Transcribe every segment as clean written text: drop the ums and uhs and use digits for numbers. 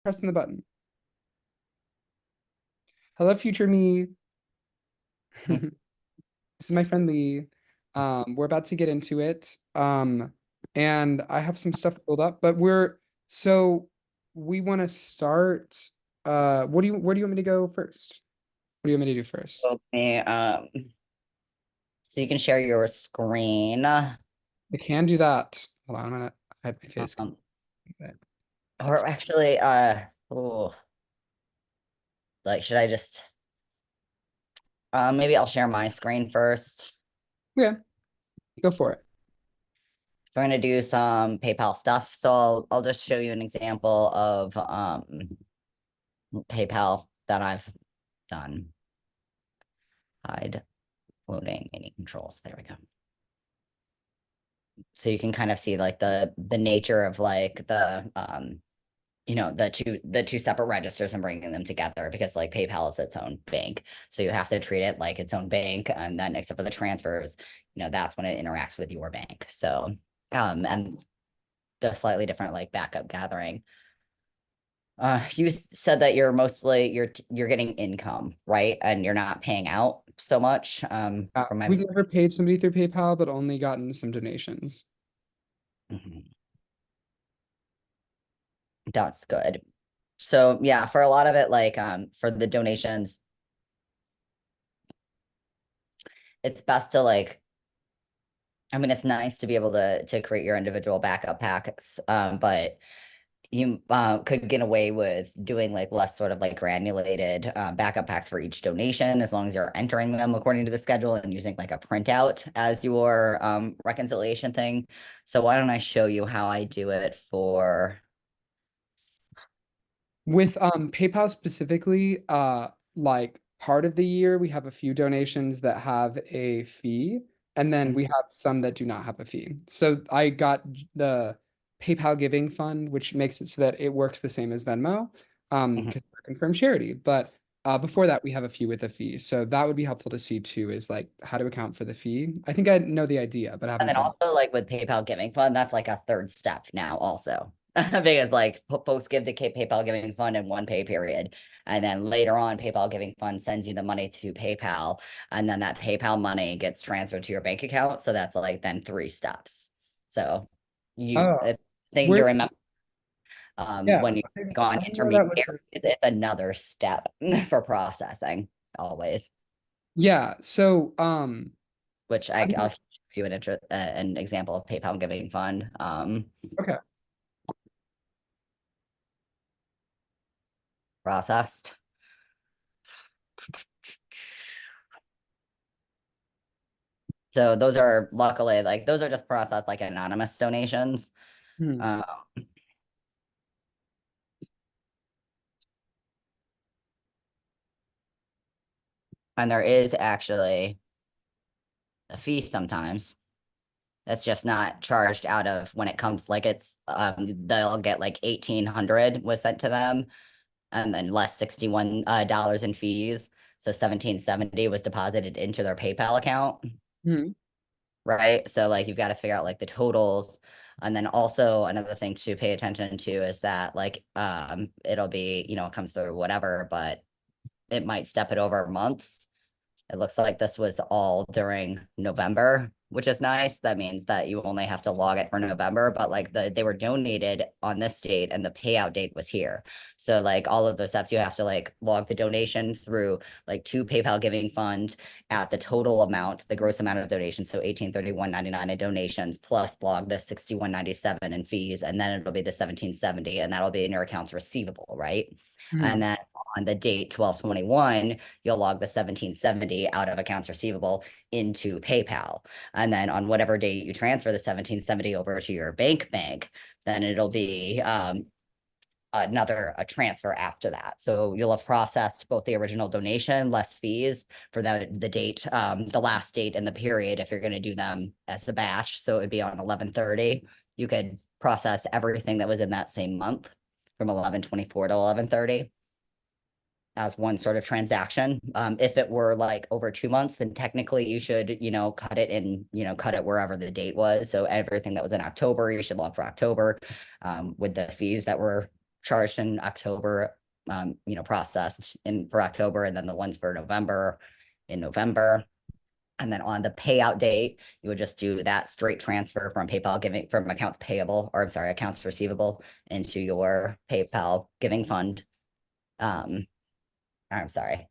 Pressing the button. Hello, future me. This is my friend Lee. We're about to get into it. And I have some stuff pulled up, but so we want to start. Where do you want me to go first? What do you want me to do first? Okay, so you can share your screen. I can do that. Hold on, I'm gonna hide my face. Um, That's or actually, oh, like, should I just, maybe I'll share my screen first. yeah, go for it. So we're gonna do some PayPal stuff. So I'll just show you an example of PayPal that I've done. Hide floating any controls. There we go. So you can kind of see like the nature of like the two separate registers and bringing them together because like PayPal is its own bank. So you have to treat it like its own bank. And then except for the transfers, that's when it interacts with your bank. So and the slightly different like backup gathering. You said that you're getting income, right? And you're not paying out so much from my We've never paid somebody through PayPal, but only gotten some donations. Mhm. That's good. So yeah, for a lot of it, like for the donations, it's best to like I mean, it's nice to be able to create your individual backup packs, but you could get away with doing like less sort of like granulated backup packs for each donation as long as you're entering them according to the schedule and using like a printout as your reconciliation thing. So why don't I show you how I do it for With PayPal specifically, like part of the year we have a few donations that have a fee, and then we have some that do not have a fee. So I got the PayPal Giving Fund, which makes it so that it works the same as Venmo, Mhm. because we're a confirmed charity. But before that, we have a few with a fee. So that would be helpful to see too, is like how to account for the fee. I think I know the idea, but I And haven't then done. also like with PayPal Giving Fund, that's like a third step now also. Because like folks give to PayPal Giving Fund in one pay period. And then later on, PayPal Giving Fund sends you the money to PayPal. And then that PayPal money gets transferred to your bank account. So that's like then three steps. So you Oh, thing to where? remember Yeah, when you go on I didn't know that intermediary, was. it's another step for processing always, Yeah. So which I I'll mean, show you an example of PayPal Giving Fund. okay. Processed. So those are luckily like those are just processed like anonymous donations. Hmm. Uh, and there is actually a fee sometimes that's just not charged out of when it comes like it's they'll get like 1,800 was sent to them and then less $61 dollars in fees. So 1,770 was deposited into their PayPal account. Hmm. Right? So like you've got to figure out like the totals. And then also another thing to pay attention to is that like it'll be, it comes through whatever, but it might step it over months. It looks like this was all during November, which is nice. That means that you only have to log it for November, but like they were donated on this date and the payout date was here. So like all of those steps, you have to like log the donation through like to PayPal Giving Fund at the total amount, the gross amount of donations. So 1831.99 in donations plus log the 61.97 in fees, and then it'll be the 1770, and that'll be in your accounts receivable, right? Hmm. And then on the date 12/21, you'll log the 1770 out of accounts receivable into PayPal. And then on whatever date you transfer the 1770 over to your bank, then it'll be another a transfer after that. So you'll have processed both the original donation, less fees for the date, the last date in the period if you're going to do them as a batch. So it would be on 11/30. You could process everything that was in that same month from 11/24 to 11/30 as one sort of transaction. If it were like over 2 months, then technically you should, cut it in, cut it wherever the date was. So everything that was in October, you should log for October with the fees that were charged in October, processed for October, and then the ones for November in November. And then on the payout date, you would just do that straight transfer from PayPal giving from accounts payable, or I'm sorry, accounts receivable into your PayPal giving fund. I'm sorry,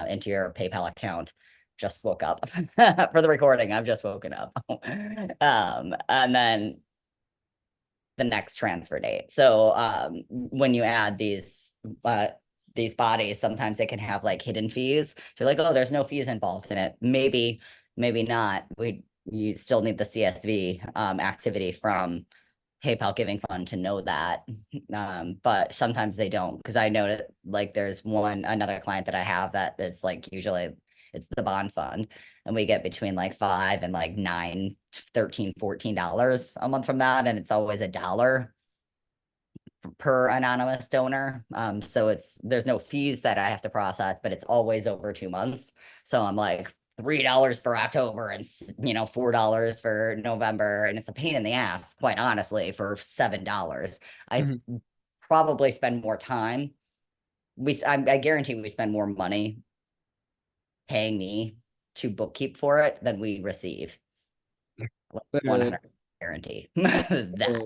into your PayPal account. Just woke up for the recording. I've just woken up. And then the next transfer date. So when you add these bodies, sometimes they can have like hidden fees. If you're like, oh, there's no fees involved in it, maybe not. You still need the CSV activity from PayPal Giving Fund to know that. But sometimes they don't, because I know that like there's another client that I have that is like usually it's the bond fund, and we get between like $5 and like $9, $13, $14 a month from that, and it's always $1 per anonymous donor. So there's no fees that I have to process, but it's always over 2 months. So I'm like $3 for October and $4 for November, and it's a pain in the ass, quite honestly, for $7. I probably spend more time. I guarantee we spend more money paying me to bookkeep for it than we receive. Literally. 100 guarantee that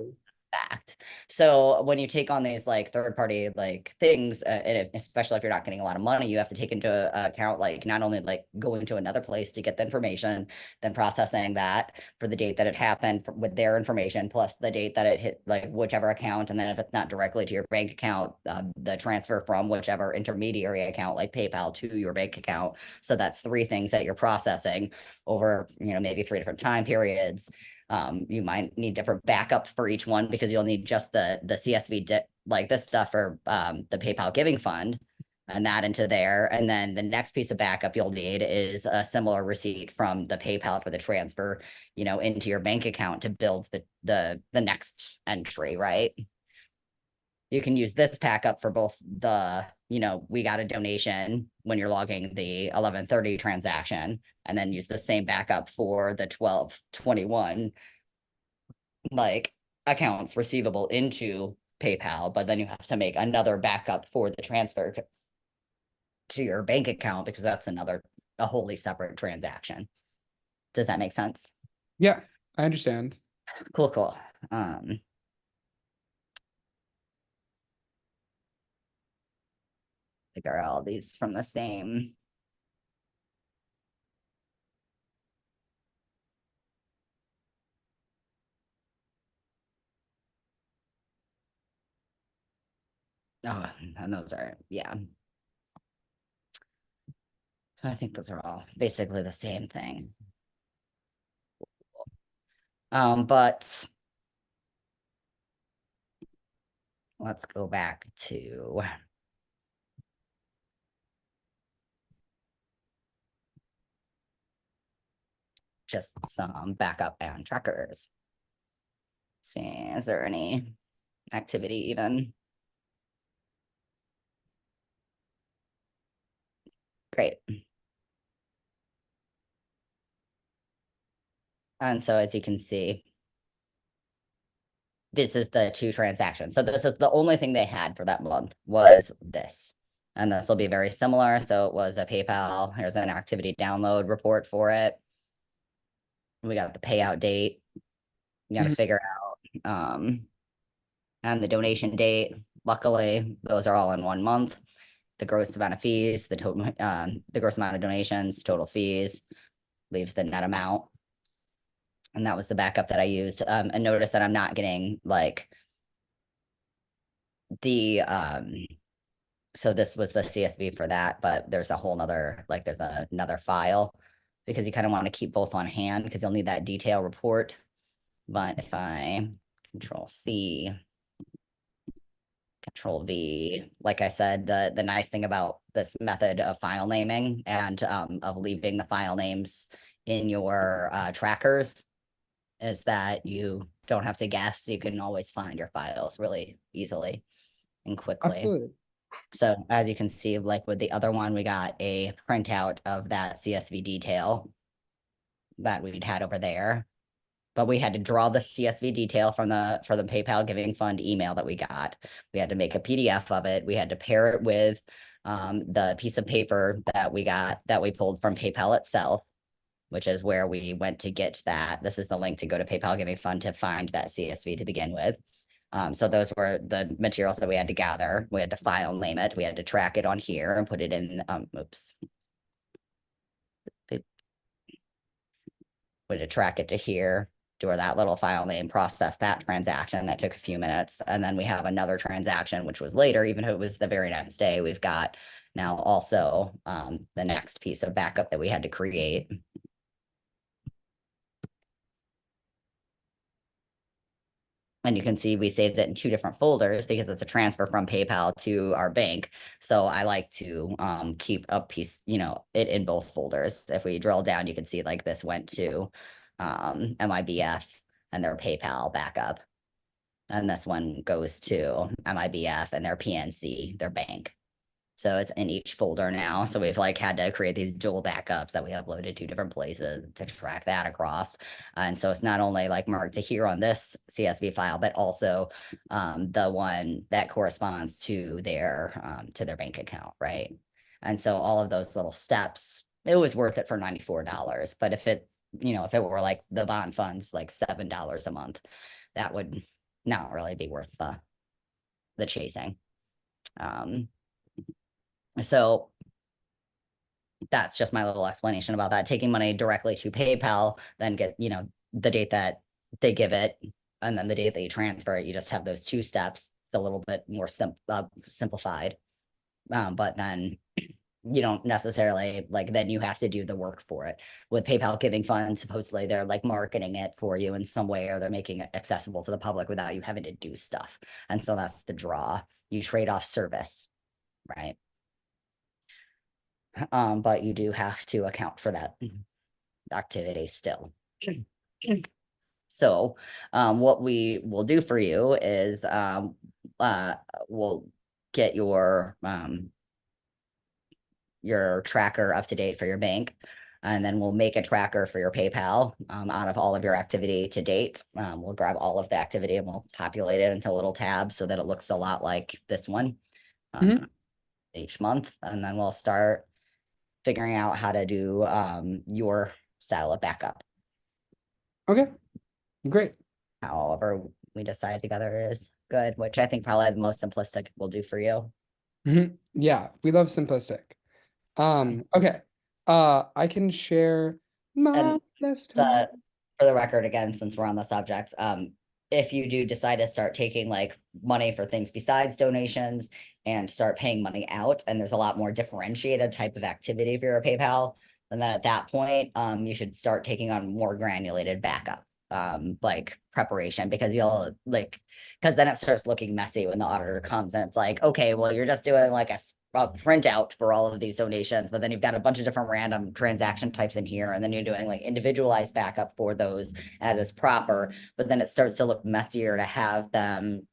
fact. So when you take on these like third party like things, and especially if you're not getting a lot of money, you have to take into account like not only like going to another place to get the information, then processing that for the date that it happened with their information, plus the date that it hit like whichever account, and then if it's not directly to your bank account, the transfer from whichever intermediary account like PayPal to your bank account. So that's 3 things that you're processing over maybe 3 different time periods. You might need different backup for each one, because you'll need just the CSV like this stuff for the PayPal Giving Fund, and that into there. And then the next piece of backup you'll need is a similar receipt from the PayPal for the transfer, into your bank account to build the next entry, right? You can use this backup for both the, we got a donation when you're logging the 11/30 transaction, and then use the same backup for the 12/21 like accounts receivable into PayPal, but then you have to make another backup for the transfer to your bank account, because that's a wholly separate transaction. Does that make sense? Yeah, I understand. Cool. Figure all these from the same. Oh, and those are, yeah. So I think those are all basically the same thing. But let's go back to just some backup and trackers. Let's see, is there any activity even? Great. And so as you can see, this is the 2 transactions. So this is the only thing they had for that month was this. And this will be very similar. So it was a PayPal. Here's an activity download report for it. We got the payout date. You got to figure out and the donation date. Luckily, those are all in 1 month. The gross amount of fees, the gross amount of donations, total fees, leaves the net amount. And that was the backup that I used. And notice that I'm not getting like the so this was the CSV for that, but there's a whole nother, like there's another file, because you kind of want to keep both on hand, because you'll need that detail report. But if I Control C, Control V, like I said, the nice thing about this method of file naming and of leaving the file names in your trackers is that you don't have to guess. You can always find your files really easily and quickly. Absolutely. So as you can see, like with the other one, we got a printout of that CSV detail that we'd had over there. but we had to draw the CSV detail from for the PayPal Giving Fund email that we got. We had to make a PDF of it. We had to pair it with the piece of paper that we got that we pulled from PayPal itself, which is where we went to get that. This is the link to go to PayPal Giving Fund to find that CSV to begin with. So those were the materials that we had to gather. We had to file name it. We had to track it on here and put it in, oops. We had to track it to here, do that little file name, process that transaction. That took a few minutes. And then we have another transaction, which was later, even though it was the very next day. We've got now also the next piece of backup that we had to create. And you can see we saved it in 2 different folders because it's a transfer from PayPal to our bank. So I like to keep a piece, it in both folders. If we drill down, you can see like this went to MIBF and their PayPal backup. And this one goes to MIBF and their PNC, their bank. So it's in each folder now. So we've like had to create these dual backups that we uploaded to different places to track that across. And so it's not only like marked to here on this CSV file, but also the one that corresponds to their bank account, right? And so all of those little steps, it was worth it for $94. But if it, if it were like the bond funds, like $7 a month, that would not really be worth the chasing. So that's just my little explanation about that. Taking money directly to PayPal, then get, the date that they give it, and then the date that you transfer it, you just have those 2 steps. It's a little bit more simplified. But then you don't necessarily then you have to do the work for it. With PayPal Giving Fund, supposedly they're like marketing it for you in some way, or they're making it accessible to the public without you having to do stuff. And so that's the draw. You trade off service, right? But you do have to account for that activity still. So what we will do for you is we'll get your tracker up to date for your bank, and then we'll make a tracker for your PayPal out of all of your activity to date. We'll grab all of the activity and we'll populate it into little tabs so that it looks a lot like this one each month, and then we'll start figuring out how to do your style of backup. Okay, great. However we decide together is good, which I think probably the most simplistic will do for you. Yeah, we love simplistic. Okay. I can share my list. For the record, again, since we're on the subject, if you do decide to start taking like money for things besides donations and start paying money out, and there's a lot more differentiated type of activity for your PayPal, and then at that point, you should start taking on more granulated backup, like preparation, because because then it starts looking messy when the auditor comes and it's like, okay, well, you're just doing like a printout for all of these donations, but then you've got a bunch of different random transaction types in here, and then you're doing like individualized backup for those as is proper, but then it starts to look messier to have them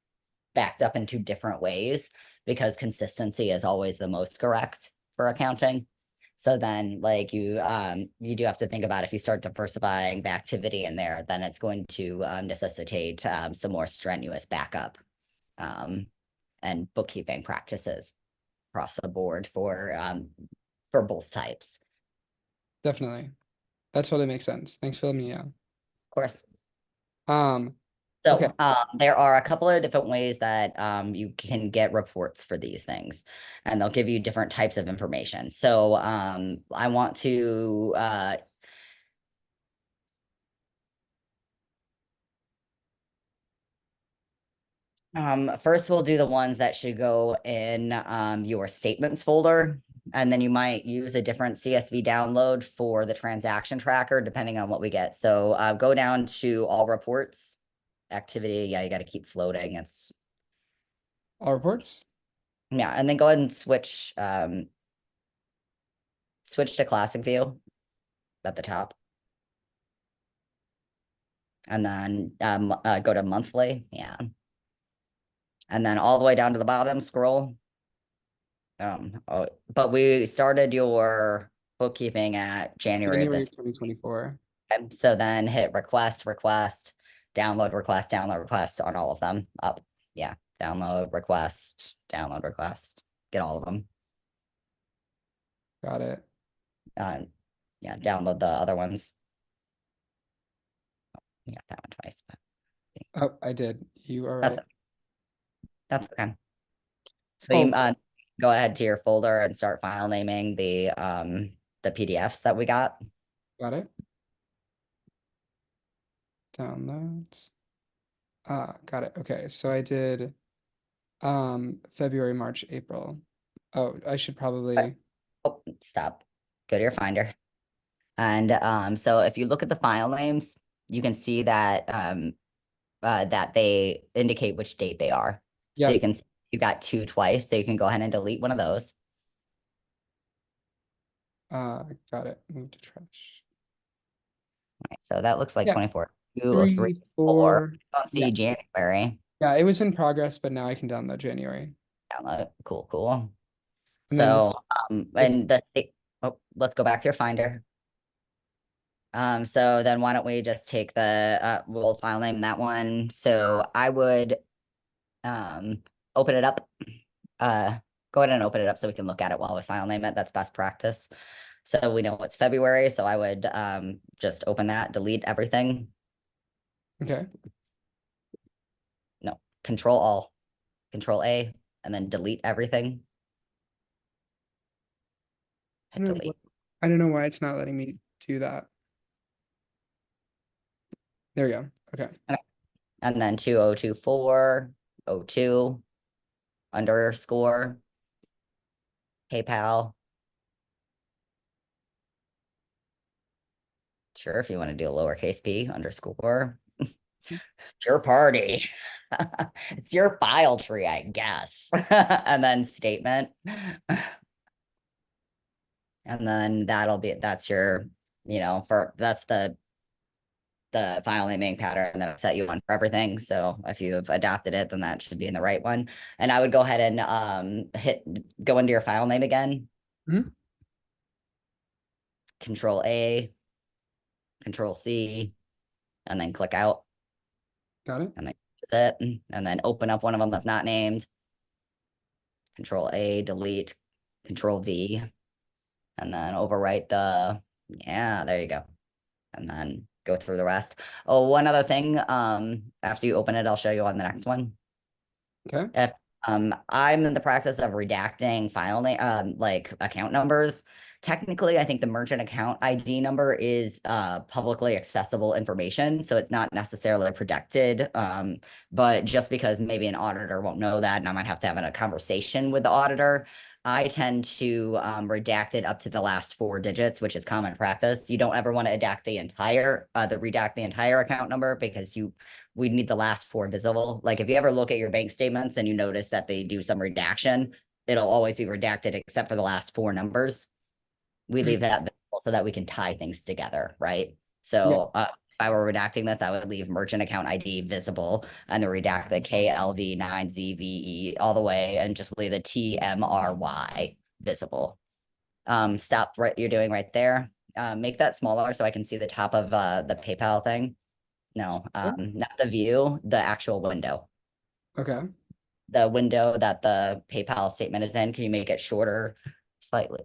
backed up in 2 different ways, because consistency is always the most correct for accounting. So then you do have to think about, if you start diversifying the activity in there, then it's going to necessitate some more strenuous backup and bookkeeping practices across the board for both types. Definitely. That totally makes sense. Thanks for letting me know. Of course. So okay. There are a couple of different ways that you can get reports for these things, and they'll give you different types of information. So I want to first we'll do the ones that should go in your statements folder, and then you might use a different CSV download for the transaction tracker depending on what we get. So go down to all reports, activity. Yeah, you got to keep floating. It's all reports. Yeah, and then go ahead and switch to classic view at the top. And then go to monthly. Yeah. And then all the way down to the bottom, scroll. But we started your bookkeeping at January of this 2024. So then hit request, download request on all of them up. Yeah, download request, get all of them. Got it. Yeah, download the other ones. Yeah, that one twice, but Oh, I did. You are that's right. that's okay. So Oh, you go ahead to your folder and start file naming the PDFs that we got. got it. Downloads. Got it. Okay, so I did February, March, April. Oh, I should probably Oh, stop. Go to your Finder. And so if you look at the file names, you can see that that they indicate which date they are. So Yep. you can see you got two twice, so you can go ahead and delete one of those. Got it. Move to trash. Right, so that looks like Yeah. 24. 2, 3, 3, 4. 4. Don't Yeah. see January. Yeah, it was in progress, but now I can download January. Download. Cool. And then So it's and the oh, let's go back to your Finder. So then why don't we just take the we'll file name that one. So I would open it up. Go ahead and open it up so we can look at it while we file name it. That's best practice. So we know it's February, so I would just open that, delete everything. okay. No, Control A, and then delete everything. Hit delete. I don't know why it's not letting me do that. There we go. Okay. And then 202402 underscore PayPal. Sure, if you want to do a lowercase p underscore. It's your party. It's your file tree, I guess. And then statement. And then that's your, that's the file naming pattern that I've set you on for everything. So if you've adapted it, then that should be in the right one. And I would go ahead and go into your file name again. Mhm. Control A, Control C, and then click out. Got it. And then use it. And then open up one of them that's not named. Control A, delete, Control V, and then overwrite yeah, there you go. And then go through the rest. Oh, one other thing, after you open it, I'll show you on the next one. Okay. If I'm in the process of redacting file name, like account numbers. Technically, I think the merchant account ID number is publicly accessible information, so it's not necessarily protected. But just because maybe an auditor won't know that, and I might have to have a conversation with the auditor, I tend to redact it up to the last 4 digits, which is common practice. You don't ever want to redact the entire account number because we need the last 4 visible. Like if you ever look at your bank statements and you notice that they do some redaction, it'll always be redacted except for the last 4 numbers. We leave that visible so that we can tie things together, right? So if I were redacting this, I would leave merchant account ID visible and then redact the KLV9ZVE all the way and just leave the TMRY visible. Stop what you're doing right there. Make that smaller so I can see the top of the PayPal thing. No, not the view, the actual window. Okay. The window that the PayPal statement is in. Can you make it shorter slightly?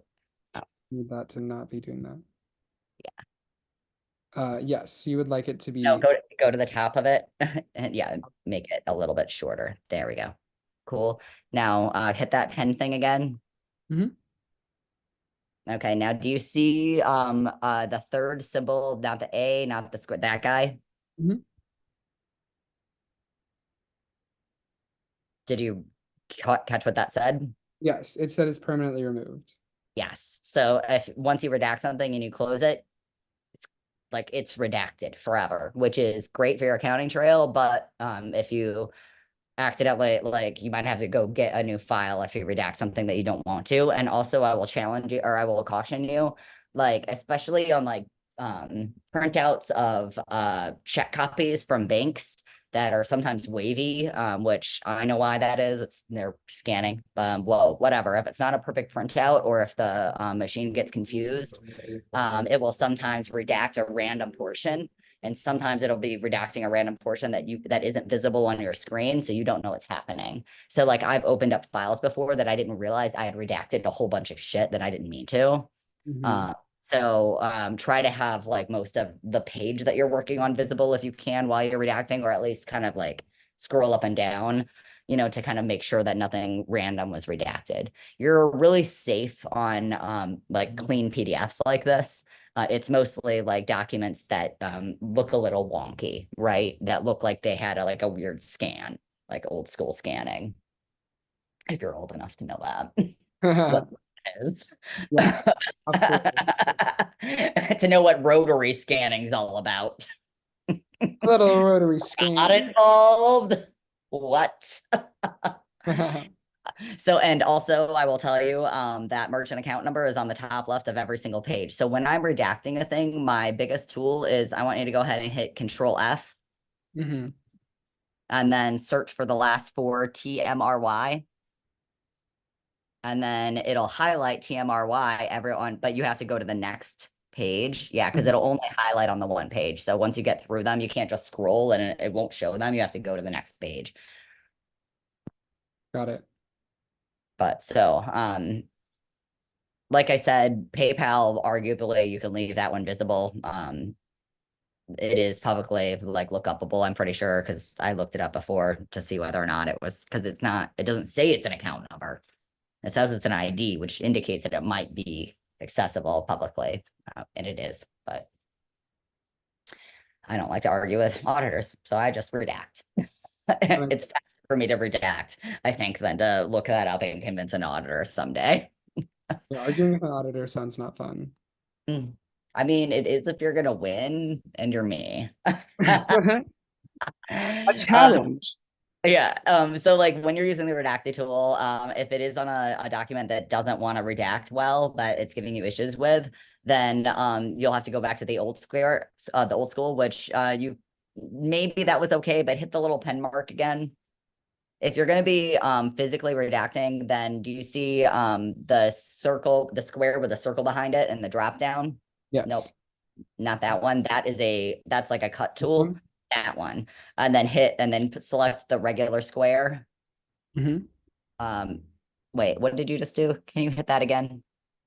Need that to not be doing that. Yeah. Yes, you would like it to No, be. go to the top of it. And yeah, make it a little bit shorter. There we go. Cool. Now hit that pen thing again. Mhm. Okay, now do you see the third symbol, not the A, not the square, that guy? Mhm. Did you catch what that said? Yes, it said it's permanently removed. Yes. So if once you redact something and you close it, it's redacted forever, which is great for your accounting trail. But if you accidentally, like, you might have to go get a new file if you redact something that you don't want to. And also I will challenge you, or I will caution you, like, especially on like printouts of check copies from banks, that are sometimes wavy, which I know why that is. They're scanning. Well, whatever. If it's not a perfect printout or if the machine gets confused, it will sometimes redact a random portion. And sometimes it'll be redacting a random portion that isn't visible on your screen, so you don't know what's happening. So like I've opened up files before that I didn't realize I had redacted a whole bunch of shit that I didn't mean to. Mhm. So try to have like most of the page that you're working on visible if you can while you're redacting, or at least kind of like scroll up and down, to kind of make sure that nothing random was redacted. You're really safe on like clean PDFs like this. It's mostly like documents that look a little wonky, right? That look like they had like a weird scan, like old school scanning. If you're old enough to know that. What is. Yeah, absolutely. To know what rotary scanning is all about. A little rotary Not scan. involved. What? So, and also I will tell you that merchant account number is on the top left of every single page. So when I'm redacting a thing, my biggest tool is I want you to go ahead and hit Control F Mhm. and then search for the last four TMRY. And then it'll highlight TMRY everyone, but you have to go to the next page. Yeah, because it'll only highlight on the one page. So once you get through them, you can't just scroll and it won't show them. You have to go to the next page. Got it. But so like I said, PayPal, arguably you can leave that one visible. It is publicly like look upable, I'm pretty sure, because I looked it up before to see whether or not it was, because it doesn't say it's an account number. It says it's an ID, which indicates that it might be accessible publicly, and it is, but I don't like to argue with auditors, so I just redact. It's faster for me to redact, I think, than to look that up and convince an auditor someday. Yeah, arguing with an auditor sounds not fun. I mean, it is if you're gonna win and you're me. A Um, challenge. Yeah. So like when you're using the redacted tool, if it is on a document that doesn't want to redact well, that it's giving you issues with, then you'll have to go back to the old school, which you maybe that was okay, but hit the little pen mark again. If you're going to be physically redacting, then do you see the circle, the square with a circle behind it and the drop down? Nope, Yes. not that one. That's like a cut This tool. one? That one, and then select the regular square. Mhm. Wait, what did you just do? Can you hit that again?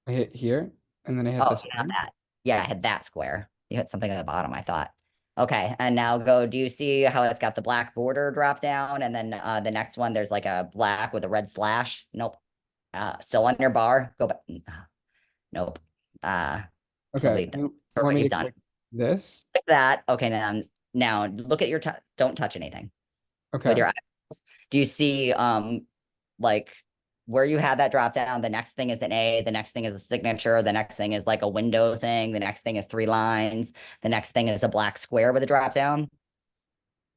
I hit here, and then I hit Oh, this not one. that. Yeah, I hit that square. You hit something at the bottom, I thought. Okay, and now go, do you see how it's got the black border drop down? And then the next one, there's like a black with a red slash. Nope. Still on your bar. Go back. Nope. Okay. Delete that. You Or want what me you've to done. click this? Like that. Okay, now look at your, don't touch anything with Okay. your eyes. Do you see like where you had that drop down, the next thing is an A, the next thing is a signature, the next thing is like a window thing, the next thing is 3 lines, the next thing is a black square with a drop down.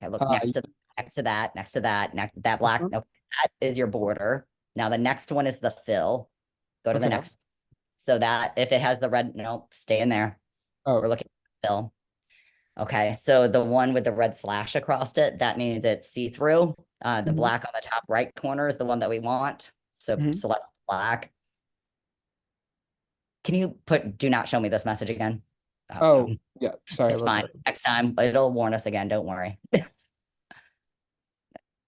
Okay, look Yeah, next to that, that this black, one? no, that is your border. Now the next one is the fill. Go to the Okay. next. So that if it has the red, no, stay in there. We're Oh, looking at fill. Okay, so the one with the red slash across it, that means it's see-through. The mhm. black on the top right corner is the one that we want. So Mhm. select black. Can you put do not show me this message again? Oh, Oh, yeah. Sorry it's about fine. that. Next time it'll warn us again. Don't worry.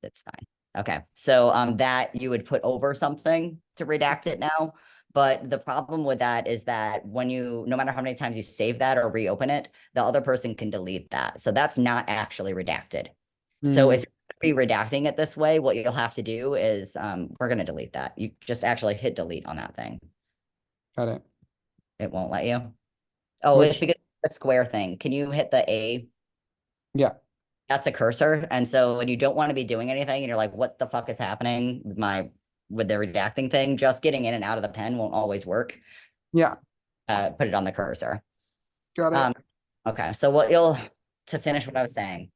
It's fine. Okay. So that you would put over something to redact it now. But the problem with that is that when you, no matter how many times you save that or reopen it, the other person can delete that. So that's not actually redacted. So if Mm, you're redacting it this way, what you'll have to do is we're going to delete that. You just actually hit delete on that thing. got it. It won't let you. Oh, it's Which, because of the square thing. Can you hit the A? yeah. That's a cursor. And so when you don't want to be doing anything and you're like, what the fuck is happening with the redacting thing, just getting in and out of the pen won't always work. Yeah. Put it on the cursor. Got it. Um, okay. So to finish what I was saying,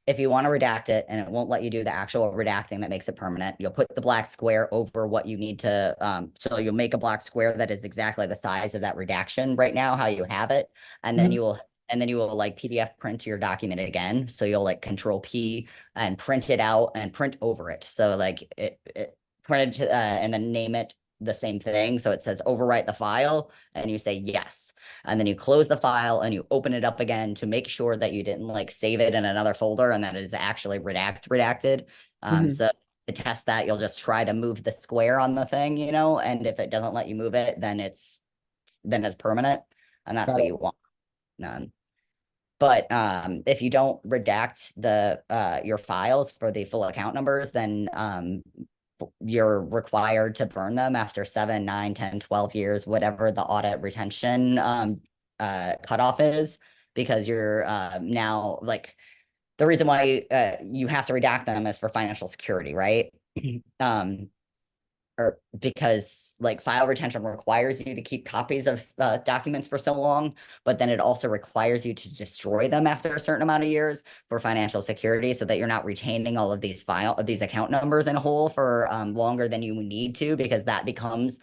if you want to redact it and it won't let you do the actual redacting that makes it permanent, you'll put the black square over what you need to, so you'll make a black square that is exactly the size of that redaction right now, how you have it. And then Mhm. you will and then you will like PDF print your document again. So you'll like Control P and print it out and print over it. So like it printed and then name it the same thing. So it says overwrite the file and you say yes. And then you close the file and you open it up again to make sure that you didn't like save it in another folder and that it is actually redacted. Mhm. So to test that, you'll just try to move the square on the thing, and if it doesn't let you move it, then it's permanent, and that's Got what it. you want. But if you don't redact the your files for the full account numbers, then you're required to burn them after 7, 9, 10, 12 years, whatever the audit retention cutoff is, because you're now like the reason why you have to redact them is for financial security, right? Or because like file retention requires you to keep copies of documents for so long, but then it also requires you to destroy them after a certain amount of years for financial security, so that you're not retaining all of these account numbers in whole for longer than you need to, because that becomes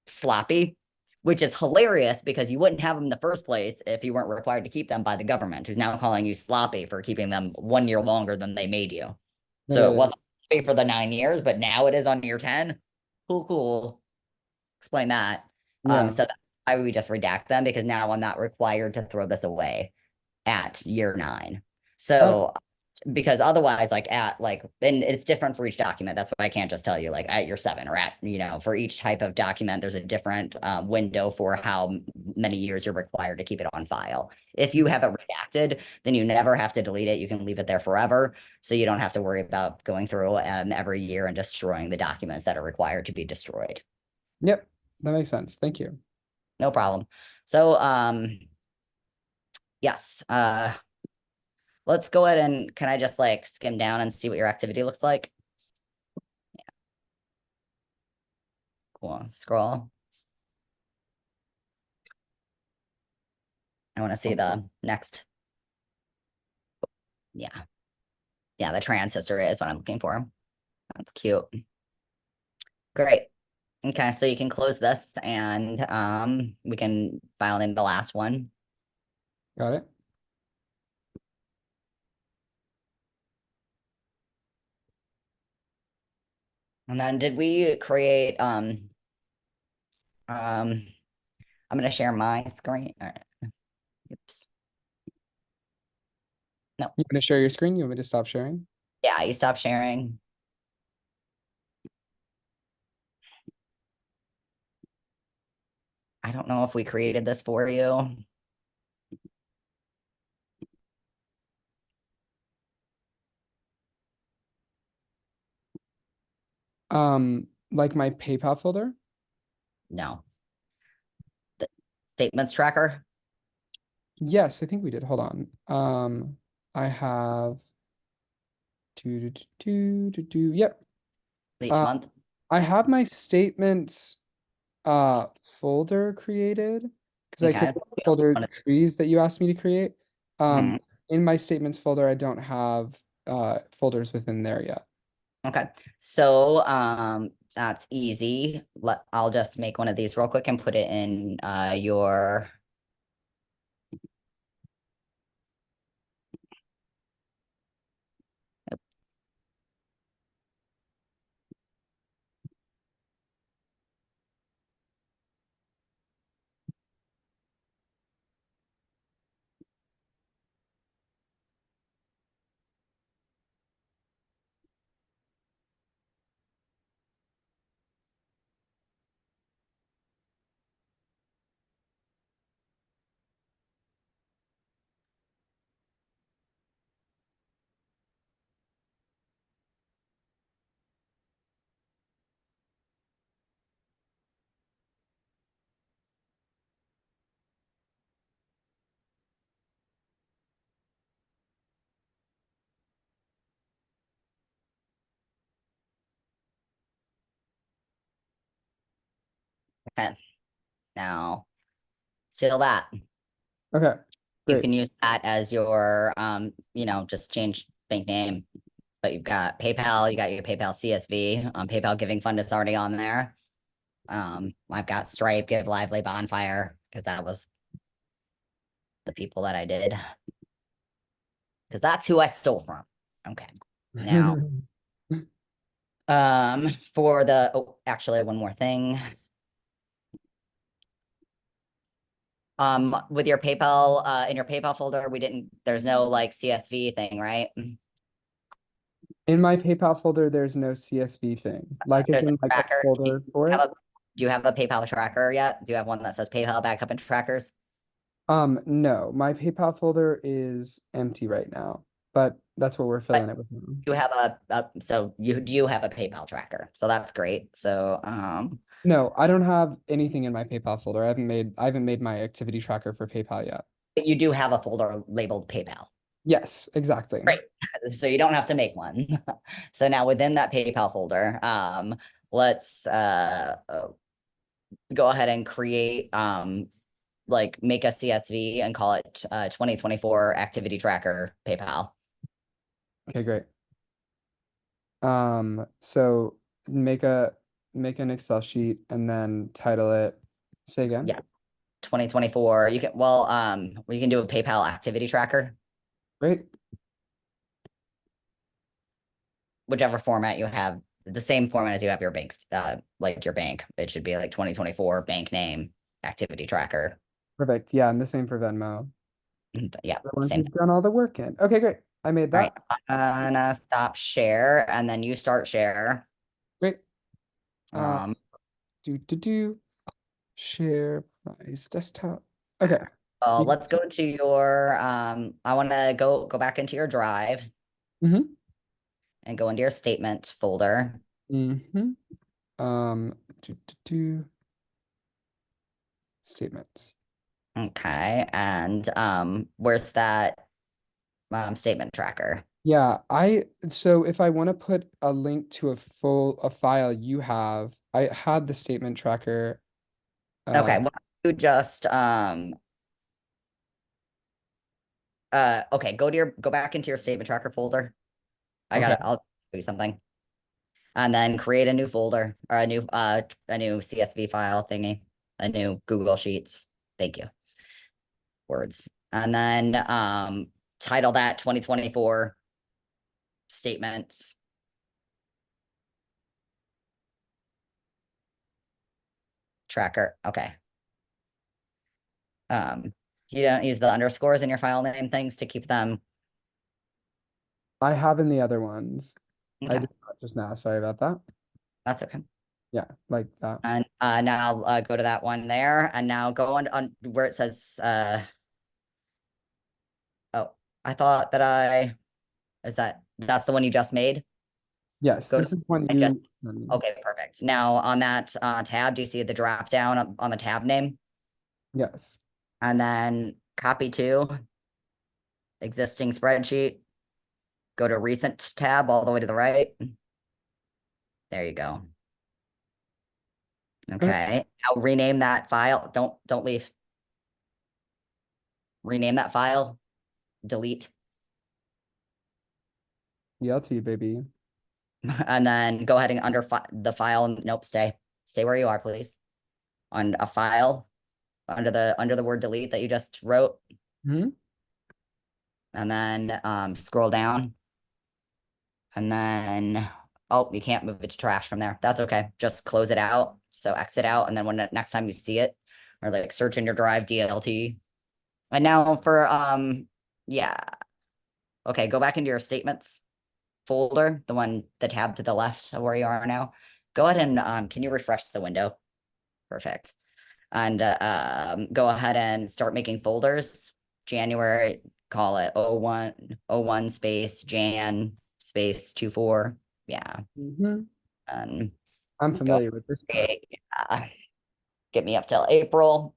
sloppy, which is hilarious because you wouldn't have them in the first place if you weren't required to keep them by the government, who's now calling you sloppy for keeping them 1 year longer than they made you. No, So that it is- wasn't for the 9 years, but now it is on year 10. Cool. Explain that. Yeah. So that's why we just redact them, because now I'm not required to throw this away at year 9. Oh, So because otherwise, like and it's different for each document. That's why I can't just tell you like at year 7 or for each type of document, there's a different window for how many years you're required to keep it on file. If you have it redacted, then you never have to delete it. You can leave it there forever. So you don't have to worry about going through every year and destroying the documents that are required to be destroyed. yep. That makes sense. Thank you. No problem. So, yes, let's go ahead and can I just like skim down and see what your activity looks like? Cool. Scroll. I want to see the next. Yeah. Yeah, the trans history is what I'm looking for. That's cute. Great. Okay, so you can close this and we can file in the last one. Got it. And then did we create I'm gonna share my screen. All right. Oops. No. You want to share your screen? You want me to stop sharing? Yeah, you stop sharing. I don't know if we created this for you. Like my PayPal folder? No. The statements tracker Yes, I think we did. Hold on. I have Yep. each Uh, month. I have my statements folder created because I Okay. created the folder trees that you asked me to create. Mhm. In my statements folder, I don't have folders within there yet. Okay. So that's easy. I'll just make one of these real quick and put it in your okay. Now seal that. Okay, You great. can use that as your just change bank name. But you've got PayPal, you got your PayPal CSV. PayPal Giving Fund is already on there. I've got Stripe, Give Lively, Bonfire, because that was the people that I did. Because that's who I stole from. Okay. Now, for the, oh, actually one more thing. With your PayPal, in your PayPal folder, there's no like CSV thing, right? In my PayPal folder, there's no CSV thing. Like it's There's a in like a tracker. folder for Have it. a- Do you have a PayPal tracker yet? Do you have one that says PayPal backup and trackers? No, my PayPal folder is empty right now, but that's what we're filling But it with now. you have so you do have a PayPal tracker. So that's great. So No, I don't have anything in my PayPal folder. I haven't made my activity tracker for PayPal yet. you do have a folder labeled PayPal. Yes, exactly. Great. So you don't have to make one. So now within that PayPal folder, let's go ahead and create like make a CSV and call it 2024 activity tracker PayPal. Okay, great. So make an Excel sheet and then title it. Say again. Yeah. 2024. You can we can do a PayPal activity tracker, Great. whichever format you have, the same format as you have your banks, like your bank. It should be like 2024 bank name activity tracker. Perfect. Yeah, and the same for Venmo. Yeah, The ones same. you've done all the work in. Okay, great. I made All right. that. I'm gonna stop share and then you start share. Great. Uh, Um, do share my desktop. Okay. let's go to your I want to go back into your drive Mm-hmm. and go into your statement folder. Mm-hmm. Do, do, do. Statements. Okay, and where's that statement tracker? Yeah, so if I want to put a link to a file you have, I had the statement tracker. Okay, well, you just okay, go back into your statement tracker folder. Okay. I'll show you something. And then create a new folder or a new CSV file thingy, a new Google Sheets. Thank you. Words. And then title that 2024 statements. Tracker. Okay. You don't use the underscores in your file name things to keep them. I have in the other ones. I Okay, did not just now. Sorry about that. that's okay. Yeah, like that. And now go to that one there, and now go on where it says oh, I thought that that's the one you just made? Yes, Go this to is one I just you sent me. okay, perfect. Now on that tab, do you see the drop down on the tab name? Yes. And then copy to existing spreadsheet. Go to recent tab all the way to the right. There you go. Okay. Okay. Now rename that file. Don't leave. Rename that file. Delete. ELT, baby. And then go ahead and under the file. Nope, stay. Stay where you are, please. On a file under the word delete that you just wrote. Hmm. And then scroll down. And then oh, you can't move it to trash from there. That's okay. Just close it out. So exit out. And then when next time you see it, or like search in your drive DLT. And now for yeah. Okay, go back into your statements folder, the tab to the left of where you are now. Go ahead and can you refresh the window? Perfect. And go ahead and start making folders. January, call it 01 space Jan space 24. Yeah. Hmm. And I'm go familiar with this part. get me up till April.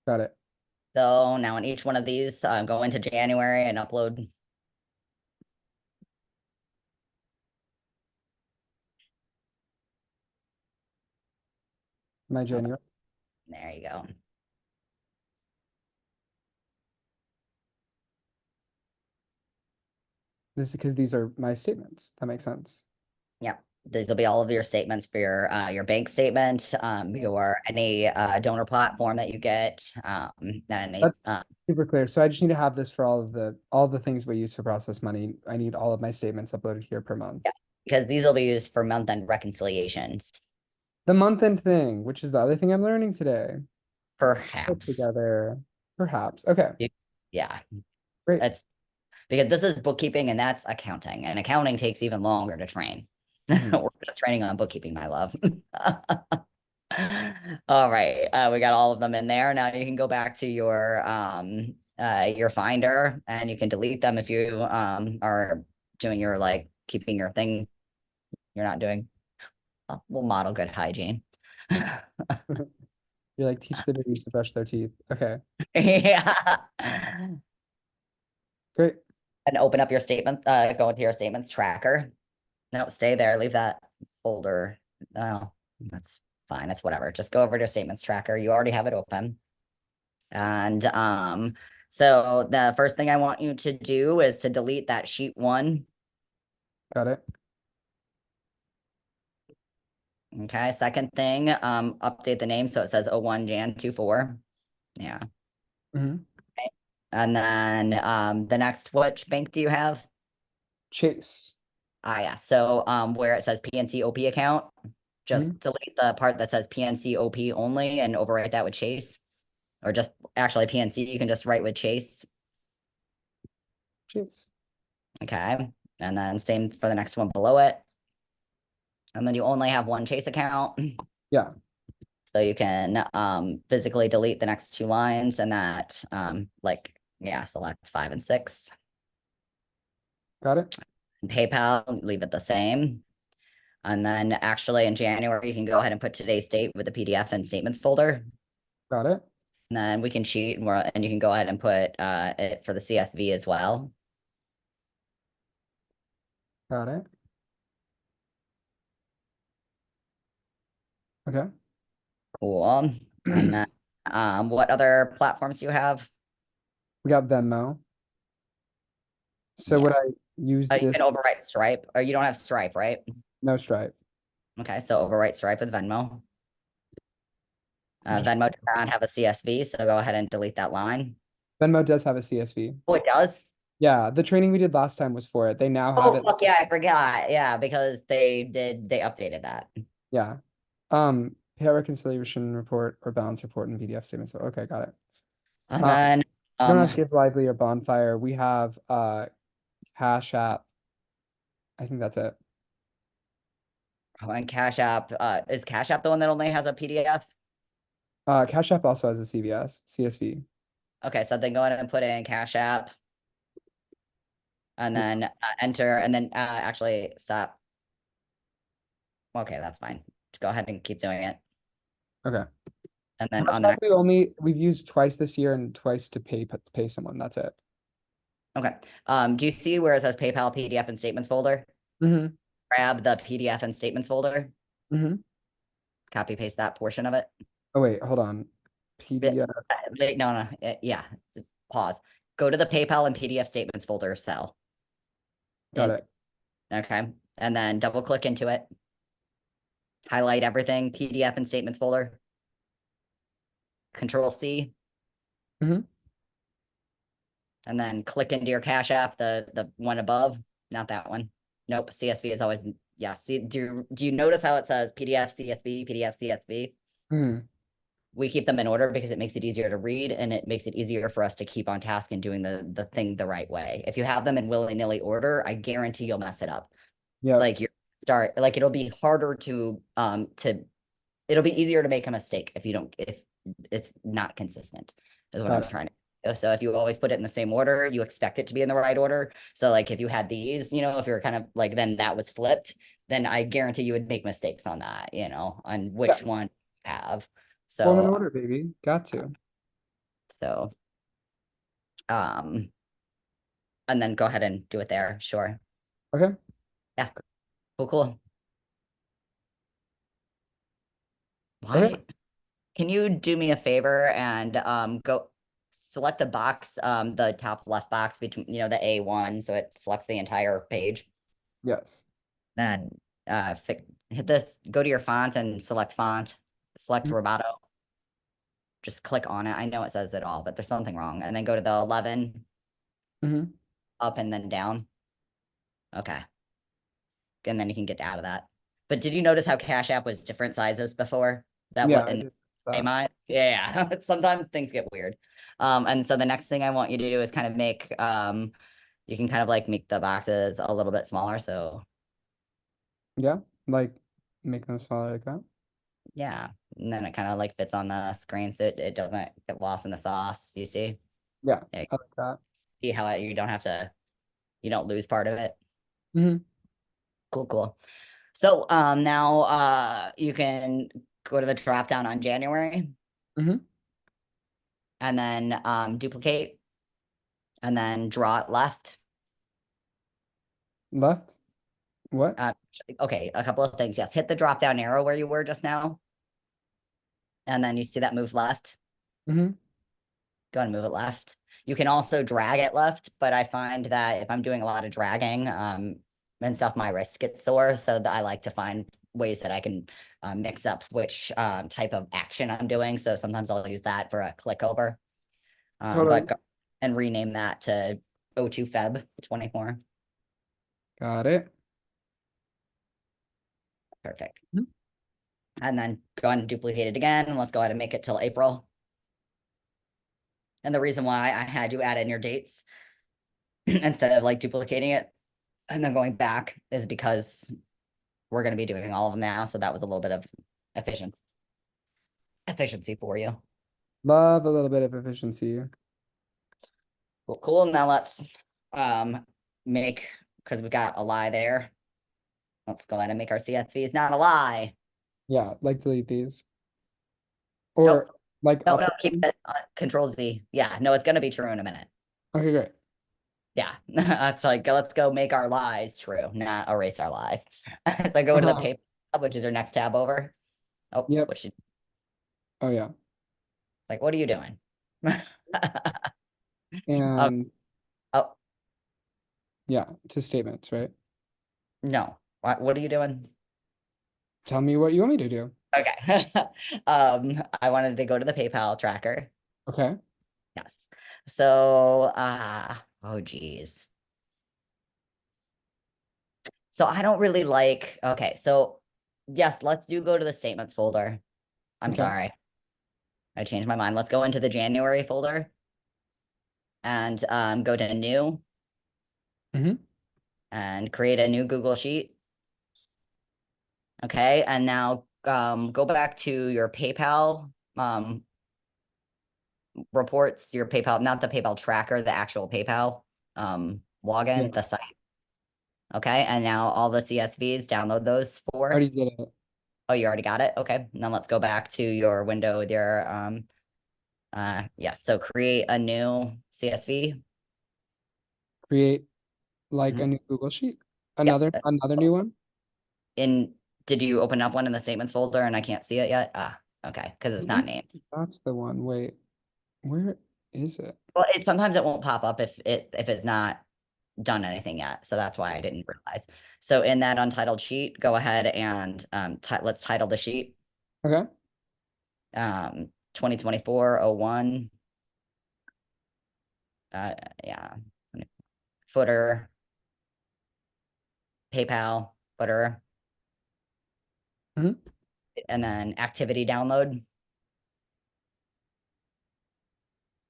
Got it. So now in each one of these, go into January and upload. My January. There you go. This is because these are my statements. That makes sense. Yep. These will be all of your statements for your bank statement, your any donor platform that you get, and any That's super clear. So I just need to have this for all the things we use to process money. I need all of my statements uploaded here per month. yeah, because these will be used for month-end reconciliations. The month end thing, which is the other thing I'm learning today. Put Perhaps. together. Perhaps. Okay. Yeah. Great. It's because this is bookkeeping and that's accounting, and accounting takes even longer to train. Mhm. We're just training on bookkeeping, my love. All right, we got all of them in there. Now you can go back to your Finder and you can delete them if you are doing your like keeping your thing you're not doing. We'll model good hygiene. You're like, teach the babies to brush their teeth. Okay. Yeah. Great. And open up your statements, go into your statements tracker. No, stay there, leave that folder. Oh, that's fine. It's whatever. Just go over to statements tracker. You already have it open. And so the first thing I want you to do is to delete that sheet 1. Got it. Okay, second thing, update the name so it says 01 Jan 24. Yeah. Mhm. And then the next, which bank do you have? Chase. Ah, yeah. So where it says PNC OP account, just delete the part that says PNC OP only and overwrite that with Chase. Or just actually PNC, you can just write with Chase. Chase. Okay. And then same for the next one below it. And then you only have one Chase account. Yeah. So you can physically delete the next 2 lines and that like, yeah, select 5 and 6. Got it. And PayPal, leave it the same. And then actually in January, you can go ahead and put today's date with the PDF and statements folder. Got it. And then we can cheat and you can go ahead and put it for the CSV as well. Got it. Okay. Cool. And then what other platforms do you have? We got Venmo. So Yeah. would I use You this? can overwrite Stripe, or you don't have Stripe, right? No Stripe. Okay, so overwrite Stripe with Venmo. Venmo does not have a CSV, so go ahead and delete that line. Venmo does have a CSV. Oh, it does? Yeah, the training we did last time was for it. They now have Oh, it. fuck yeah, I forgot. Yeah, because they updated that. Yeah. Payout reconciliation report or balance report and PDF statements. Okay, got it. And then We don't have Give Lively or Bonfire. We have Cash App. I think that's it. and Cash App, is Cash App the one that only has a PDF? Cash App also has a CSV. Okay, so then go ahead and put in Cash App. And then enter, and then actually stop. Okay, that's fine. Go ahead and keep doing it. Okay. And then on the next, we've used twice this year and twice to pay someone. That's it. okay. Do you see where it says PayPal PDF and statements folder? Mm-hmm. Grab the PDF and statements folder. Mm-hmm. Copy paste that portion of it. Oh wait, hold on. PDF. No, yeah. Pause. Go to the PayPal and PDF statements folder cell. Got it. Okay. And then double click into it. Highlight everything, PDF and statements folder. Control C. Mm-hmm. And then click into your Cash App, the one above, not that one. Nope, CSV is always, yeah. See, do you notice how it says PDF, CSV, PDF, CSV? Mm-hmm. We keep them in order because it makes it easier to read and it makes it easier for us to keep on task and doing the thing the right way. If you have them in willy-nilly order, I guarantee you'll mess it up. Yeah. Like it'll be harder to it'll be easier to make a mistake if it's not consistent, is what I'm trying to. So if you always put it in the same order, you expect it to be in the right order. So like if you had these, if you're kind of like, then that was flipped, then I guarantee you would make mistakes on that, on which one you have. Form an So, order, baby. Got to. so, and then go ahead and do it there. Sure. Okay. Yeah. Cool. Okay. can you do me a favor and go select the box, the top left box between, the A1, so it selects the entire page. Yes. Then hit this, go to your font and select font, select Mhm. Roboto. Just click on it. I know it says it all, but there's something wrong. And then go to the 11, Mhm. up and then down. Okay. And then you can get out of that. But did you notice how Cash App was different sizes before? That Yeah, what I and did that. yeah, sometimes things get weird. And so the next thing I want you to do is kind of make you can kind of like make the boxes a little bit smaller. So Yeah, like make them smaller like that. yeah, and then it kind of like fits on the screen so it doesn't get lost in the sauce. You see? Yeah, There you I like that. see how you don't have to, you don't lose part of it. Mhm. Cool, cool. So now you can go to the drop down on January Mhm. and then duplicate and then draw it left. Left. What? Uh, okay, a couple of things. Yes, hit the drop down arrow where you were just now. And then you see that move left. Mhm. Go and move it left. You can also drag it left, but I find that if I'm doing a lot of dragging and stuff, my wrist gets sore. So that I like to find ways that I can mix up which type of action I'm doing. So sometimes I'll use that for a click over. Totally. And rename that to O2 Feb 24. Got it. Perfect. Mhm. And then go ahead and duplicate it again. And let's go ahead and make it till April. And the reason why I had you add in your dates instead of like duplicating it and then going back is because we're going to be doing all of them now. So that was a little bit of efficiency for you. Love a little bit of efficiency. Well, cool. Now let's make, because we got a lie there. Let's go ahead and make our CSV is not a lie. Yeah, like delete these. Nope. Or like No, no, upload keep them. it Control Z. Yeah, no, it's going to be true in a minute. Okay, great. Yeah, it's like let's go make our lies true, not erase our lies. So go to the paper, which is your next tab over. Oh, Yep. what should Oh yeah. like what are you doing? Oh, And oh yeah, to statements, right? no. What are you doing? Tell me what you want me to do. Okay. I wanted to go to the PayPal tracker. Okay. Yes. So oh geez. So I don't really like, okay, so yes, let's do go to the statements folder. I'm Okay. sorry. I changed my mind. Let's go into the January folder and go to new Mm-hmm. and create a new Google Sheet. Okay, and now go back to your PayPal reports, your PayPal, not the PayPal tracker, the actual PayPal Yeah. login, the site. Okay, and now all the CSVs, download those I for. already did it. Oh, you already got it? Okay, now let's go back to your window with your yes, so create a new CSV. Create like a Mhm. new Google Sheet. Yep. Another new one. In did you open up one in the statements folder and I can't see it yet? Ah, okay, because I it's not think named. that's the one. Wait, where is it? Well, it sometimes it won't pop up if it's not done anything yet. So that's why I didn't realize. So in that untitled sheet, go ahead and let's title the sheet. Okay. 2024-01. Yeah. Footer, PayPal, footer, Mm-hmm. and then activity download,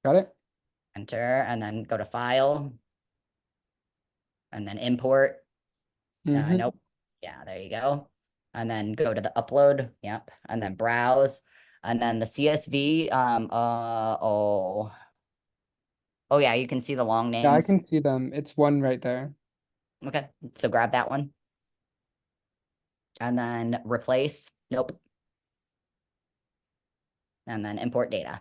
Got it. enter, and then go to file, and then import. Mm-hmm. Nope. Yeah, there you go. And then go to the upload. Yep. And then browse. And then the CSV. Oh yeah, you can see the long Yeah, I names. can see them. It's one right there. Okay. So grab that one. And then replace. Nope. And then import data.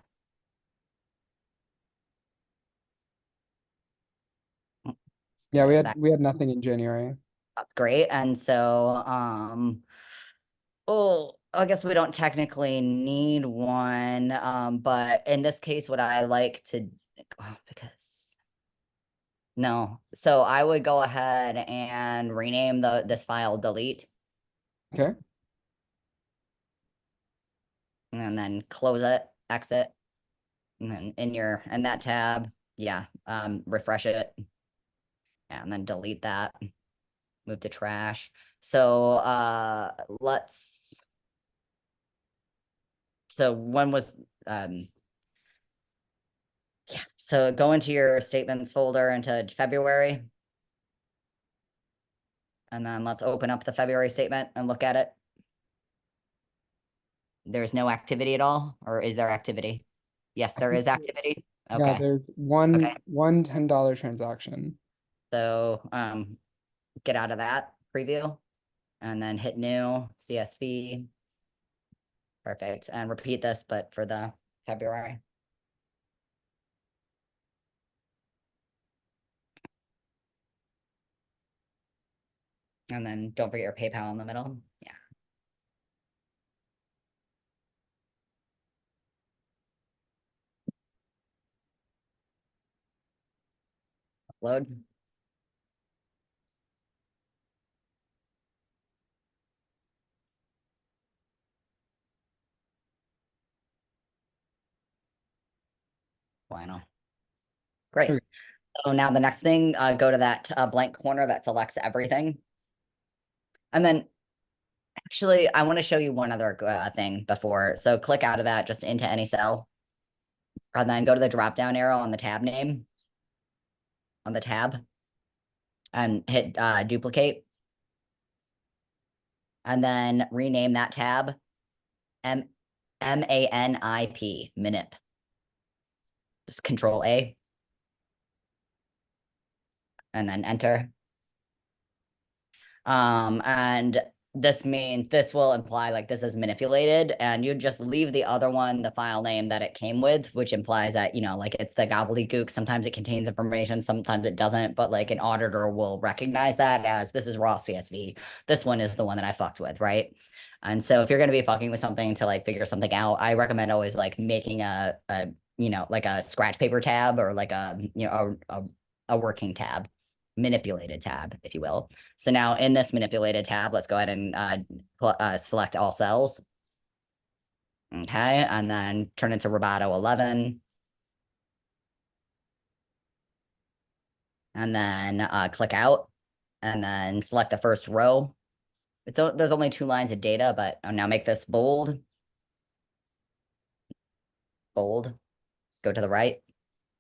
Just give Yeah, me a sec. we had nothing in January. That's great. And so I guess we don't technically need one, but in this case, what I like to, because no, so I would go ahead and rename this file delete Okay. and then close it, exit, and then in that tab, yeah, refresh it, and then delete that, move to trash. So so when was yeah, so go into your statements folder into February. And then let's open up the February statement and look at it. There's no activity at all, or is there activity? Yes, there is activity. Yeah, Okay. there's Okay. one $10 transaction. So get out of that preview and then hit new CSV. Perfect. And repeat this, but for the February. And then don't forget your PayPal in the middle. Yeah. Upload. Final. Great. Okay. So now the next thing, go to that blank corner that selects everything. And then actually, I want to show you one other thing before. So click out of that just into any cell. And then go to the drop down arrow on the tab name on the tab and hit duplicate. And then rename that tab MANIP, minip. Just control A. And then enter. And this means this will imply like this is manipulated, and you just leave the other one the file name that it came with, which implies that, you know, like it's the gobbledygook. Sometimes it contains information, sometimes it doesn't, but like an auditor will recognize that as this is raw CSV. This one is the one that I fucked with, right? And so if you're going to be fucking with something to like figure something out, I recommend always like making a you know, like a scratch paper tab or like a, you know, a working tab, manipulated tab, if you will. So now in this manipulated tab, let's go ahead and select all cells. Okay, and then turn it to Roboto 11. And then click out and then select the first row. There's only 2 lines of data, but I'll now make this bold. Bold. Go to the right.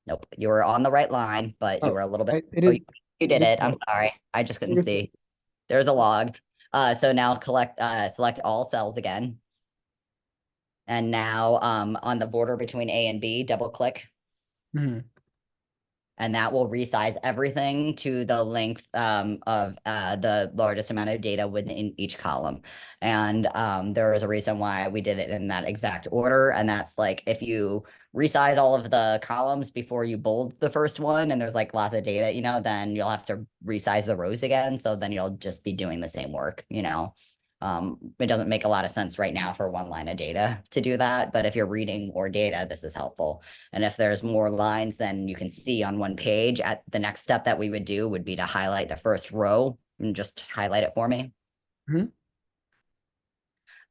Nope, you were on the right line, but you were a little bit. It Oh, is. you did it. I'm sorry. I just couldn't see. There's a log. So now select all cells again. And now on the border between A and B, double click. Mhm. And that will resize everything to the length of the largest amount of data within each column. And there is a reason why we did it in that exact order. And that's like if you resize all of the columns before you bold the first one and there's like lots of data, you know, then you'll have to resize the rows again. So then you'll just be doing the same work, you know. It doesn't make a lot of sense right now for one line of data to do that, but if you're reading more data, this is helpful. And if there's more lines than you can see on one page, at the next step that we would do would be to highlight the first row and just highlight it for me. Mhm.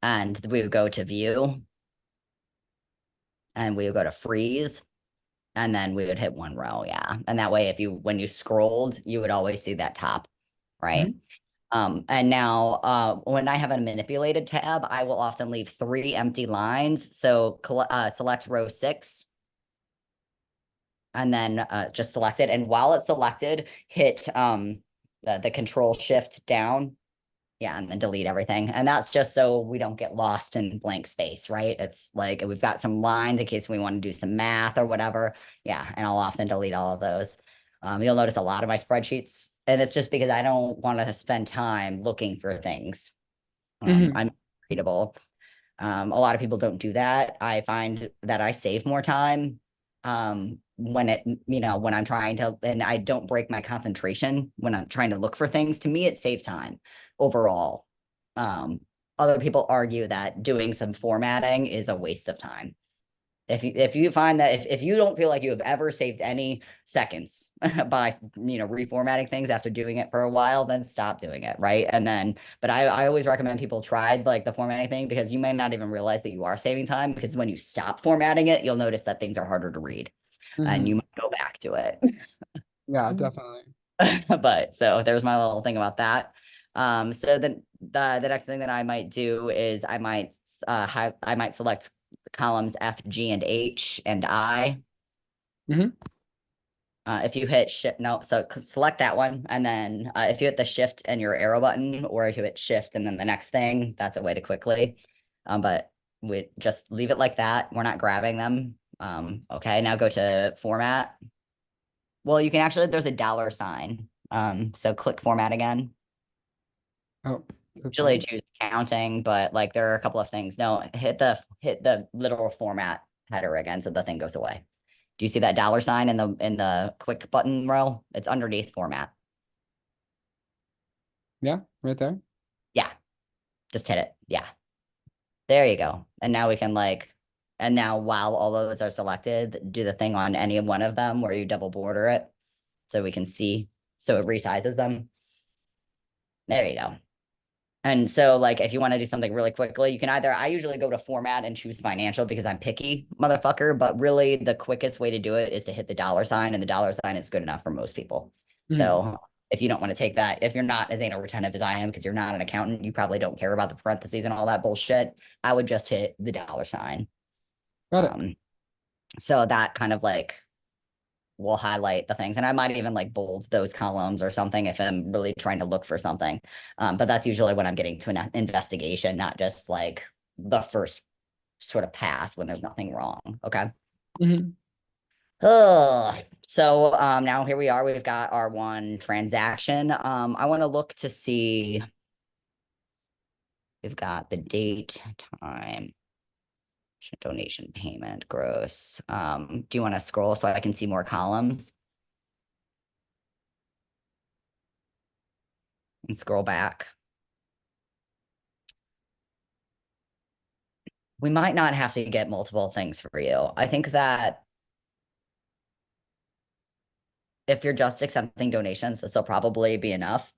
And we would go to view and we would go to freeze and then we would hit one row. Yeah. And that way, when you scrolled, you would always see that top, right? And now when I have a manipulated tab, I will often leave 3 empty lines. So select row 6 and then just select it. And while it's selected, hit the control shift down. Yeah, and then delete everything. And that's just so we don't get lost in blank space, right? It's like we've got some lines in case we want to do some math or whatever. Yeah, and I'll often delete all of those. You'll notice a lot of my spreadsheets, and it's just because I don't want to spend time looking for things. I'm readable. A lot of people don't do that. I find that I save more time when when I'm trying to, and I don't break my concentration when I'm trying to look for things. To me, it saves time overall. other people argue that doing some formatting is a waste of time. If you find that if you don't feel like you have ever saved any seconds by reformatting things after doing it for a while, then stop doing it, right? And then, but I always recommend people try like the formatting thing, because you may not even realize that you are saving time, because when you stop formatting it, you'll notice that things are harder to read and you might go back to it. Yeah, definitely. But so there's my little thing about that. So then the next thing that I might do is I might select columns F, G, and H and I. Mhm. If you hit shift, no, so select that one, and then if you hit the shift and your arrow button, or if you hit shift and then the next thing, that's a way to quickly. But we just leave it like that. We're not grabbing them. Okay, now go to format. Well, you can actually, there's a dollar sign. So click format again. Oh, Usually okay. choose counting, but like there are a couple of things. No, hit the literal format header again so the thing goes away. Do you see that dollar sign in the quick button row? It's underneath format. Yeah, right there. Yeah, just hit it. Yeah. There you go. And now we can like, and now while all those are selected, do the thing on any one of them where you double border it so we can see, so it resizes them. There you go. And so, like, if you want to do something really quickly, you can either, I usually go to format and choose financial because I'm picky, motherfucker. But really, the quickest way to do it is to hit the dollar sign, and the dollar sign is good enough for most people. Mhm. So, if you don't want to take that, if you're not as anal retentive as I am, because you're not an accountant, you probably don't care about the parentheses and all that bullshit. I would just hit the dollar sign. Got it. Um, so that kind of like will highlight the things. And I might even like bold those columns or something if I'm really trying to look for something. But that's usually when I'm getting to an investigation, not just like the first sort of pass when there's nothing wrong. Okay. Mhm. Ugh. So now here we are. We've got our one transaction. I want to look to see. We've got the date, time, donation, payment, gross. Do you want to scroll so I can see more columns and scroll back? We might not have to get multiple things for you. I think that if you're just accepting donations, this will probably be enough.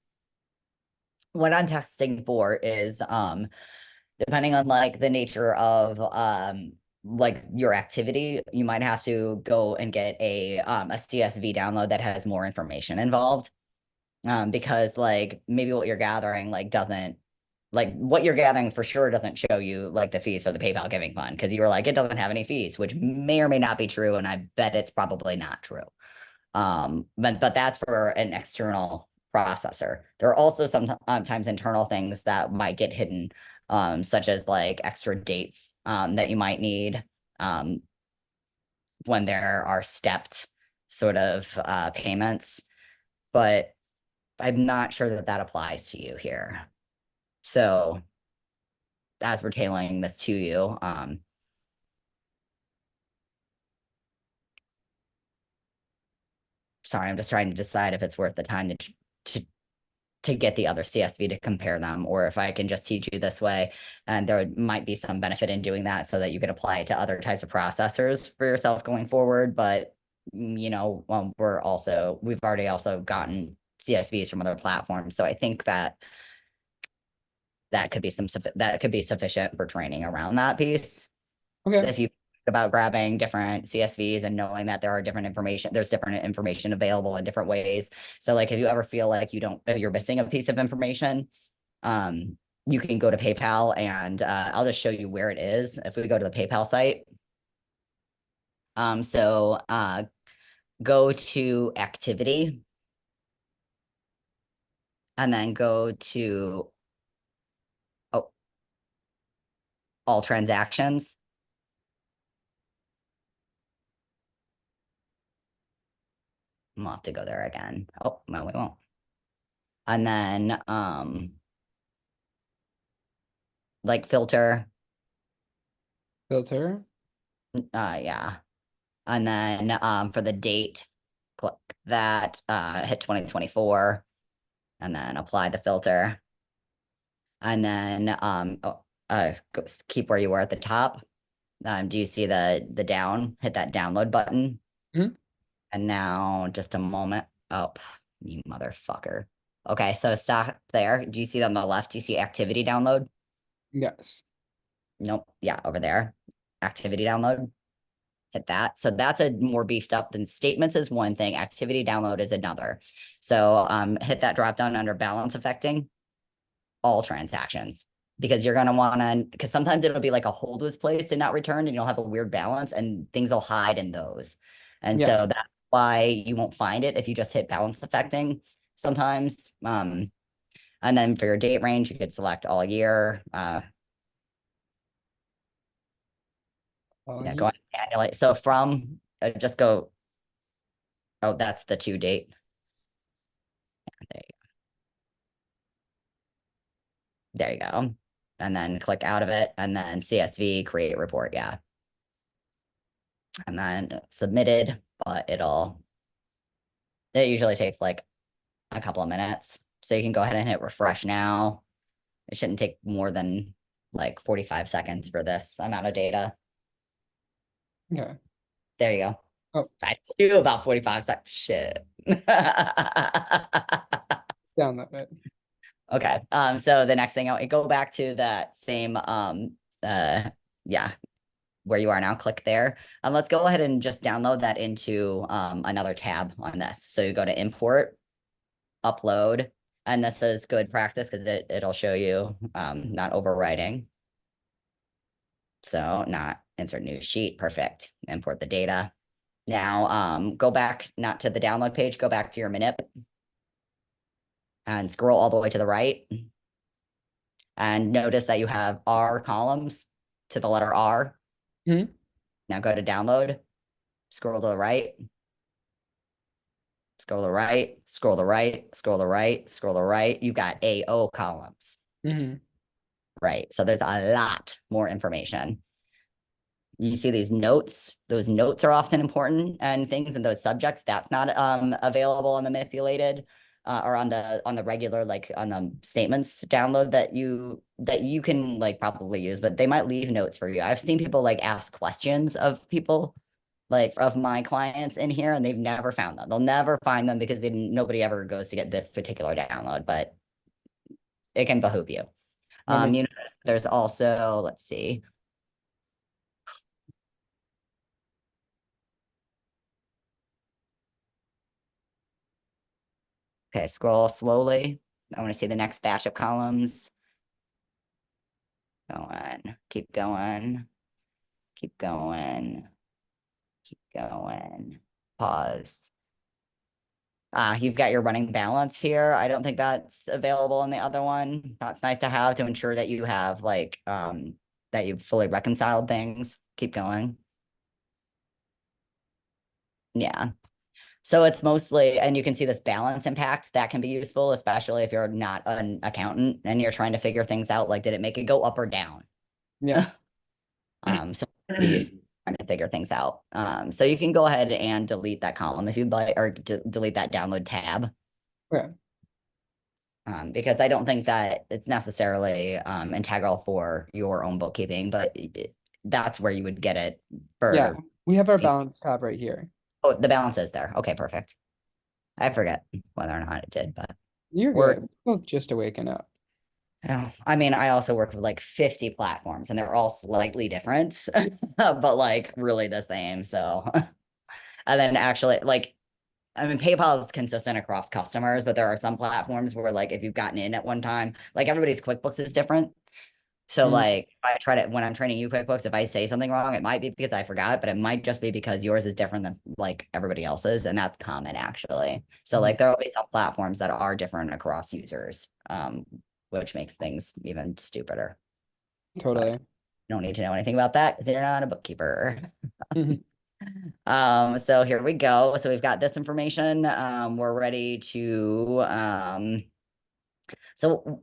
What I'm testing for is depending on like the nature of like your activity, you might have to go and get a CSV download that has more information involved. Because like maybe what you're gathering like doesn't, like what you're gathering for sure doesn't show you like the fees for the PayPal Giving Fund, because you were like, it doesn't have any fees, which may or may not be true, and I bet it's probably not true. But that's for an external processor. There are also sometimes internal things that might get hidden, such as like extra dates that you might need when there are stepped sort of payments. But I'm not sure that that applies to you here. So as we're tailing this to you, sorry, I'm just trying to decide if it's worth the time to to get the other CSV to compare them, or if I can just teach you this way. And there might be some benefit in doing that so that you can apply it to other types of processors for yourself going forward. But we've already also gotten CSVs from other platforms. So I think that that could be that could be sufficient for training around that piece. Okay. If you think about grabbing different CSVs and knowing that there's different information available in different ways. So like if you ever feel like you're missing a piece of information, you can go to PayPal, and I'll just show you where it is. If we go to the PayPal site, so go to activity and then go to oh, all transactions. We'll have to go there again. Oh, no, we won't. And then like filter, Filter. yeah. And then for the date, click that, hit 2024, and then apply the filter. And then keep where you were at the top. Do you see the down? Hit that download button. Mhm. And now just a moment. Oh, you motherfucker. Okay, so stop there. Do you see on the left? Do you see activity download? Yes. Nope. Yeah, over there. Activity download. Hit that. So that's a more beefed up than statements is one thing. Activity download is another. So hit that drop down under balance affecting all transactions because you're going to want to, because sometimes it'll be like a hold was placed and not returned and you'll have a weird balance and things will hide in those. And Yeah. so that's why you won't find it if you just hit balance affecting sometimes. And then for your date range, you could select all year. Oh, Yeah, go ahead and annulate. So from just go, oh, that's the to date. There you go. There you go. And then click out of it and then CSV create report. Yeah. And then submitted, but it usually takes like a couple of minutes. So you can go ahead and hit refresh now. It shouldn't take more than like 45 seconds for this amount of data. yeah. There you go. Oh, I do about 45 seconds. Shit. it's download it. Okay. So the next thing I'll go back to that same yeah, where you are now, click there. Let's go ahead and just download that into another tab on this. So you go to import, upload, and this is good practice because it'll show you not overwriting. So not insert new sheet, perfect. Import the data. Now go back, not to the download page, go back to your manip and scroll all the way to the right. And notice that you have R columns to the letter R. Mhm. Now go to download, scroll to the right, scroll to the right, scroll to the right, scroll to the right, scroll to the right. You got AO columns, Mhm. right? So there's a lot more information. You see these notes, those notes are often important and things in those subjects that's not available on the manipulated or on the regular like on the statements download that you can like probably use, but they might leave notes for you. I've seen people like ask questions of people like of my clients in here and they've never found them. They'll never find them because nobody ever goes to get this particular download, but it can behoove you. Let me. You know, there's also, let's see. Okay, scroll slowly. I want to see the next batch of columns. Go on, keep going, keep going, keep going. Pause. You've got your running balance here. I don't think that's available in the other one. That's nice to have to ensure that you have like that you've fully reconciled things. Keep going. Yeah. So it's mostly, and you can see this balance impact that can be useful, especially if you're not an accountant and you're trying to figure things out. Like, did it make it go up or down? Yeah. So be useful trying to figure things out. So you can go ahead and delete that column if you'd like, or delete that download tab. Okay. Because I don't think that it's necessarily integral for your own bookkeeping, but that's where you would get it Yeah. for. We have our balance tab right here. Oh, the balance is there. Okay, perfect. I forget whether or not it did, but You're we're good. We're both just waking up. yeah, I mean, I also work with like 50 platforms and they're all slightly different, but like really the same. So, and then actually, like, I mean, PayPal is consistent across customers, but there are some platforms where, like, if you've gotten in at one time, like everybody's QuickBooks is different. So, Mhm. like, if I try to, when I'm training you QuickBooks, if I say something wrong, it might be because I forgot, but it might just be because yours is different than like everybody else's. And that's common actually. So, Mhm. like, there will be some platforms that are different across users, which makes things even stupider. But Totally. you don't need to know anything about that because you're not a bookkeeper. Mhm. So here we go. So we've got this information. We're ready to so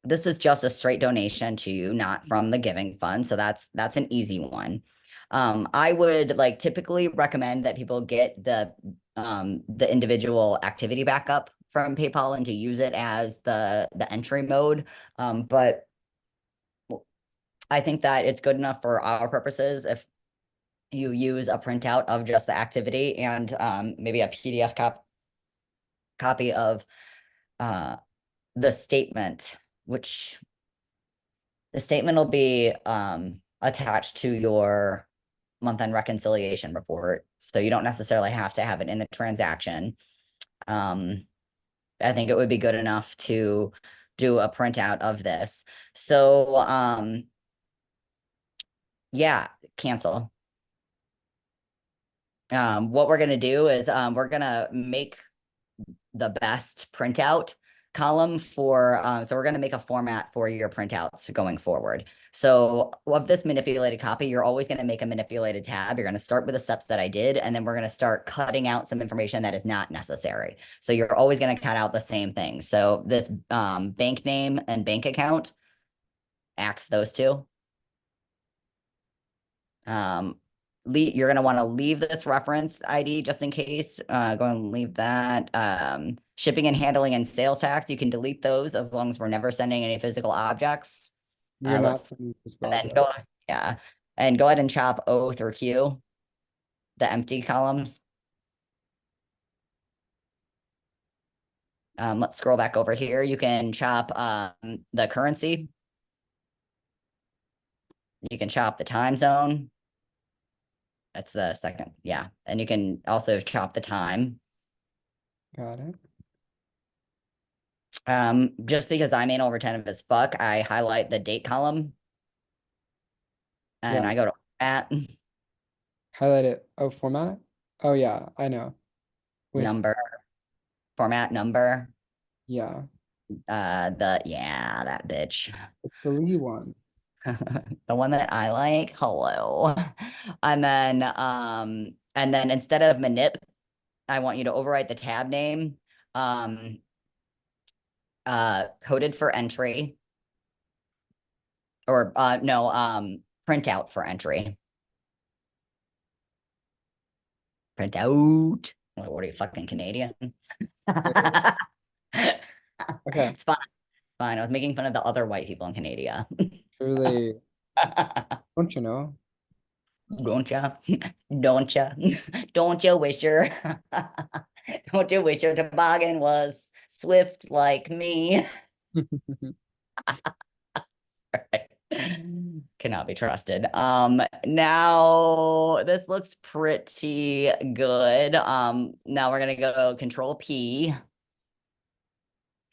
this is just a straight donation to you, not from the giving fund. So that's an easy one. I would like typically recommend that people get the individual activity backup from PayPal and to use it as the entry mode. But I think that it's good enough for our purposes if you use a printout of just the activity and maybe a PDF copy of the statement, which the statement will be attached to your month-end reconciliation report. So you don't necessarily have to have it in the transaction. I think it would be good enough to do a printout of this. So yeah, cancel. What we're gonna do is we're gonna make the best printout column for so we're going to make a format for your printouts going forward. So of this manipulated copy, you're always going to make a manipulated tab. You're going to start with the steps that I did, and then we're going to start cutting out some information that is not necessary. So you're always going to cut out the same thing. So this bank name and bank account, axe those two. You're going to want to leave this reference ID just in case. Go and leave that. Shipping and handling and sales tax, you can delete those as long as we're never sending any physical objects. You're not Let's sending this and then object. yeah, and go ahead and chop O through Q, the empty columns. Let's scroll back over here. You can chop the currency. You can chop the time zone. That's the second, yeah. And you can also chop the time. Got it. Just because I'm anal retentive as fuck, I highlight the date column. And Yeah. I go to at Highlight it. Oh, format it? Oh yeah, I know. With number, format number. yeah, That bitch. the Lee one. The one that I like. Hello. And then instead of manip, I want you to overwrite the tab name. Coded for entry. Or no, printout for entry. Printout. What are you, fucking Canadian? Okay. It's fine. Fine. I was making fun of the other white people in Canada. Truly, don't you know? Don't ya? Don't ya? Don't you wish your don't you wish your toboggan was swift like me? Cannot be trusted. Now this looks pretty good. Now we're gonna go Control P.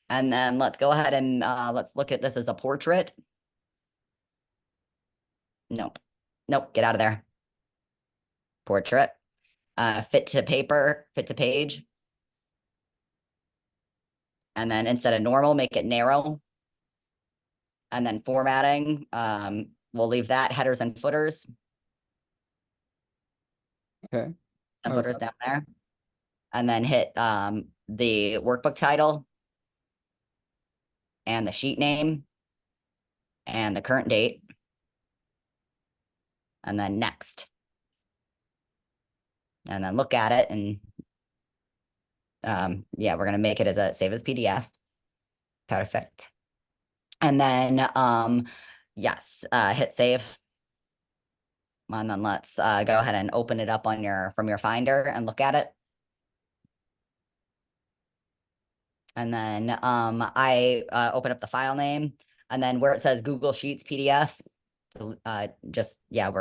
And then let's go ahead and let's look at this as a portrait. Nope. Nope, get out of there. Portrait. Fit to paper, fit to page. And then instead of normal, make it narrow. And then formatting, we'll leave that headers and footers. Okay. And Oh, footers down there. And then hit the workbook title and the sheet name and the current date. And then next. And then look at it and yeah, we're gonna make it as a save as PDF. Perfect. And then yes, hit save. And then let's go ahead and open it up on from your Finder and look at it. And then I open up the file name, and then where it says Google Sheets PDF, just yeah,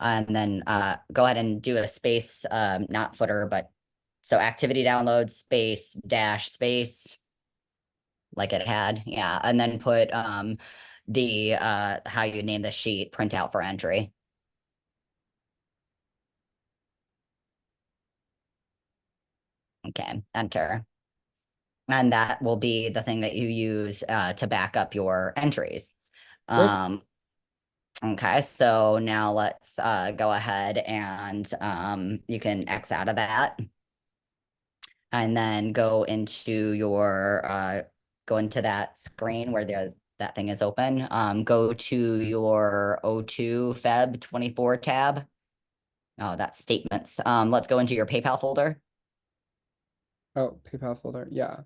and then go ahead and do a space, not footer, but so activity download space dash space, like it had, yeah, and then put the how you name the sheet printout for entry. Okay, enter. And that will be the thing that you use to back up your entries. Okay, so now let's go ahead and you can X out of that. And then go into your go into that screen where that thing is open. Go to your O2 Feb 24 tab. Oh, that's statements. Let's go into your PayPal folder. Oh, PayPal folder. Yeah.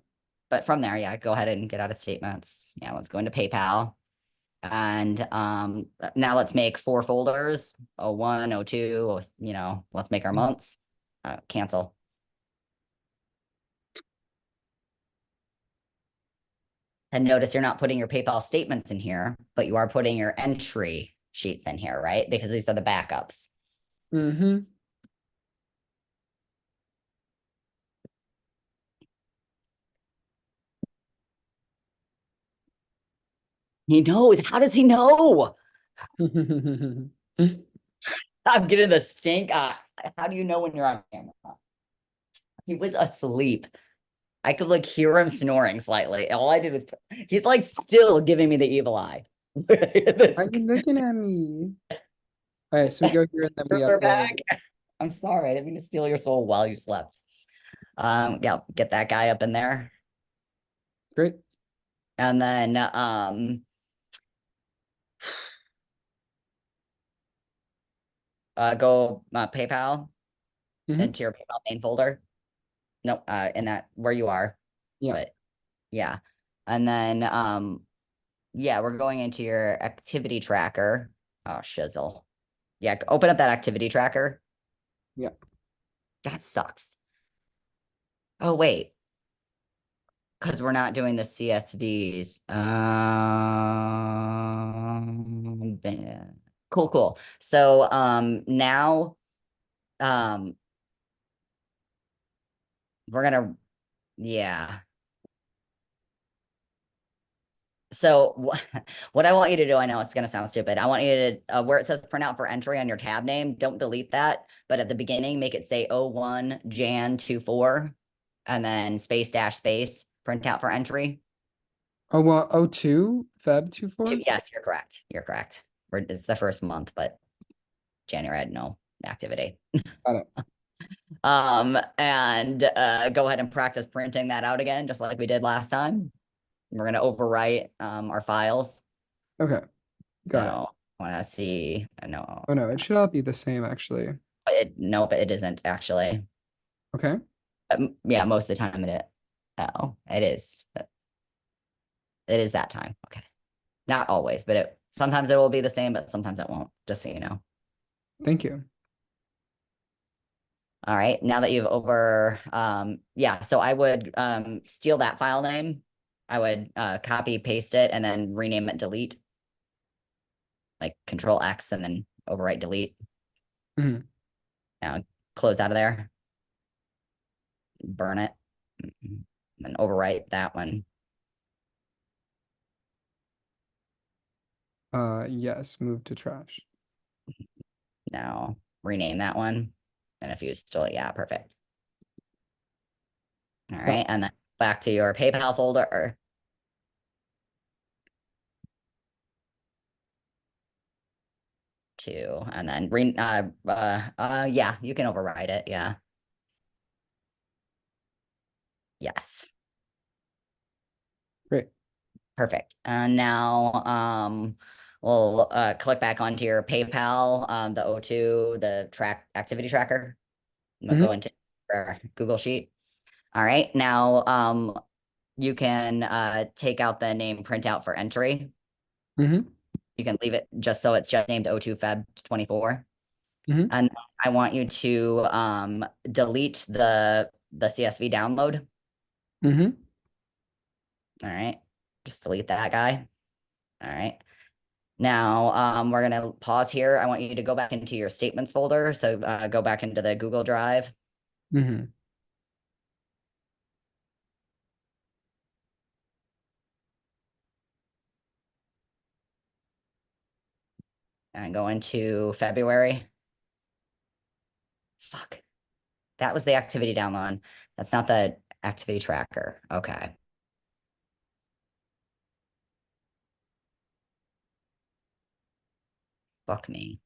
But from there, yeah, go ahead and get out of statements. Yeah, let's go into PayPal. And now let's make 4 folders. 01, 02, let's make our months. Cancel. And notice you're not putting your PayPal statements in here, but you are putting your entry sheets in here, right? Because these are the backups. Mm-hmm. He knows. How does he know? I'm getting the stink eye. How do you know when you're on camera? He was asleep. I could like hear him snoring slightly. All I did was he's like still giving me the evil eye. Why are you looking at me? All right, so we go here and then we They're upload. back. I'm sorry, I didn't mean to steal your soul while you slept. Yeah, get that guy up in there. Great. And then go PayPal Mm-hmm. into your PayPal main folder. Nope, in that where you are. Yeah. But yeah. And then yeah, we're going into your activity tracker. Oh, shizzle. Yeah, open up that activity tracker. Yeah. That sucks. Oh, wait. Because we're not doing the CSVs. Cool, cool. So now we're gonna yeah. So what I want you to do, I know it's gonna sound stupid. I want you to where it says print out for entry on your tab name, don't delete that, but at the beginning make it say 01 Jan 24 and then space dash space print out for entry. Oh, well, 02 Feb 24. Yes, you're correct. You're correct. It's the first month, but January had no activity. Got it. And go ahead and practice printing that out again, just like we did last time. We're gonna overwrite our files. Okay. Got it. So I want to see. No, Oh no, it should all be the same actually. nope, it isn't actually. Okay. Yeah, most of the time it. Oh, it is. It is that time. Okay, not always, but sometimes it will be the same, but sometimes it won't. Just so you know. Thank you. All right, now that you've yeah, so I would steal that file name. I would copy, paste it, and then rename it delete. Like Control X and then overwrite delete. Mhm. Now close out of there. Burn it. Then overwrite that one. Yes, move to trash. Now rename that one. And if you still, yeah, perfect. All right, and then back to your PayPal folder. And then yeah, you can override it. Yeah. Yes. Great. Perfect. And now we'll click back onto your PayPal, the O2, the track activity tracker. We'll go into Google Sheet. All right. Now you can take out the name printout for entry. Mm-hmm. You can leave it just so it's just named O2 Feb 24. Mm-hmm. And I want you to delete the CSV download. Mm-hmm. All right. Just delete that guy. All right. Now we're gonna pause here. I want you to go back into your statements folder. So go back into the Google Drive. Mm-hmm. And go into February. Fuck. That was the activity download. That's not the activity tracker. Okay. Fuck me.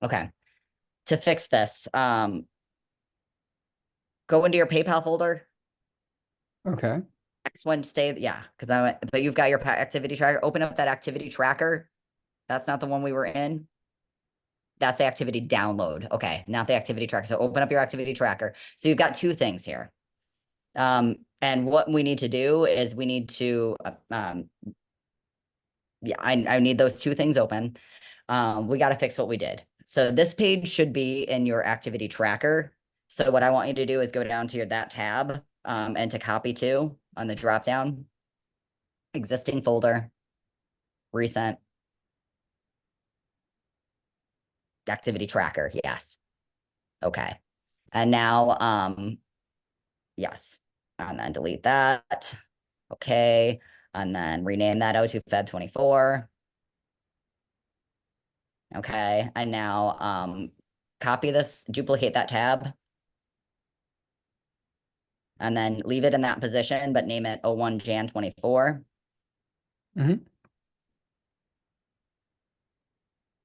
Okay. To fix this, go into your PayPal folder. Okay. Next one, yeah, because but you've got your activity tracker. Open up that activity tracker. That's not the one we were in. That's the activity download. Okay, not the activity tracker. So open up your activity tracker. So you've got two things here. And what we need to do is we need to, yeah, I need those two things open. We got to fix what we did. So this page should be in your activity tracker. So what I want you to do is go down to that tab, and to copy to on the drop down, existing folder, recent, activity tracker. Yes. Okay. And now, yes. And then delete that. Okay. And then rename that O2 Feb 24. Okay. And now, copy this, duplicate that tab. And then leave it in that position, but name it 01 Jan 24. Mhm.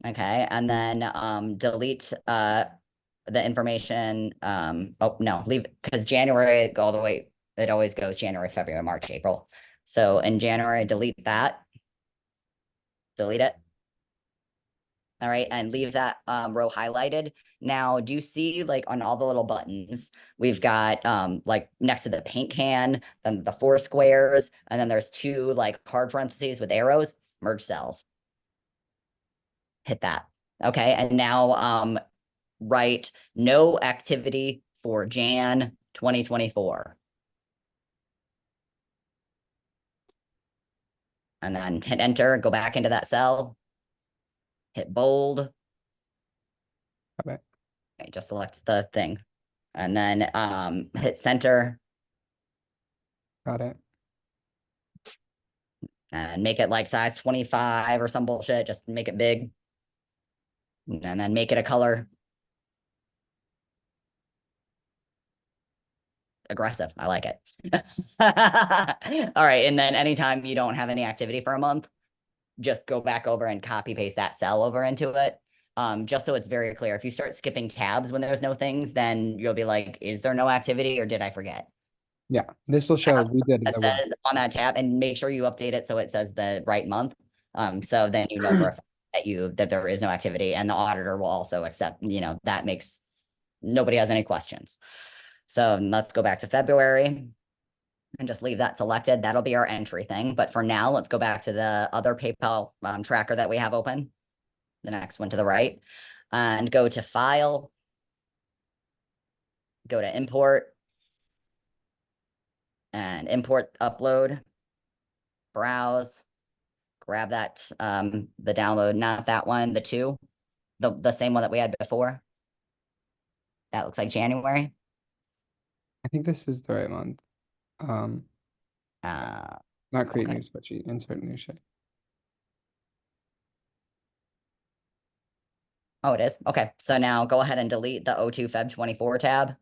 Okay. And then, delete, the information, oh no, leave, because January go all the way, it always goes January, February, March, April. So in January, delete that. Delete it. All right, and leave that row highlighted. Now, do you see like on all the little buttons, we've got like next to the paint can, then the 4 squares, and then there's 2 like hard parentheses with arrows, merge cells. Hit that. Okay, and now write no activity for Jan 2024. And then hit enter, go back into that cell, hit bold. Okay. Okay, just select the thing. And then hit center Got it. and make it like size 25 or some bullshit. Just make it big. And then make it a color. Aggressive. I like it. All right. And then anytime you don't have any activity for a month, just go back over and copy paste that cell over into it. Just so it's very clear. If you start skipping tabs when there's no things, then you'll be like, is there no activity or did I forget? Yeah, this will show we did It the work. says on that tab, and make sure you update it so it says the right month. So then you know for a fact that there is no activity, and the auditor will also accept, that makes nobody has any questions. So let's go back to February and just leave that selected. That'll be our entry thing. But for now, let's go back to the other PayPal tracker that we have open. The next one to the right, and go to File, go to Import, and import upload, browse, grab that, the download, not that one, the 2, the same one that we had before. That looks like January. I think this is the right month. Uh, Not create okay. new spreadsheet, insert new sheet. Oh, it is. Okay. So now go ahead and delete the O2 Feb 24 tab.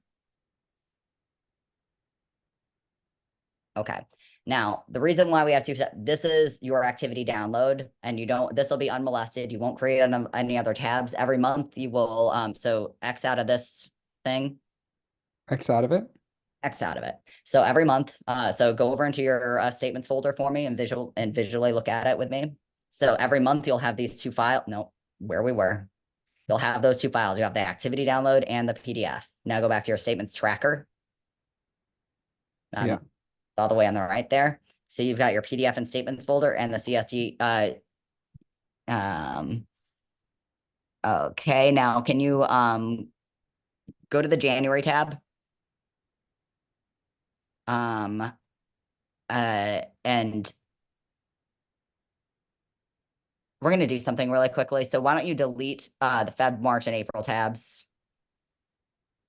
Okay. Now, the reason why we have this is your activity download, and this will be unmolested. You won't create any other tabs every month. You will, so X out of this thing. X out of it. X out of it. So every month, so go over into your statements folder for me and visually look at it with me. So every month you'll have these 2 files. No, where we were. You'll have those 2 files. You have the activity download and the PDF. Now go back to your statements tracker. Yeah. All the way on the right there. So you've got your PDF and statements folder and the CSV. Okay, now can you go to the January tab? And we're going to do something really quickly. So why don't you delete the Feb, March, and April tabs?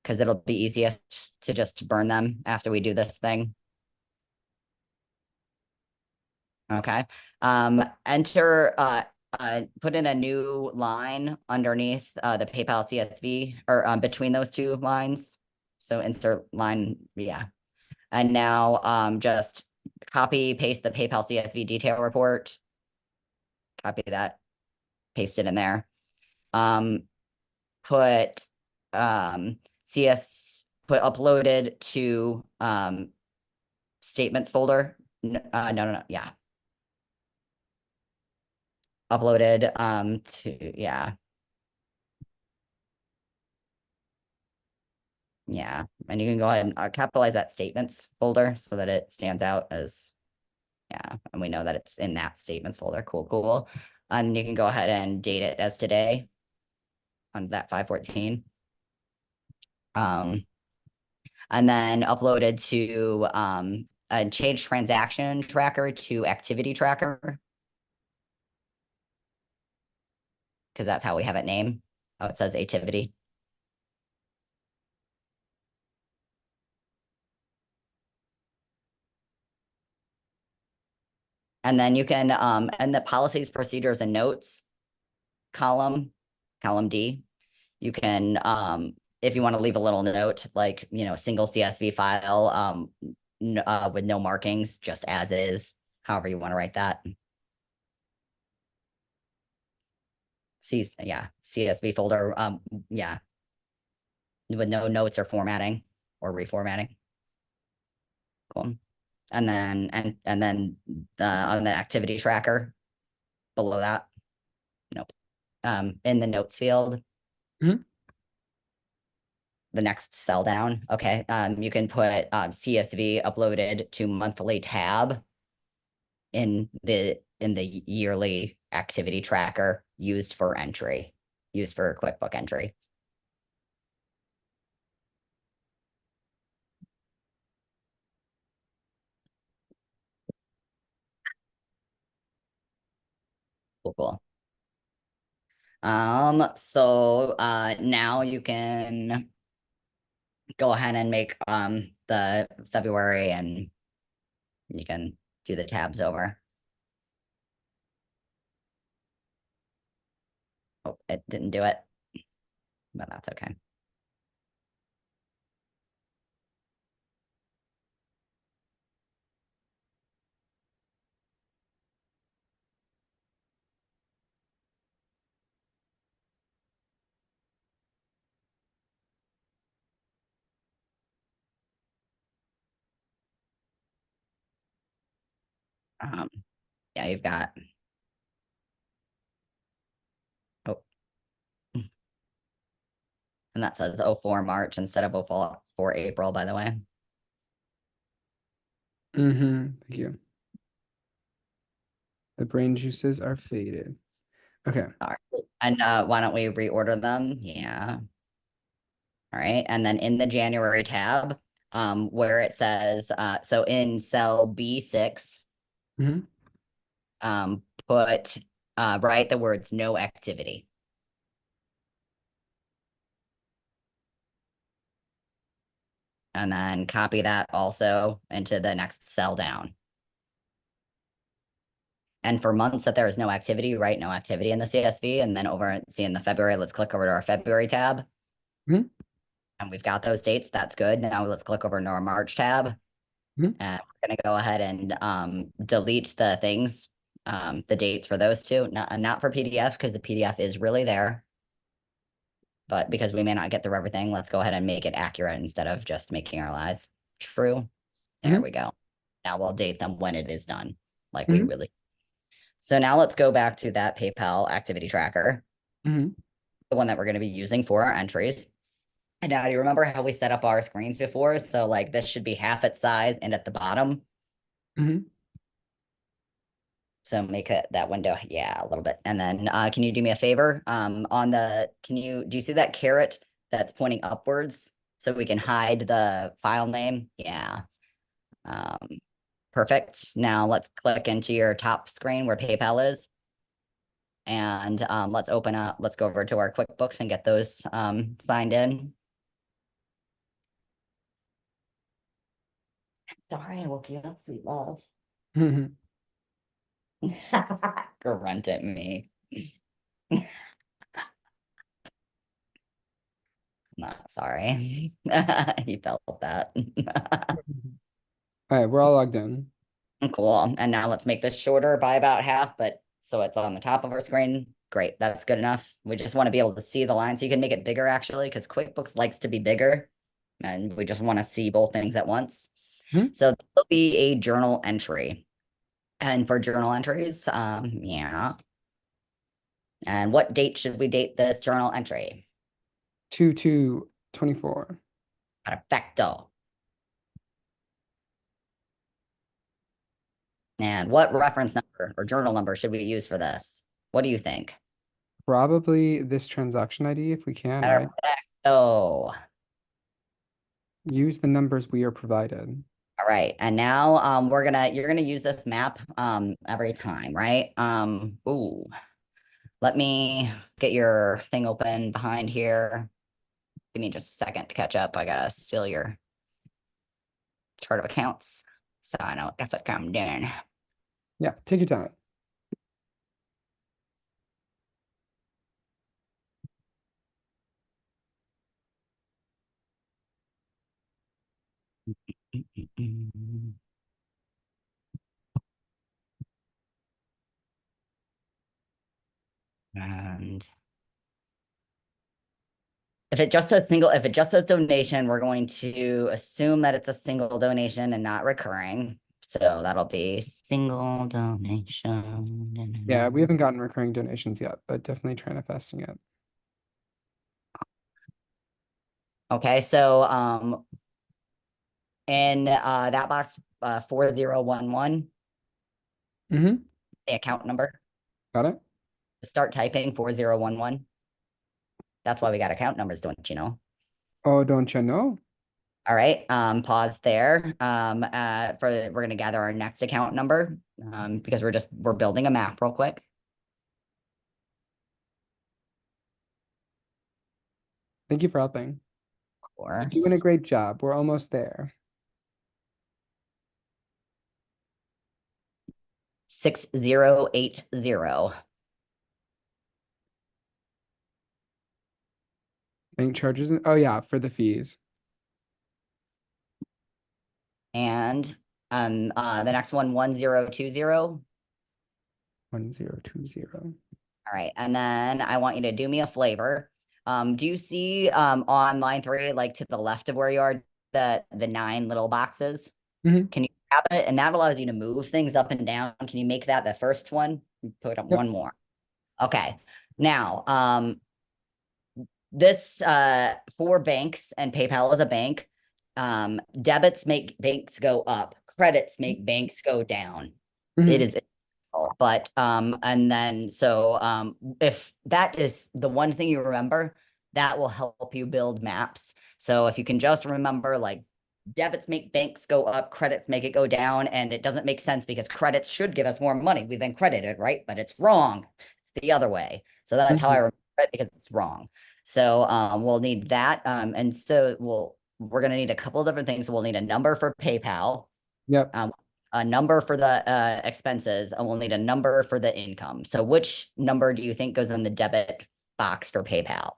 Because it'll be easiest to just burn them after we do this thing. Okay. Enter, put in a new line underneath the PayPal CSV, or between those 2 lines. So insert line, yeah. And now just copy, paste the PayPal CSV detail report. Copy that, paste it in there. Put put uploaded to statements folder. No, yeah. Uploaded to, yeah. Yeah, and you can go ahead and capitalize that statements folder so that it stands out as, yeah, and we know that it's in that statements folder. Cool, cool. And you can go ahead and date it as today on that 5/14. And then uploaded to a change transaction tracker to activity tracker. Because that's how we have it named. Oh, it says activity. And then you can, and the policies, procedures, and notes column D, you can, if you want to leave a little note, like, single CSV file, with no markings, just as is, however you want to write that. Yeah, CSV folder, yeah, with no notes or formatting or reformatting. Cool. And then, and then on the activity tracker below that, nope, in the notes field. Mhm. The next cell down, okay, you can put CSV uploaded to monthly tab in the yearly activity tracker used for entry, used for QuickBook entry. Cool, cool. So now you can go ahead and make the February, and you can do the tabs over. Oh, it didn't do it, but that's okay. Yeah, you've got, oh, and that says 04 March instead of 04 April, by the way. Thank you. The brain juices are faded. Okay. All right. And why don't we reorder them? Yeah. All right. And then in the January tab, where it says, so in cell B6, Mhm. put, write the words no activity. And then copy that also into the next cell down. And for months that there is no activity, write no activity in the CSV. And then over, see in the February, let's click over to our February tab. Mhm. And we've got those dates. That's good. Now let's click over to our March tab. Mhm. And we're gonna go ahead and delete the things, the dates for those two, not for PDF, because the PDF is really there. But because we may not get through everything, let's go ahead and make it accurate instead of just making our lives true. There we go. Now we'll date them when it is done, like we Mhm. really. So now let's go back to that PayPal activity tracker, Mhm. the one that we're going to be using for our entries. And now, do you remember how we set up our screens before? So like this should be half its size and at the bottom. Mhm. So make that window, yeah, a little bit. And then can you do me a favor? On the, do you see that caret that's pointing upwards? So we can hide the file name? Yeah. Um, perfect. Now let's click into your top screen where PayPal is. And let's go over to our QuickBooks and get those signed in. Sorry, I woke you up, sweet love. Mhm. Grunt at me. Not sorry. He felt that. All right, we're all logged in. Cool. And now let's make this shorter by about half, but so it's on the top of our screen. Great. That's good enough. We just want to be able to see the line. So you can make it bigger actually, because QuickBooks likes to be bigger. And we just want to see both things at once. Mhm. So there'll be a journal entry. And for journal entries, yeah. And what date should we date this journal entry? 2/2/24. Perfecto. And what reference number or journal number should we use for this? What do you think? Probably this transaction ID if we can, right? Perfecto. Use the numbers we are provided. All right. And now you're gonna use this map every time, right? Ooh. Let me get your thing open behind here. Give me just a second to catch up. I gotta steal your chart of accounts so I know if it comes in. Yeah, take your time. And if it just says donation, we're going to assume that it's a single donation and not recurring. So that'll be single donation. Yeah, we haven't gotten recurring donations yet, but definitely manifesting it. Okay, so in that box 4011, Mm-hmm. the account number, Got it? start typing 4011. That's why we got account numbers, don't you know? Oh, don't you know? All right, pause there. We're gonna gather our next account number because we're building a map real quick. Thank you for helping. Or You're doing a great job. We're almost there. 6080. Bank charges. Oh yeah, for the fees. And the next one 1020. 1020. All right, and then I want you to do me a flavor. Do you see on line 3, like to the left of where you are, the 9 little boxes? Mhm. Can you grab it? And that allows you to move things up and down. Can you make that the first one? Put up Yep. one more. Okay. Now, this for banks, and PayPal is a bank, debits make banks go up, credits make banks go down. Mhm. It is, but and then so if that is the one thing you remember, that will help you build maps. So if you can just remember, like, debits make banks go up, credits make it go down, and it doesn't make sense because credits should give us more money. We then credit it, right? But it's wrong. It's the other way. So that's how I remember it, because it's wrong. So we'll need that. And so we're gonna need a couple of different things. We'll need a number for PayPal, Yep. a number for the expenses, and we'll need a number for the income. So which number do you think goes in the debit box for PayPal?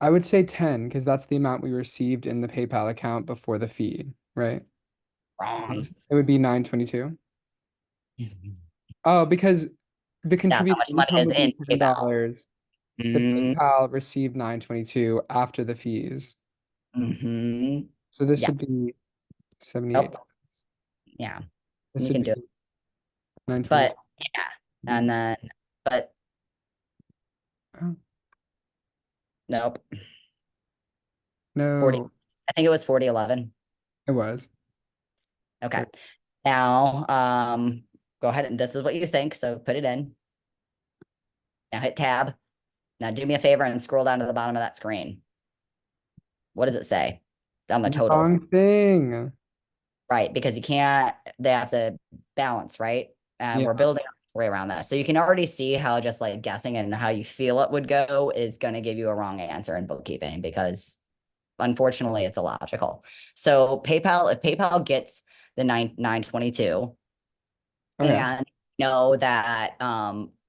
I would say 10 because that's the amount we received in the PayPal account before the fee, right? Wrong. It would be 922. Oh, because the That's how contributed much money income is would in be $10. The PayPal. PayPal received 922 after the fees. So this Yeah. should be 78 Nope. cents. Yeah. This You would can be do it. 922. But yeah. And then, but Oh, nope. 40. no, I think it was 4011. it was. Okay. Now, go ahead, and this is what you think. So put it in. Now hit tab. Now do me a favor and scroll down to the bottom of that screen. What does it say on the totals? Wrong thing. Right, because you can't, they have to balance, right? And Yeah. we're building our way around that. So you can already see how just like guessing and how you feel it would go is going to give you a wrong answer in bookkeeping, because unfortunately it's illogical. So PayPal, if PayPal gets the 922, Okay. and know that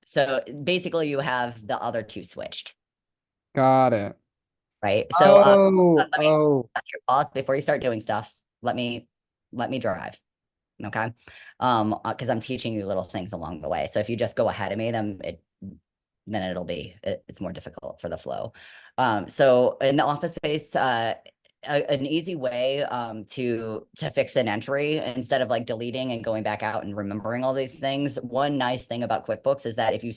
so basically you have the other two switched, Got it. right? So Oh. that's your pause before you start doing stuff. Let me drive. Okay. Because I'm teaching you little things along the way. So if you just go ahead of me, then it's more difficult for the flow. So in the office space, an easy way to fix an entry instead of like deleting and going back out and remembering all these things. One nice thing about QuickBooks is that if you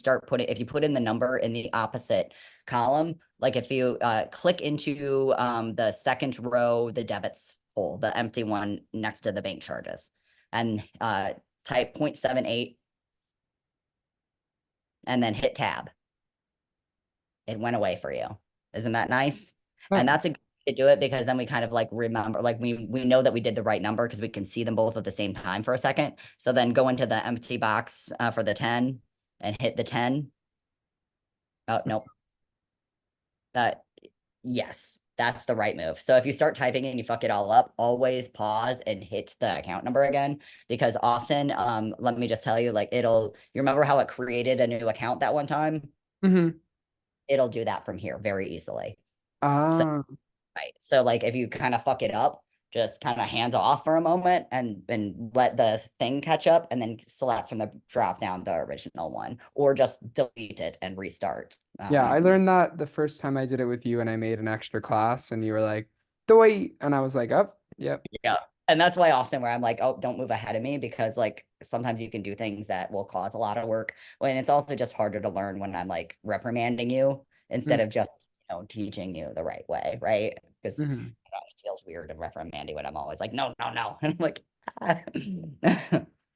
put in the number in the opposite column, like if you click into the second row, the debits hole, the empty one next to the bank charges, and type 0.78 and then hit tab, it went away for you. Isn't that nice? And that's a good way to do it, because then we kind of like remember, like we know that we did the right number because we can see them both at the same time for a second. So then go into the empty box for the 10 and hit the 10. Oh, nope. Yes, that's the right move. So if you start typing and you fuck it all up, always pause and hit the account number again, because often, let me just tell you, like you remember how it created a new account that one time? Mm-hmm. It'll do that from here very easily. Ah, Right. So like if you kind of fuck it up, just kind of hands off for a moment and let the thing catch up, and then select from the drop down the original one, or just delete it and restart. yeah, I learned that the first time I did it with you and I made an extra class and you were like, "Doi," and I was like, "Oh, yep." Yeah. And that's why often where I'm like, oh, don't move ahead of me, because like sometimes you can do things that will cause a lot of work. When it's also just harder to learn when I'm like reprimanding you instead of just, teaching you the right way, right? Because Mm-hmm. it feels weird and reprimanding when I'm always like, no, no, no. And I'm like,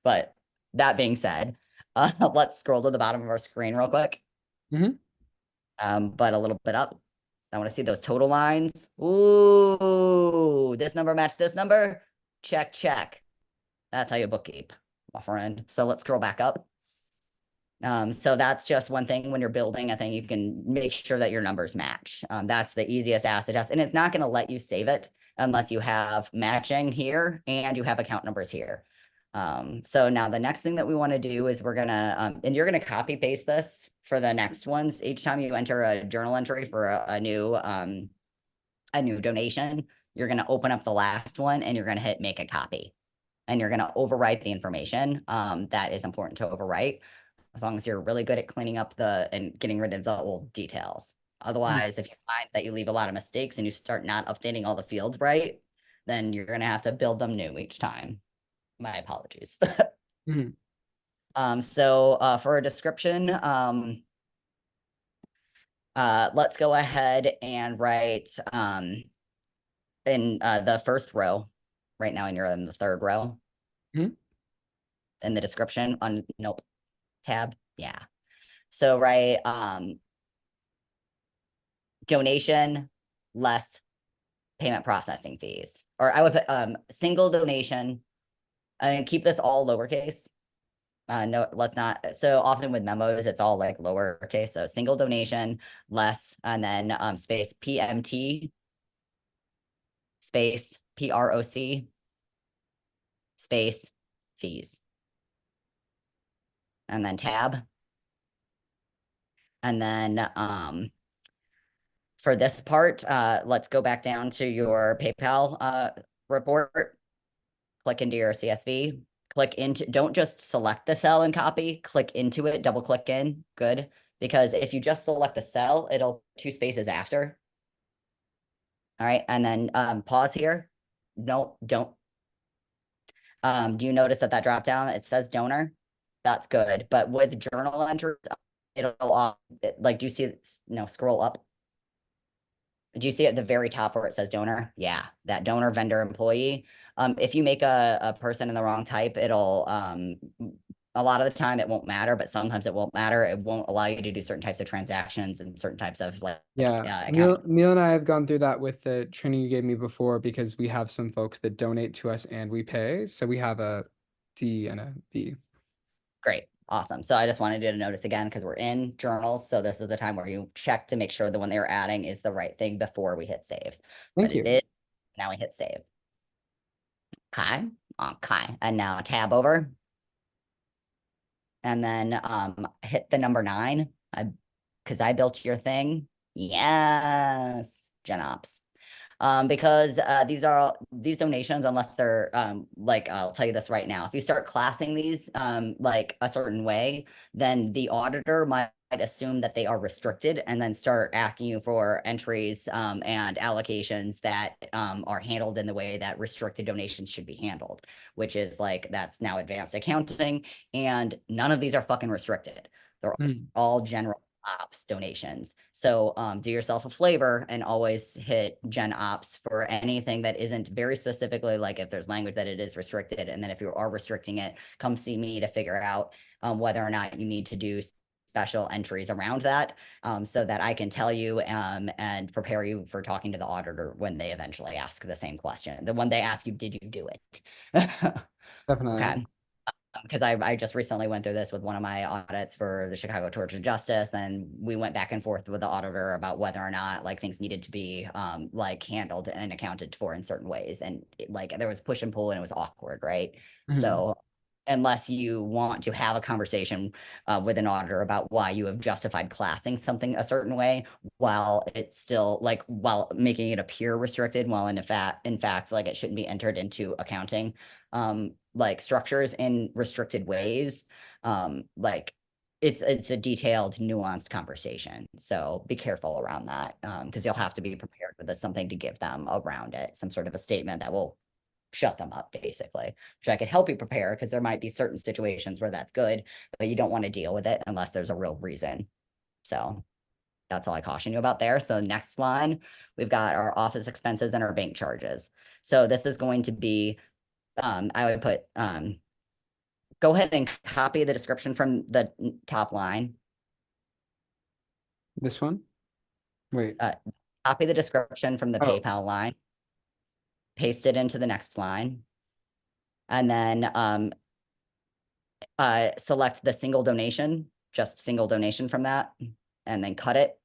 but that being said, let's scroll to the bottom of our screen real quick. Mm-hmm. But a little bit up. I want to see those total lines. Ooh, this number matched this number. Check, check. That's how you bookkeep, my friend. So let's scroll back up. So that's just one thing when you're building a thing, you can make sure that your numbers match. That's the easiest acid test, and it's not going to let you save it unless you have matching here and you have account numbers here. So now the next thing that we want to do is we're gonna, and you're gonna copy paste this for the next ones. Each time you enter a journal entry for a new donation, you're gonna open up the last one and you're gonna hit make a copy, and you're gonna overwrite the information that is important to overwrite, as long as you're really good at cleaning up and getting rid of the old details. Otherwise, if you find that you leave a lot of mistakes and you start not updating all the fields right, then you're gonna have to build them new each time. My apologies. Mm-hmm. So for a description, let's go ahead and write in the first row. Right now, and you're in the third row. Mm-hmm. In the description on nope tab. Yeah. So write donation less payment processing fees. Or I would put single donation, and keep this all lowercase. No, let's not. So often with memos, it's all like lowercase. So single donation, less, and then space PMT, space PROC, space fees, and then tab. And then for this part, let's go back down to your PayPal report. Click into your CSV. Click into, don't just select the cell and copy, click into it, double click in, good. Because if you just select the cell, it'll 2 spaces after. All right, and then pause here. No, don't. Do you notice that drop down, it says donor? That's good, but with journal entries, it'll, like, do you see it? No, scroll up. Do you see at the very top where it says donor? Yeah, that donor, vendor, employee. If you make a person in the wrong type, it'll a lot of the time it won't matter, but sometimes it won't matter. It won't allow you to do certain types of transactions and certain types of like Yeah, accounts. Neil and I have gone through that with the training you gave me before because we have some folks that donate to us and we pay. So we have a D and a B. Great. Awesome. So I just wanted you to notice again, because we're in journals. So this is the time where you check to make sure the one they were adding is the right thing before we hit save. Thank But you. it is. Now we hit save. Okay. Okay. And now tab over. And then hit the number 9. Because I built your thing. Yes. GenOps. Because these donations, unless they're like, I'll tell you this right now, if you start classing these like a certain way, then the auditor might assume that they are restricted and then start asking you for entries and allocations that are handled in the way that restricted donations should be handled, which is like that's now advanced accounting, and none of these are fucking restricted. They're all general ops donations. So do yourself a flavor and always hit gen ops for anything that isn't very specifically, like if there's language that it is restricted, and then if you are restricting it, come see me to figure out whether or not you need to do special entries around that, so that I can tell you and prepare you for talking to the auditor when they eventually ask the same question. The one they ask you, did you do it? Definitely. Okay. Because I just recently went through this with one of my audits for the Chicago Torch of Justice, and we went back and forth with the auditor about whether or not like things needed to be like handled and accounted for in certain ways, and like there was push and pull and it was awkward, right? So unless you want to have a conversation with an auditor about why you have justified classing something a certain way while it's still like while making it appear restricted, while in fact like it shouldn't be entered into accounting like structures in restricted ways, like it's a detailed, nuanced conversation. So be careful around that, because you'll have to be prepared with something to give them around it, some sort of a statement that will shut them up, basically, which I could help you prepare, because there might be certain situations where that's good, but you don't want to deal with it unless there's a real reason. So that's all I caution you about there. So next line, we've got our office expenses and our bank charges. So this is going to be, I would put, go ahead and copy the description from the top line. This one? Wait. Copy the description from the Oh. PayPal line, paste it into the next line, and then select the single donation, just single donation from that, and then cut it.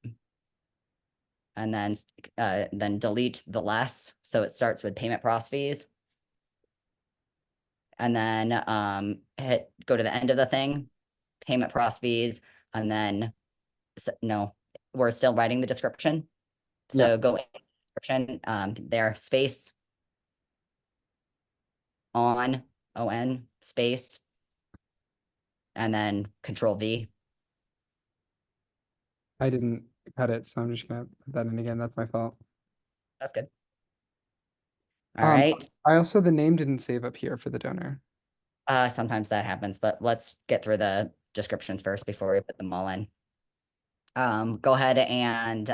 And then delete the less. So it starts with payment process fees. And then go to the end of the thing, payment process fees, and then no, we're still writing the description. So Yeah. go in the description, there, space, on space, and then Control V. I didn't cut it, so I'm just gonna put that in again. That's my fault. That's good. All right. I also, the name didn't save up here for the donor. Sometimes that happens, but let's get through the descriptions first before we put them all in. Go ahead and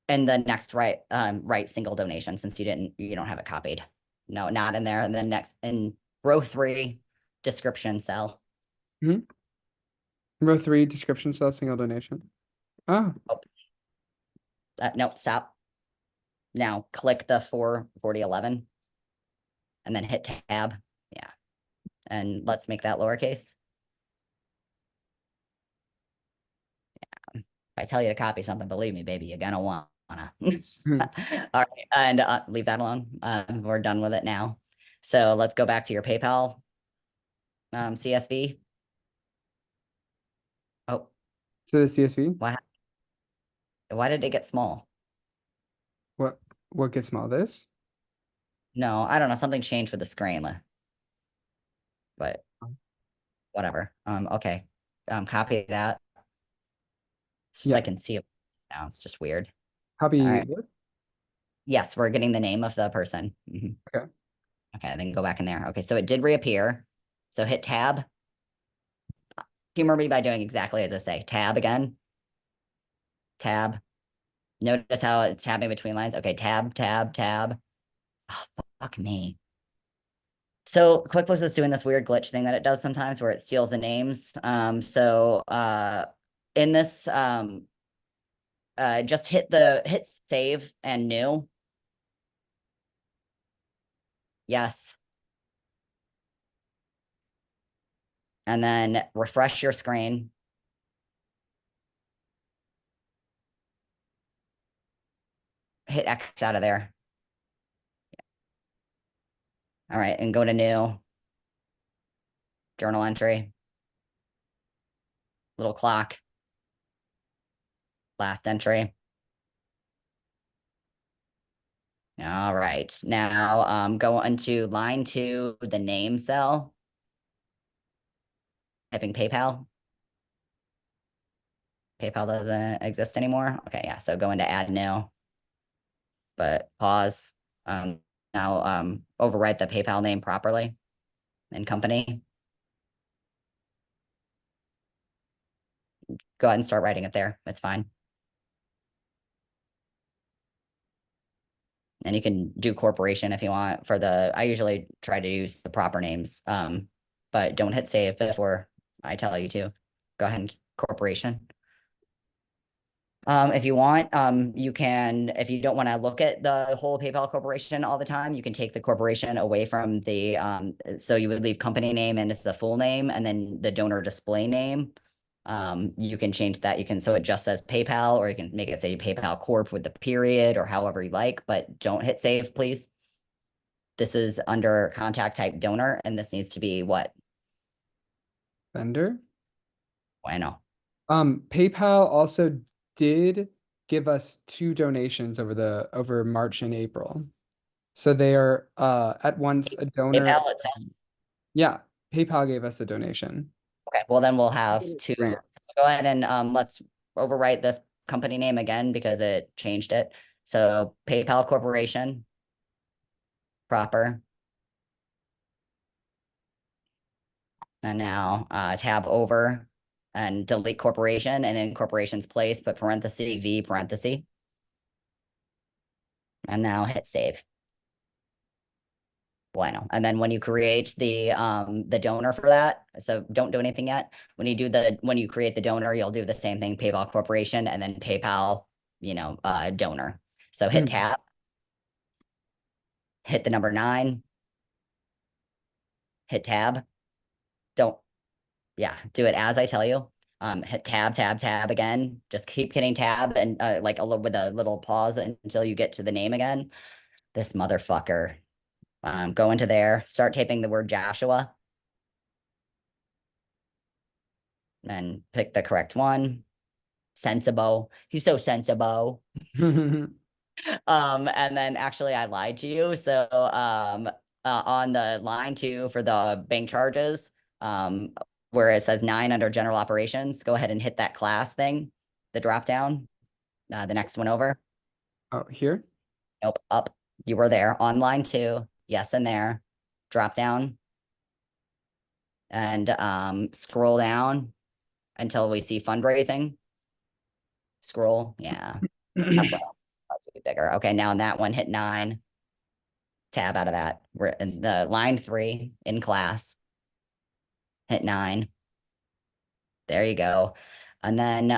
and the next write single donation, since you don't have it copied. No, not in there. And then next in row 3, description cell. Row 3, description cell, single donation. Oh, No, stop. Now click the 44011 and then hit tab. Yeah. And let's make that lowercase. Yeah. If I tell you to copy something, believe me, baby, you're gonna wanna. All right, and leave that alone. We're done with it now. So let's go back to your PayPal CSV. Oh, so the CSV? why did it get small? What gets small? This? No, I don't know. Something changed with the screen, but whatever. Okay. Copy that. It's just I can see it now. It's just weird. Copy All right. this? Yes, we're getting the name of the person. Okay. Okay, then go back in there. Okay, so it did reappear. So hit tab. Humor me by doing exactly as I say. Tab again. Tab. Notice how it's tabbing between lines. Okay, tab, tab, tab. Oh, fuck me. So QuickBooks is doing this weird glitch thing that it does sometimes where it steals the names. In this, just hit save and new. Yes. And then refresh your screen. Hit X out of there. All right, and go to new. Journal entry. Little clock. Last entry. All right, now go on to line 2, the name cell. Typing PayPal. PayPal doesn't exist anymore. Okay, yeah. So go into add new, but pause. Now overwrite the PayPal name properly and company. Go ahead and start writing it there. It's fine. And you can do corporation if you want for the, I usually try to use the proper names. But don't hit save before I tell you to. Go ahead and corporation. If you want, you can, if you don't want to look at the whole PayPal corporation all the time, you can take the corporation away from the, so you would leave company name and it's the full name and then the donor display name. You can change that. You can, so it just says PayPal, or you can make it say PayPal Corp with the period or however you like, but don't hit save, please. This is under contact type donor, and this needs to be what? Vendor. Bueno. PayPal also did give us 2 donations over March and April. So they are at once a donor. PayPal itself. Yeah, PayPal gave us a donation. Okay, well then we'll have two. Grant. Go ahead and let's overwrite this company name again because it changed it. So PayPal Corporation. Proper. And now tab over and delete corporation, and in corporation's place, put parenthesis V parenthesis. And now hit save. Bueno. And then when you create the donor for that, so don't do anything yet. When you create the donor, you'll do the same thing, PayPal Corporation, and then PayPal, donor. So hit tab, hit the number 9, hit tab. Do it as I tell you. Hit tab again. Just keep hitting tab and like with a little pause until you get to the name again. This motherfucker. Go into there, start typing the word Joshua. And pick the correct one. Sensible. He's so sensible. And then actually I lied to you. So on the line 2 for the bank charges, where it says 9 under general operations, go ahead and hit that class thing, the drop down, the next one over. Oh, here? Nope, up. You were there on line 2. Yes, in there. Drop down. And scroll down until we see fundraising. Scroll, yeah. That's what let's be bigger. Okay, now in that one, hit 9. Tab out of that. We're in the line 3 in class. Hit 9. There you go. And then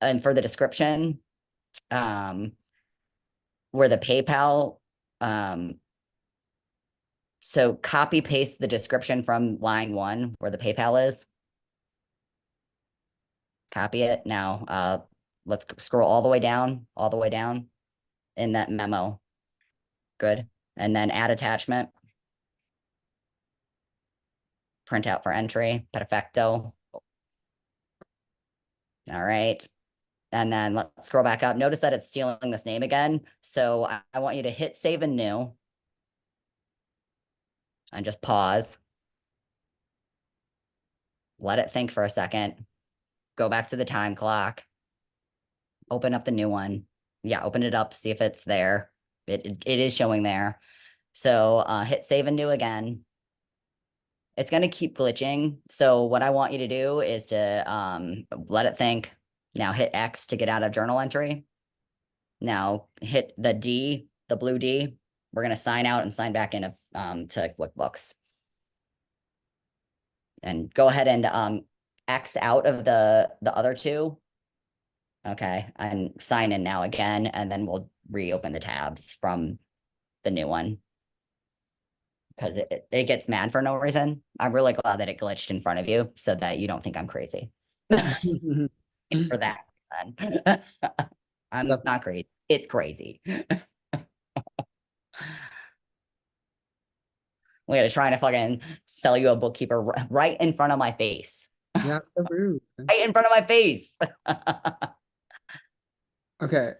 and for the description, where the PayPal, so copy paste the description from line 1 where the PayPal is. Copy it. Now let's scroll all the way down in that memo. Good. And then add attachment. Print out for entry. Perfecto. All right. And then let's scroll back up. Notice that it's stealing this name again. So I want you to hit save and new. And just pause. Let it think for a second. Go back to the time clock. Open up the new one. Yeah, open it up, see if it's there. It is showing there. So hit save and new again. It's going to keep glitching. So what I want you to do is to let it think. Now hit X to get out of journal entry. Now hit the D, the blue D. We're going to sign out and sign back into to QuickBooks. And go ahead and X out of the other 2. Okay, and sign in now again, and then we'll reopen the tabs from the new one. Because it gets mad for no reason. I'm really glad that it glitched in front of you so that you don't think I'm crazy. For that reason. I'm not crazy. It's crazy. We gotta try to fucking sell you a bookkeeper right in front of my face. Yeah, so rude. Right in front of my face. Okay.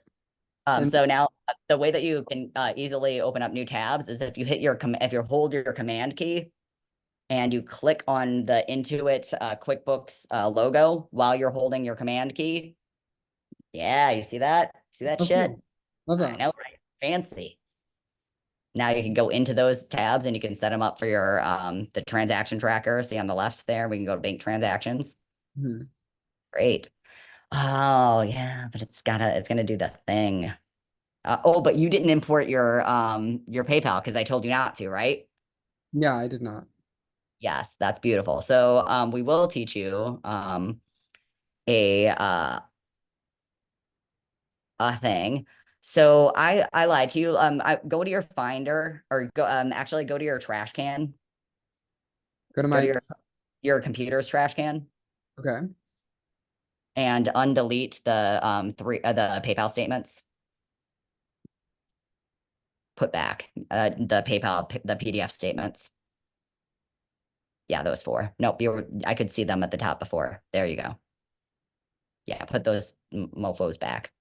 And So now the way that you can easily open up new tabs is if you hit your if you hold your command key and you click on the Intuit QuickBooks logo while you're holding your command key. Yeah, you see that? See that oh, shit? cool. Love I that. know, right? Fancy. Now you can go into those tabs and you can set them up for your the transaction tracker. See on the left there, we can go to bank transactions. Mhm. Great. Oh yeah, but it's gonna do the thing. Oh, but you didn't import your PayPal because I told you not to, right? Yeah, I did not. Yes, that's beautiful. So we will teach you a a thing. So I lied to you. I go to your Finder or go actually go to your trash can. Go to Go to my, your computer's trash can okay. and undelete the the PayPal statements. Put back the PayPal the PDF statements. Yeah, those four. Nope, I could see them at the top before. There you go. Yeah, put those mofos back.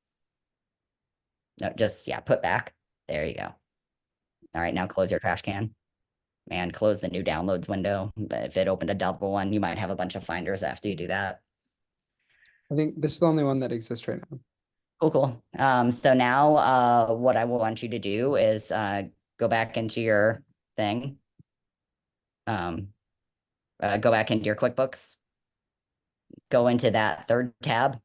No, just yeah, put back. There you go. All right, now close your trash can and close the new downloads window. If it opened a double one, you might have a bunch of finders after you do that. I think this is the only one that exists right now. Cool, cool. So now what I will want you to do is go back into your thing. Um, go back into your QuickBooks. Go into that third tab.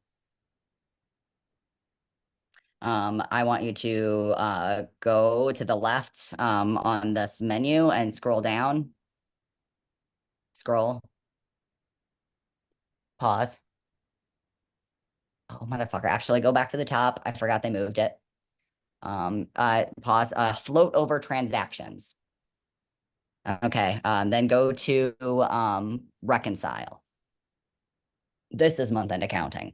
I want you to go to the left on this menu and scroll down. Scroll. Pause. Oh, motherfucker. Actually, go back to the top. I forgot they moved it. Pause. Float over transactions. Okay. Then go to reconcile. This is month-end accounting.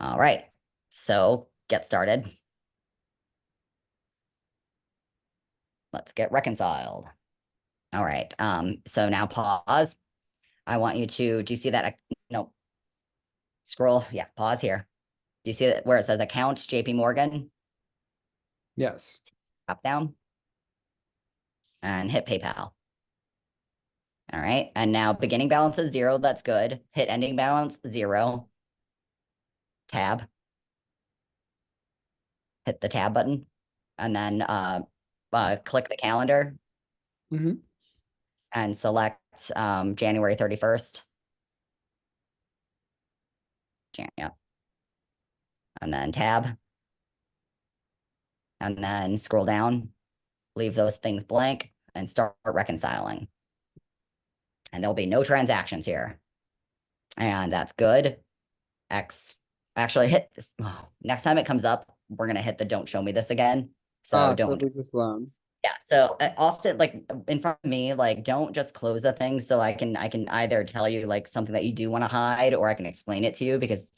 All right. So get started. Let's get reconciled. All right. So now pause. I want you to, do you see that? No. Scroll. Yeah, pause here. Do you see that where it says accounts JP Morgan? Yes. Drop down and hit PayPal. All right. And now beginning balance is 0. That's good. Hit ending balance 0. Tab. Hit the tab button. And then click the calendar Hmm. and select January 31st. Yeah. And then tab. And then scroll down, leave those things blank, and start reconciling. And there'll be no transactions here. And that's good. X. Actually, hit this. Oh, next time it comes up, we're going to hit the don't show me this again. So So it don't. leaves us alone. Yeah. So often, like in front of me, like don't just close the thing. So I can either tell you like something that you do want to hide, or I can explain it to you because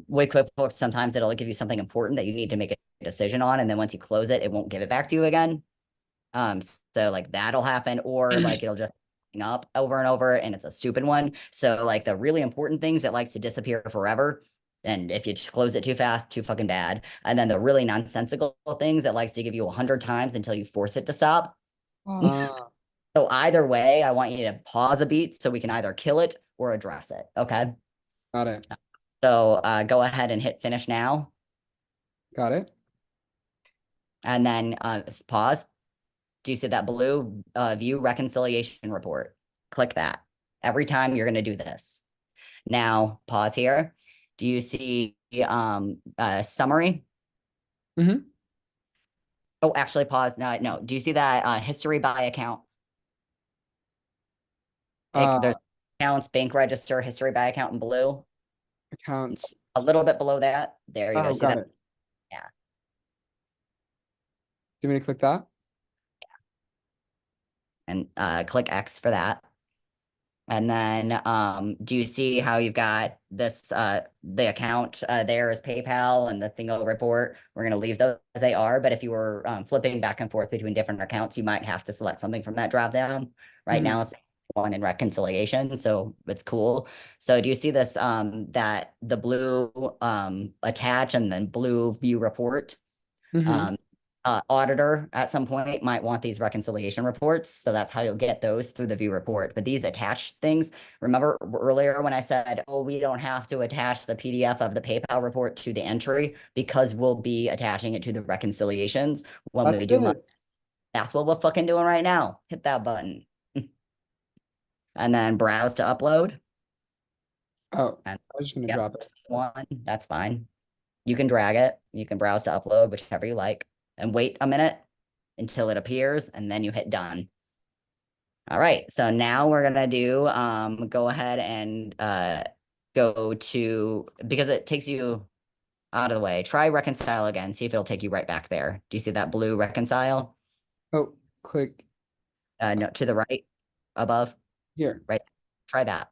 with QuickBooks, sometimes it'll give you something important that you need to make a decision on. And then once you close it, it won't give it back to you again. So like that'll happen, or like it'll just up over and over and it's a stupid one. So like the really important things that likes to disappear forever. And if you close it too fast, too fucking bad. And then the really nonsensical things that likes to give you 100 times until you force it to stop. Ah, So either way, I want you to pause a beat so we can either kill it or address it. Okay. got it. So go ahead and hit finish now. Got it. And then pause. Do you see that blue view reconciliation report? Click that. Every time you're going to do this. Now, pause here. Do you see summary? Hmm. Oh, actually, pause. No. Do you see that history by account? There's Uh, accounts, bank register, history by account in blue. accounts. A little bit below that. There you go. Oh, See got that? it. Yeah. Do you want me to click that? And click X for that. And then do you see how you've got this the account there is PayPal and the Thingo report? We're going to leave those as they are, but if you were flipping back and forth between different accounts, you might have to select something from that drop down. Right Mhm. now it's one in reconciliation, so it's cool. So do you see this, that the blue attach and then blue view report? Mhm. Auditor at some point might want these reconciliation reports, so that's how you'll get those through the view report. But these attached things, remember earlier when I said, oh, we don't have to attach the PDF of the PayPal report to the entry because we'll be attaching it to the reconciliations when we That's do this. that's what we're fucking doing right now. Hit that button. And then browse to upload. Oh, And I was just gonna yeah, drop it. one, that's fine. You can drag it. You can browse to upload, whichever you like, and wait a minute until it appears, and then you hit done. All right, so now we're gonna do go ahead and go to, because it takes you out of the way. Try reconcile again, see if it'll take you right back there. Do you see that blue reconcile? Oh, click No, to the right above, here. right? Try that.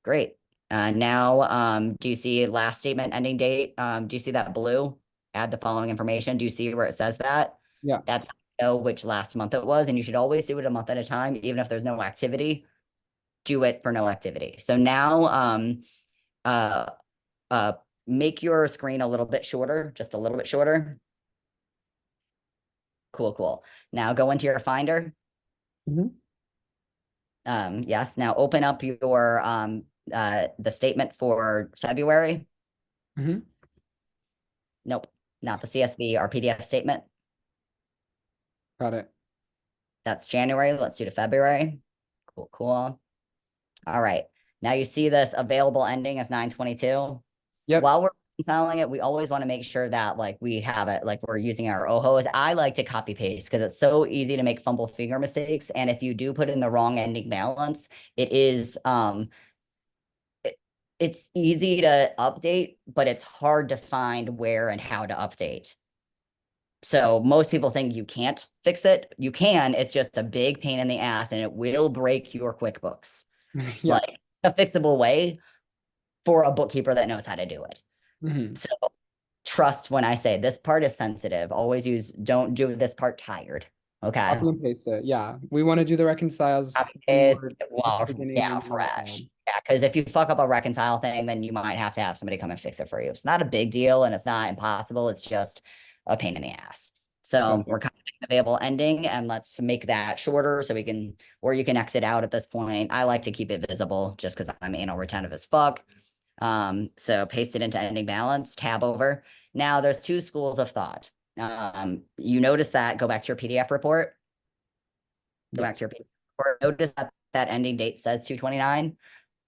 Great. Now, do you see last statement ending date? Do you see that blue? Add the following information. Do you see where it says that? Yeah. That's how you know which last month it was, and you should always do it a month at a time, even if there's no activity. Do it for no activity. So now, uh, uh, make your screen a little bit shorter, just a little bit shorter. Cool, cool. Now go into your Finder. Mhm. Yes. Now open up your the statement for February. Mhm. Nope, not the CSV or PDF statement. Got it. That's January. Let's do to February. Cool, cool. All right. Now you see this available ending as 9/22. Yep. While we're reconciling it, we always want to make sure that like we have it, like we're using our OHOs. I like to copy paste because it's so easy to make fumble finger mistakes. And if you do put in the wrong ending balance, it is it's easy to update, but it's hard to find where and how to update. So most people think you can't fix it. You can, it's just a big pain in the ass and it will break your QuickBooks. Yeah. Like a fixable way for a bookkeeper that knows how to do it. Mhm. So trust when I say this part is sensitive. Always use, don't do this part tired. Okay. Copy and paste it. Yeah. We want to do the reconciles Copy when paste, we're at the well, beginning yeah, and when we're at the fresh. end. Yeah, because if you fuck up a reconcile thing, then you might have to have somebody come and fix it for you. It's not a big deal and it's not impossible. It's just a pain in the ass. So we're Perfect. copying the available ending and let's make that shorter so we can, or you can exit out at this point. I like to keep it visible just because I'm anal retentive as fuck. So paste it into ending balance, tab over. Now there's two schools of thought. You notice that, go back to your PDF report, go back Yes. to your PDF report, notice that that ending date says 2/29.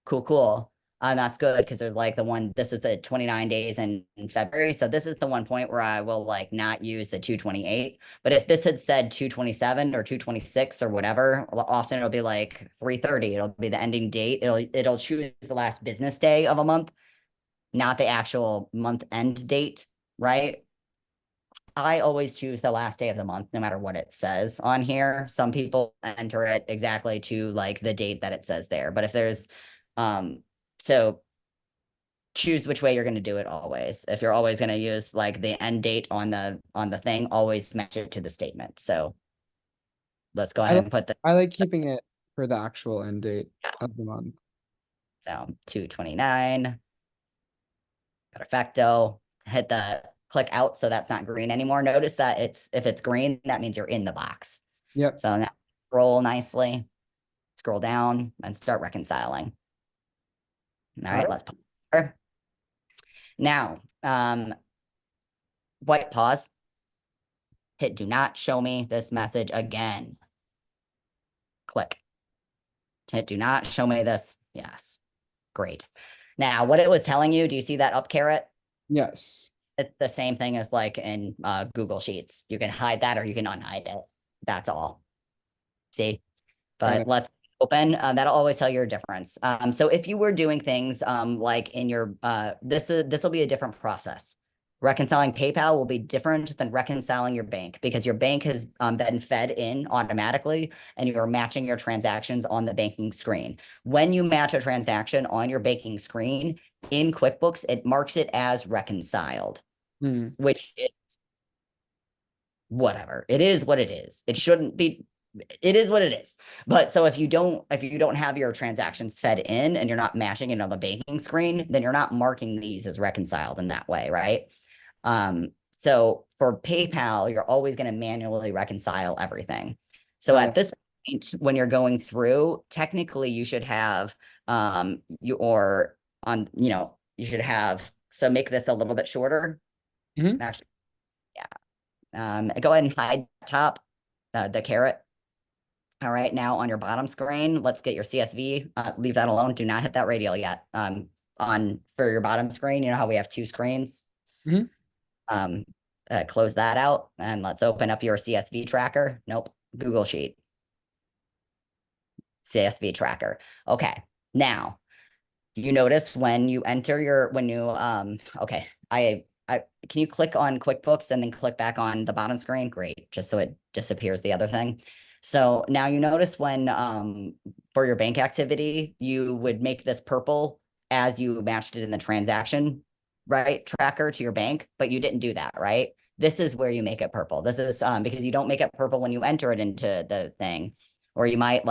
Cool, cool. That's good because there's like the one, this is the 29 days in February. So this is the one point where I will like not use the 2/28. But if this had said 2/27 or 2/26 or whatever, often it'll be like 3/30. It'll be the ending date. It'll choose the last business day of a month, not the actual month end date, right? I always choose the last day of the month, no matter what it says on here. Some people enter it exactly to like the date that it says there. But if there's, so choose which way you're going to do it always. If you're always going to use like the end date on the thing, always match it to the statement. So let's go I ahead like and put the I like keeping it for the actual end date of the month. so 2/29, perfecto. Hit the click out so that's not green anymore. Notice that if it's green, that means you're in the box. Yep. So now scroll nicely, scroll down and start reconciling. All All right, right. let's pause. Now, white pause, hit do not show me this message again. Click. Hit do not show me this. Yes. Great. Now, what it was telling you, do you see that up caret? Yes. It's the same thing as like in Google Sheets. You can hide that or you can unhide it. That's all. See? Got But it. let's open. That'll always tell you a difference. So if you were doing things like in your this will be a different process. Reconciling PayPal will be different than reconciling your bank because your bank has been fed in automatically and you're matching your transactions on the banking screen. When you match a transaction on your banking screen in QuickBooks, it marks it as reconciled, Hmm. which is whatever. It is what it is. It shouldn't be it is what it is. But so if you don't have your transactions fed in and you're not mashing it on the banking screen, then you're not marking these as reconciled in that way, right? So for PayPal, you're always going to manually reconcile everything. So Got at it. this point, when you're going through, technically you should have your on, you should have, so make this a little bit shorter. Mhm. Actually, yeah. Go ahead and hide top, the caret. All right, now on your bottom screen, let's get your CSV. Leave that alone. Do not hit that radial yet. On for your bottom screen, you know how we have two screens? Mhm. Um, close that out and let's open up your CSV tracker. Nope, Google Sheet. CSV tracker. Okay, now you notice when you enter your, okay, can you click on QuickBooks and then click back on the bottom screen? Great, just so it disappears the other thing. So now you notice when, for your bank activity, you would make this purple as you matched it in the transaction, right, tracker to your bank, but you didn't do that, right? This is where you make it purple. This is, because you don't make it purple when you enter it into the thing. Or you might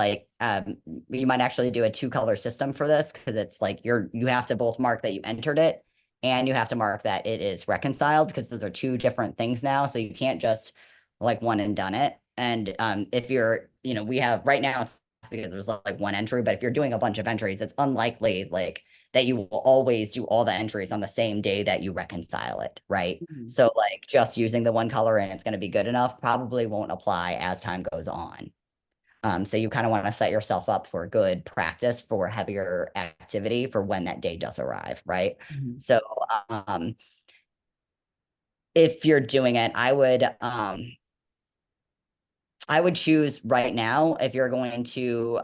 you might actually do a 2-color system for this because it's like you have to both mark that you entered it and you have to mark that it is reconciled because those are two different things now. So you can't just like one and done it. And if you're, we have right now it's because there's like one entry, but if you're doing a bunch of entries, it's unlikely like that you will always do all the entries on the same day that you reconcile it, right? Mhm. So like just using the one color and it's going to be good enough probably won't apply as time goes on. So you kind of want to set yourself up for good practice for heavier activity for when that day does arrive, right? Mhm. So um, if you're doing it, I would choose right now if you're going to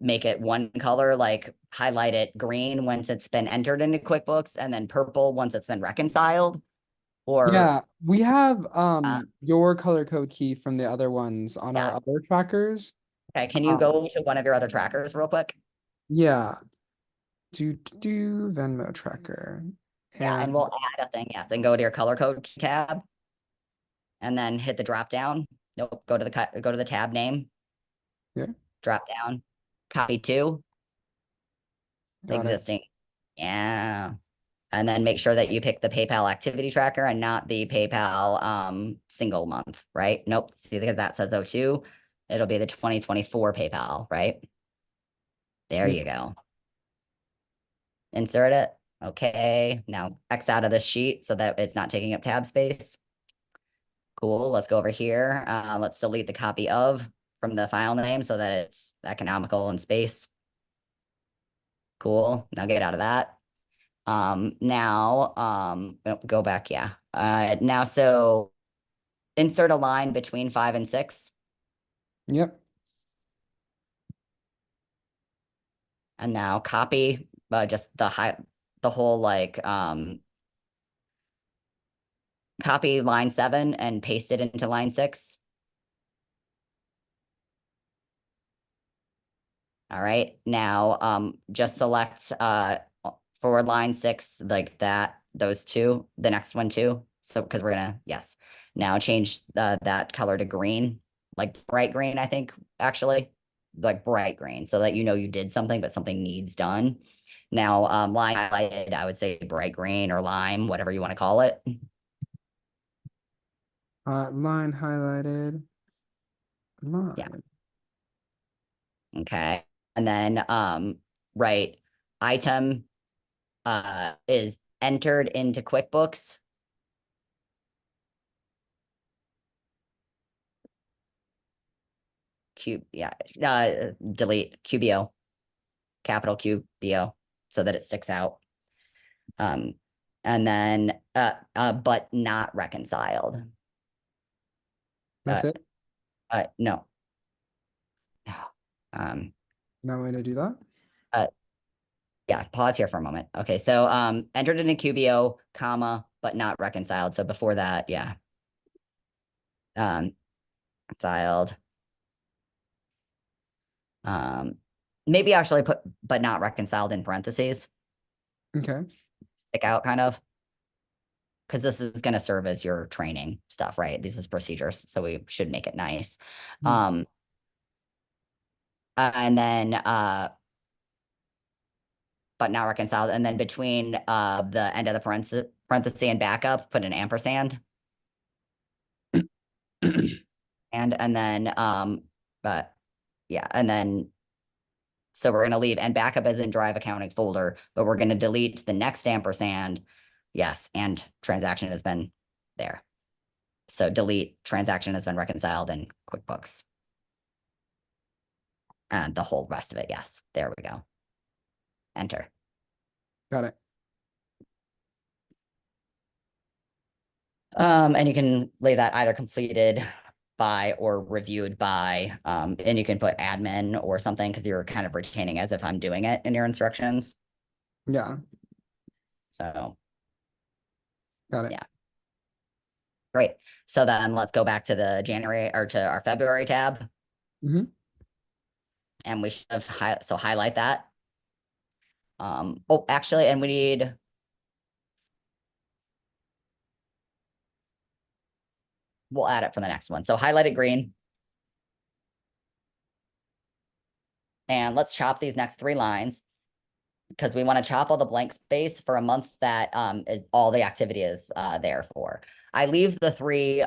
make it one color, like highlight it green once it's been entered into QuickBooks, and then purple once it's been reconciled. Or Yeah, we have uh, your color code key from the other ones on our yeah, other trackers. okay. Can you Um, go to one of your other trackers real quick? yeah, do Venmo tracker. Yeah, and And we'll add a thing. Yes, and go to your color code tab. And then hit the drop down. Nope, go to the tab name, yeah, drop down, copy to got it. existing. Yeah. And then make sure that you pick the PayPal activity tracker and not the PayPal single month, right? Nope. See, because that says O2, it'll be the 2024 PayPal, right? There Yeah. you go. Insert it. Okay. Now X out of the sheet so that it's not taking up tab space. Cool. Let's go over here. Let's delete the copy of from the file name so that it's economical in space. Cool. Now get out of that. Now, go back. Yeah. Now, so insert a line between 5 and 6. Yep. And now copy, just the whole like, copy line 7 and paste it into line 6. All right. Now, just select for line 6, like that, those two, the next one too. So, because we're gonna, yes. Now change that color to green, like bright green, I think, actually, like bright green, so that you did something, but something needs done. Now, line highlighted, I would say bright green or lime, whatever you want to call it. Line highlighted. Yeah. Line. Okay. And then, right, item is entered into QuickBooks. Yeah, delete QBO, capital QBO, so that it sticks out. And then, but not reconciled. That's it. No. Um, No way to do that. uh, yeah, pause here for a moment. Okay, so entered in a QBO, comma, but not reconciled. So before that, yeah. Reconciled. Maybe actually put but not reconciled in parentheses, Okay. stick out kind of, because this is going to serve as your training stuff, right? This is procedures, so we should make it nice. Hmm. And then but not reconciled. And then between the end of the parenthesis and backup, put an ampersand. And then but yeah, and then so we're gonna leave and backup is in drive accounting folder, but we're gonna delete the next ampersand. Yes, and transaction has been there. So delete transaction has been reconciled in QuickBooks. And the whole rest of it, yes. There we go. Enter. Got it. And you can lay that either completed by or reviewed by, and you can put admin or something because you're kind of retaining as if I'm doing it in your instructions. Yeah, So got it. Yeah. Great. So then let's go back to the January or to our February tab. Mhm. And we should have highlight that. Oh, actually, and we need we'll add it for the next one. So highlight it green. And let's chop these next 3 lines because we want to chop all the blank space for a month that is all the activity is there for. I leave the 3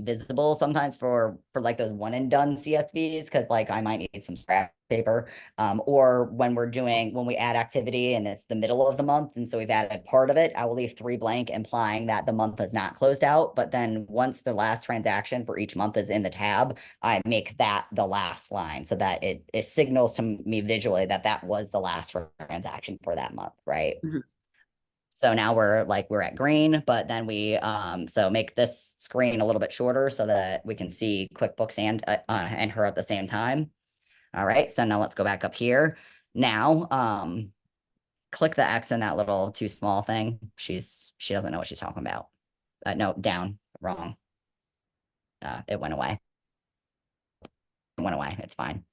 visible sometimes for like those one and done CSVs because like I might need some scrap paper, or when we add activity and it's the middle of the month and so we've added part of it, I will leave 3 blank implying that the month is not closed out. But then once the last transaction for each month is in the tab, I make that the last line so that it signals to me visually that that was the last transaction for that month, right? Mhm. So now we're at green, but then we so make this screen a little bit shorter so that we can see QuickBooks and her at the same time. All right, so now let's go back up here. Now click the X in that little too small thing. She doesn't know what she's talking about. No, down, wrong. It went away. It went away. It's fine.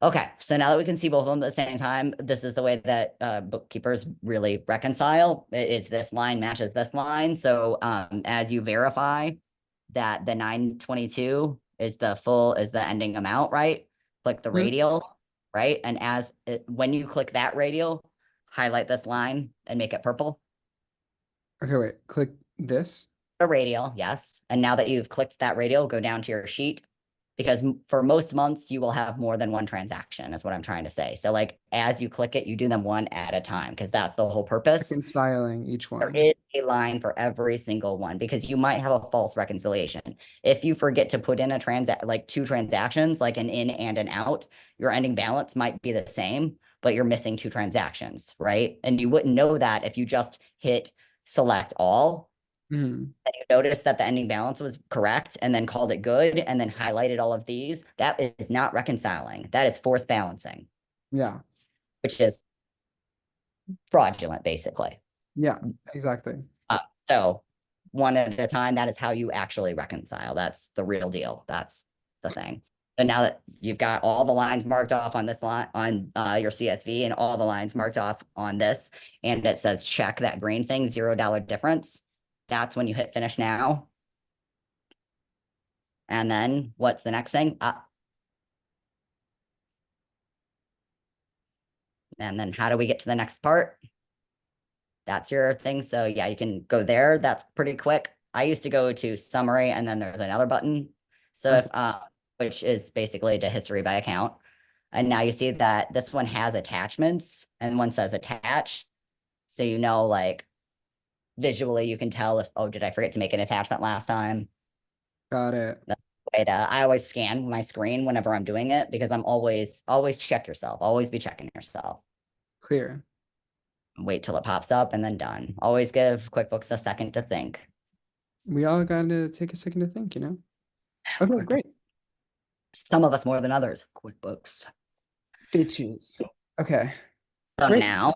Okay, so now that we can see both of them at the same time, this is the way that bookkeepers really reconcile. It is this line matches this line. So as you verify that the 922 is the ending amount, right? Click the radial, right? And when you click that radial, highlight this line and make it purple. Okay, wait, click this. The radial, yes. And now that you've clicked that radial, go down to your sheet because for most months you will have more than one transaction is what I'm trying to say. So like as you click it, you do them one at a time because that's the whole purpose. Reconciling each There one. is a line for every single one because you might have a false reconciliation. If you forget to put in like 2 transactions, like an in and an out, your ending balance might be the same, but you're missing 2 transactions, right? And you wouldn't know that if you just hit select all. Mhm. And you notice that the ending balance was correct and then called it good and then highlighted all of these, that is not reconciling. That is forced balancing, Yeah, which is fraudulent, basically. yeah, exactly. So one at a time, that is how you actually reconcile. That's the real deal. That's the thing. So now that you've got all the lines marked off on this line on your CSV and all the lines marked off on this, and it says check that green thing, $0 difference. That's when you hit finish now. And then what's the next thing? And then how do we get to the next part? That's your thing. So yeah, you can go there. That's pretty quick. I used to go to summary and then there's another button. So if which is basically to history by account. And now you see that this one has attachments and one says attach. So you know, like visually you can tell if, oh, did I forget to make an attachment last time? Got it. I always scan my screen whenever I'm doing it because I'm always check yourself, always be checking yourself. Clear. Wait till it pops up and then done. Always give QuickBooks a second to think. We all got to take a second to think, you know? Okay, great. Some of us more than others. QuickBooks. Bitches. Okay, So great. now,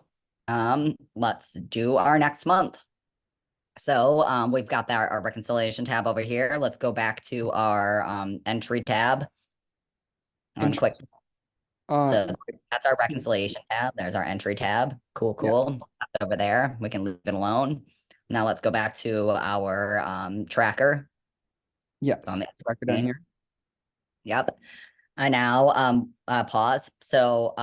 let's do our next month. So we've got our reconciliation tab over here. Let's go back to our entry tab on Quick. So that's our reconciliation tab. There's our entry tab. Cool, cool. Yeah. Over there, we can leave it alone. Now let's go back to our tracker. Yes, on the tracker down here. Yep. I now pause. So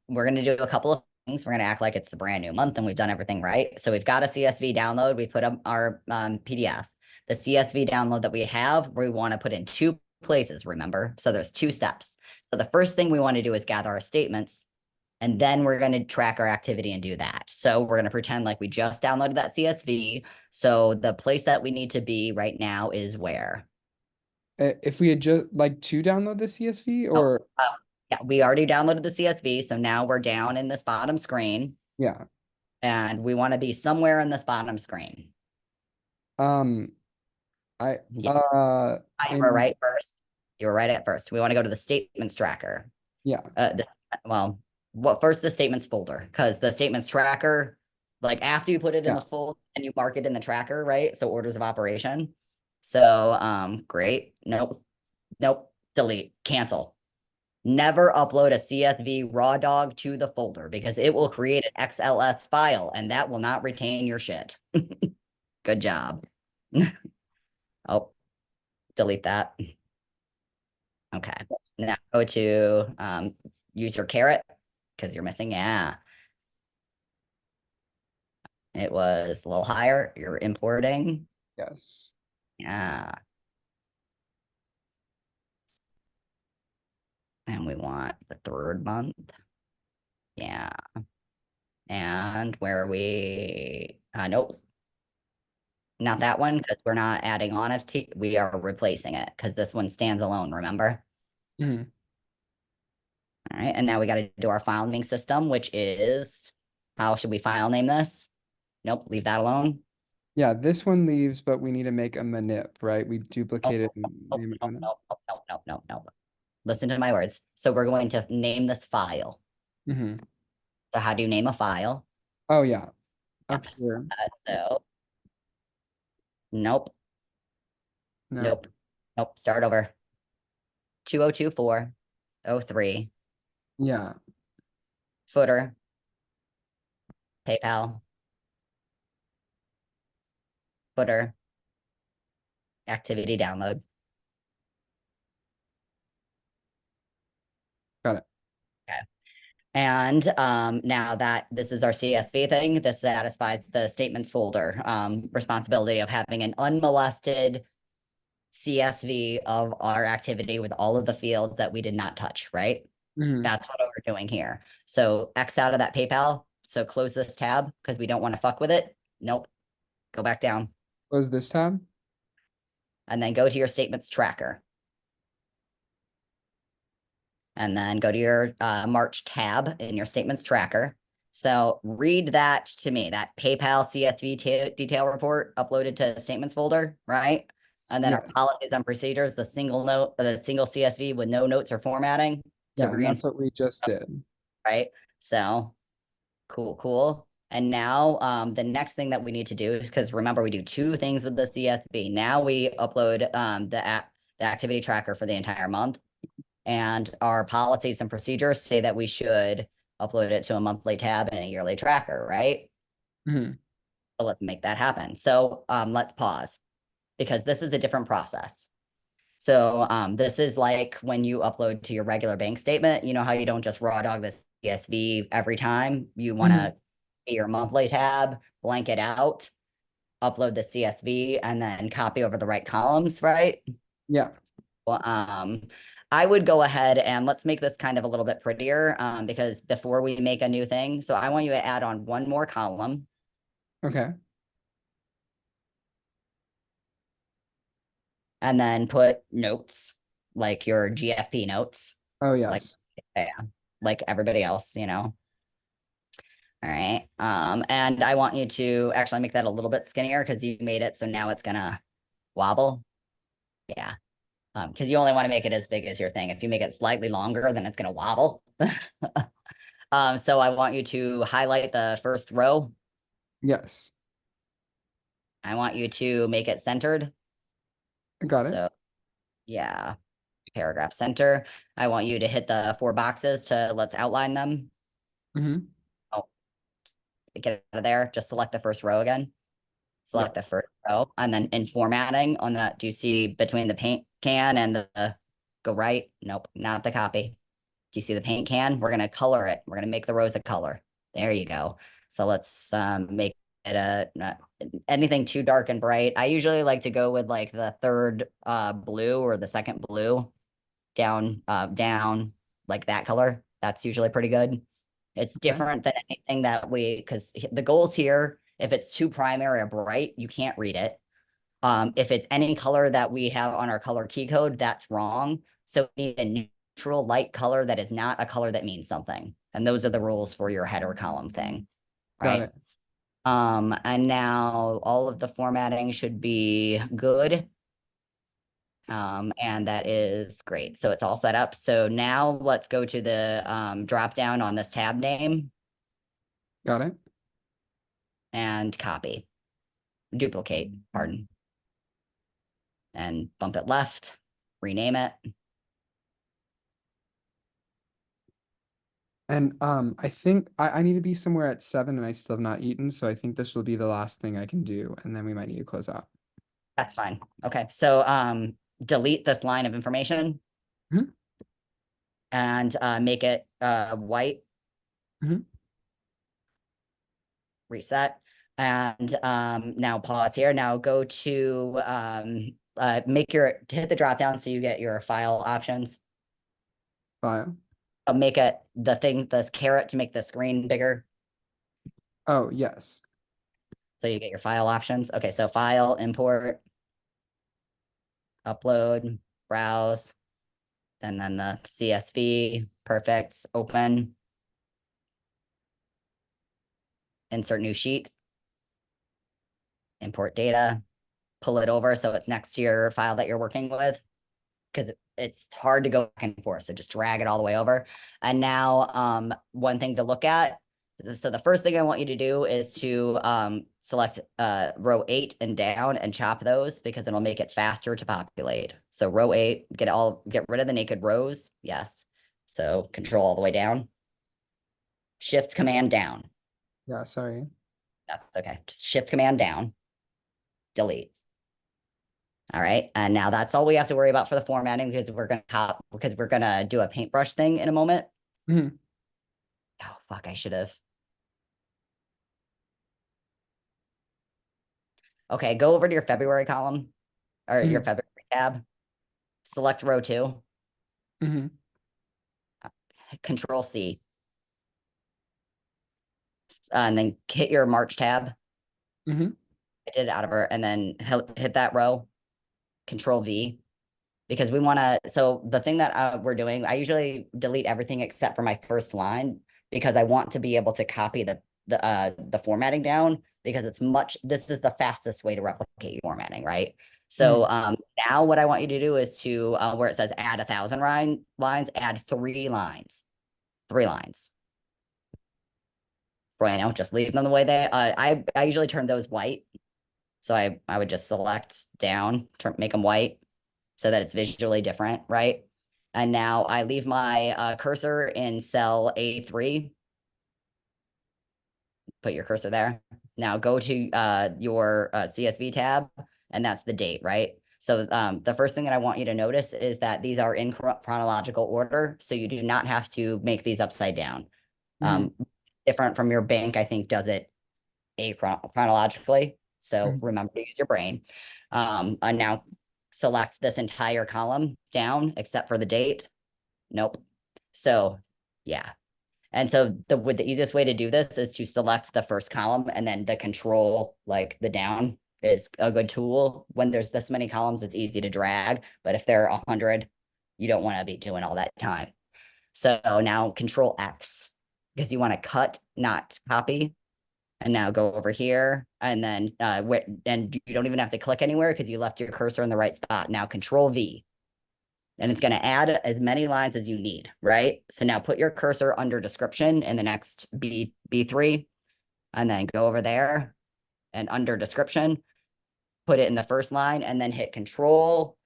we're gonna do a couple of things. We're gonna act like it's the brand new month and we've done everything right. So we've got a CSV download. We put up our PDF. The CSV download that we have, we want to put in two places, remember? So there's two steps. So the first thing we want to do is gather our statements, and then we're going to track our activity and do that. So we're going to pretend like we just downloaded that CSV. So the place that we need to be right now is where? If we had just like to download the CSV Oh, or yeah, we already downloaded the CSV. So now we're down in this bottom screen yeah. and we want to be somewhere in this bottom screen. Um I Yeah, you were in right first. You were right at first. We want to go to the statements tracker. yeah. Well, first the statements folder, because the statements tracker, like after you put it in Yeah. the folder and you mark it in the tracker, right? So orders of operation. So great. Nope. Nope. Delete. Cancel. Never upload a CSV raw dog to the folder because it will create an XLS file and that will not retain your shit. Good job. Oh, delete that. Okay. Now go to use your caret because you're missing. Yeah. It was a little higher. You're importing. Yes. Yeah. And we want the third month. Yeah. And where are we? Nope. Not that one because we're not adding on it. We are replacing it because this one stands alone, remember? Mhm. All right. And now we got to do our file naming system, which is how should we file name this? Nope. Leave that alone. Yeah, this one leaves, but we need to make a manip, right? We Nope, duplicated nope, nope, name it nope, manip. nope, nope, nope, nope, nope, nope. Listen to my words. So we're going to name this file. Hmm. So how do you name a file? Oh yeah, up Yes. here. So nope, No. nope, nope. Start over. 2024-03 Yeah. footer, PayPal, footer, activity download. Got it. Okay. And now that this is our CSV thing, this satisfies the statements folder responsibility of having an unmolested CSV of our activity with all of the fields that we did not touch, right? Hmm. That's what we're doing here. So X out of that PayPal. So close this tab because we don't want to fuck with it. Nope. Go back down Close this tab. and then go to your statements tracker. And then go to your March tab in your statements tracker. So read that to me, that PayPal CSV detail report uploaded to statements folder, right? And then Yeah. our policies and procedures, the single note, the single CSV with no notes or formatting to Yeah, and that's reinforce, what we just did. right? So cool, cool. And now the next thing that we need to do is because remember we do two things with the CSV. Now we upload the activity tracker for the entire month. And our policies and procedures say that we should upload it to a monthly tab and a yearly tracker, right? Hmm. So let's make that happen. So let's pause because this is a different process. So this is like when you upload to your regular bank statement, you know how you don't just raw dog this CSV every time. You want Hmm. to your monthly tab, blank it out, upload the CSV, and then copy over the right columns, right? Yeah. Well, I would go ahead and let's make this kind of a little bit prettier because before we make a new thing, so I want you to add on one more column Okay. and then put notes like your GFP notes, Oh like yes. yeah, like everybody else, you know. All right. And I want you to actually make that a little bit skinnier because you made it so now it's gonna wobble. Yeah. Because you only want to make it as big as your thing. If you make it slightly longer, then it's gonna wobble. So I want you to highlight the first row. Yes. I want you to make it centered. I got it. So yeah, paragraph center. I want you to hit the four boxes to let's outline them. Hmm. Oh, get out of there. Just select the first row again. Yeah. Select the first row. And then in formatting on that, do you see between the paint can and the go right. Nope, not the copy. Do you see the paint can? We're gonna color it. We're gonna make the rows a color. There you go. So let's make it not anything too dark and bright. I usually like to go with like the third blue or the second blue down like that color. That's usually pretty good. It's different than anything that because the goals here, if it's too primary or bright, you can't read it. If it's any color that we have on our color key code, that's wrong. So we need a neutral light color that is not a color that means something. And those are the rules for your header column thing, Got right? it. And now all of the formatting should be good. And that is great. So it's all set up. So now let's go to the drop down on this tab name Got it. and copy, duplicate, pardon, and bump it left, rename it. And I think I need to be somewhere at 7 and I still have not eaten, so I think this will be the last thing I can do, and then we might need to close out. That's fine. Okay. So delete this line of information Mhm. and make it white. Mhm. Reset. And now pause here. Now go to hit the drop down so you get your file options. File. Make it this caret to make the screen bigger. Oh, yes. So you get your file options. Okay, so file, import, upload, browse, and then the CSV, perfect, open, insert new sheet, import data, pull it over so it's next to your file that you're working with, because it's hard to go back and forth. So just drag it all the way over. And now one thing to look at. So the first thing I want you to do is to select row 8 and down and chop those because it'll make it faster to populate. So row 8, get rid of the naked rows. Yes. So control all the way down. Shift command down. Yeah, sorry. That's okay. Just shift command down. Delete. All right. And now that's all we have to worry about for the formatting because we're gonna do a paintbrush thing in a moment. Mhm. Oh fuck, I should have. Okay, go over to your February column or your Mhm. February tab. Select row 2. Mhm. Control C. And then hit your March tab. Mhm. I did it out of her, and then hit that row. Control V. Because we want to, so the thing that we're doing, I usually delete everything except for my first line because I want to be able to copy the formatting down because this is the fastest way to replicate your formatting, right? So now what I want you to do is to where it says add 1,000 lines, add 3 lines. 3 lines. Right now, just leave them the way they. I usually turn those white, so I would just select down, make them white, so that it's visually different, right? And now I leave my cursor in cell A3. Put your cursor there. Now go to your CSV tab, and that's the date, right? So the first thing that I want you to notice is that these are in chronological order, so you do not have to make these upside down. Mhm. Different from your bank, I think, does it chronologically. So Mhm. remember to use your brain. And now select this entire column down except for the date. Nope. So yeah. And so the easiest way to do this is to select the first column and then the control, like the down is a good tool. When there's this many columns, it's easy to drag. But if there are 100, you don't want to be doing all that time. So now control X because you want to cut, not copy. And now go over here and then and you don't even have to click anywhere because you left your cursor in the right spot. Now control V. And it's going to add as many lines as you need, right? So now put your cursor under description in the next B3 and then go over there and under description, put it in the first line and then hit control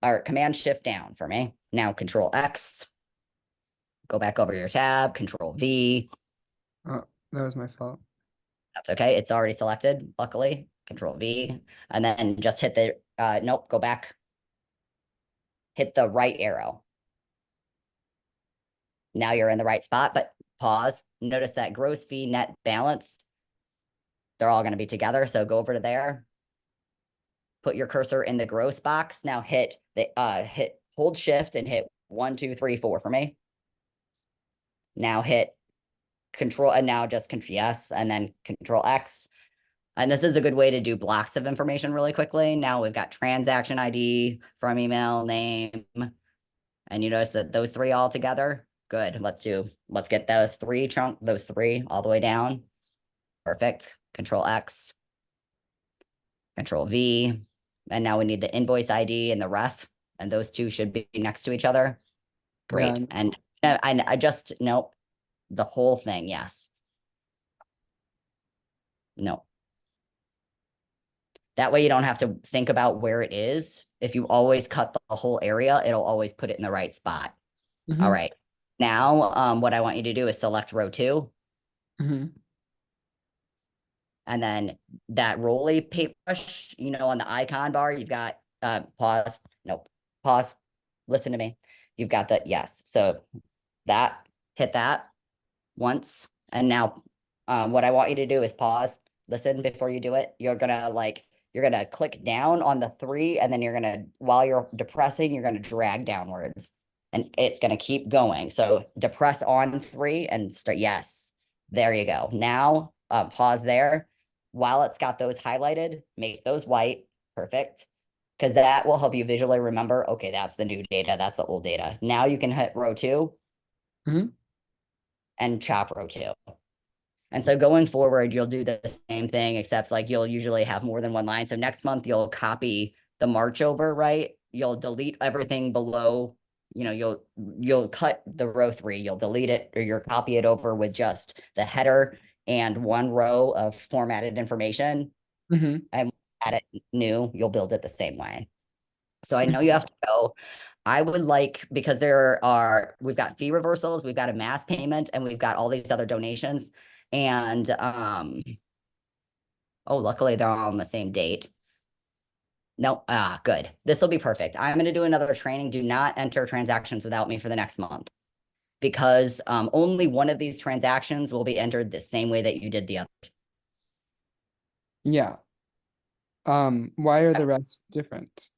or command shift down for me. Now control X, go back over your tab, control V. Oh, that was my fault. That's okay. It's already selected, luckily. Control V. And then just hit the, nope, go back. Hit the right arrow. Now you're in the right spot, but pause. Notice that gross fee net balance. They're all going to be together. So go over to there. Put your cursor in the gross box. Now hit hold shift and hit 1, 2, 3, 4 for me. Now hit control and now just control yes, and then control X. And this is a good way to do blocks of information really quickly. Now we've got transaction ID from email name. And you notice that those three all together. Good. Let's get those three all the way down. Perfect. Control X. Control V. And now we need the invoice ID and the ref. And those two should be next to each other. Great. Yeah. And I just, nope. The whole thing, yes. No. That way you don't have to think about where it is. If you always cut the whole area, it'll always put it in the right spot. Mhm. All right. Now, what I want you to do is select row 2. Mhm. And then that roly paintbrush, on the icon bar, you've got pause. Nope. Pause. Listen to me. You've got that. Yes. So hit that once. And now what I want you to do is pause. Listen before you do it. You're gonna click down on the 3, and then while you're depressing, you're gonna drag downwards. And it's gonna keep going. So depress on 3 and start. Yes. There you go. Now pause there. While it's got those highlighted, make those white. Perfect. Because that will help you visually remember, okay, that's the new data, that's the old data. Now you can hit row 2 Mhm. and chop row 2. And so going forward, you'll do the same thing, except like you'll usually have more than one line. So next month, you'll copy the March over, right? You'll delete everything below, you'll cut the row 3, you'll delete it, or you'll copy it over with just the header and one row of formatted information. Mhm. And add it new, you'll build it the same way. So I know you have to go. I would like, because we've got fee reversals, we've got a mass payment, and we've got all these other donations. And luckily they're all on the same date. No, good. This will be perfect. I'm going to do another training. Do not enter transactions without me for the next month, because only one of these transactions will be entered the same way that you did the other. Yeah. Why are the rest different?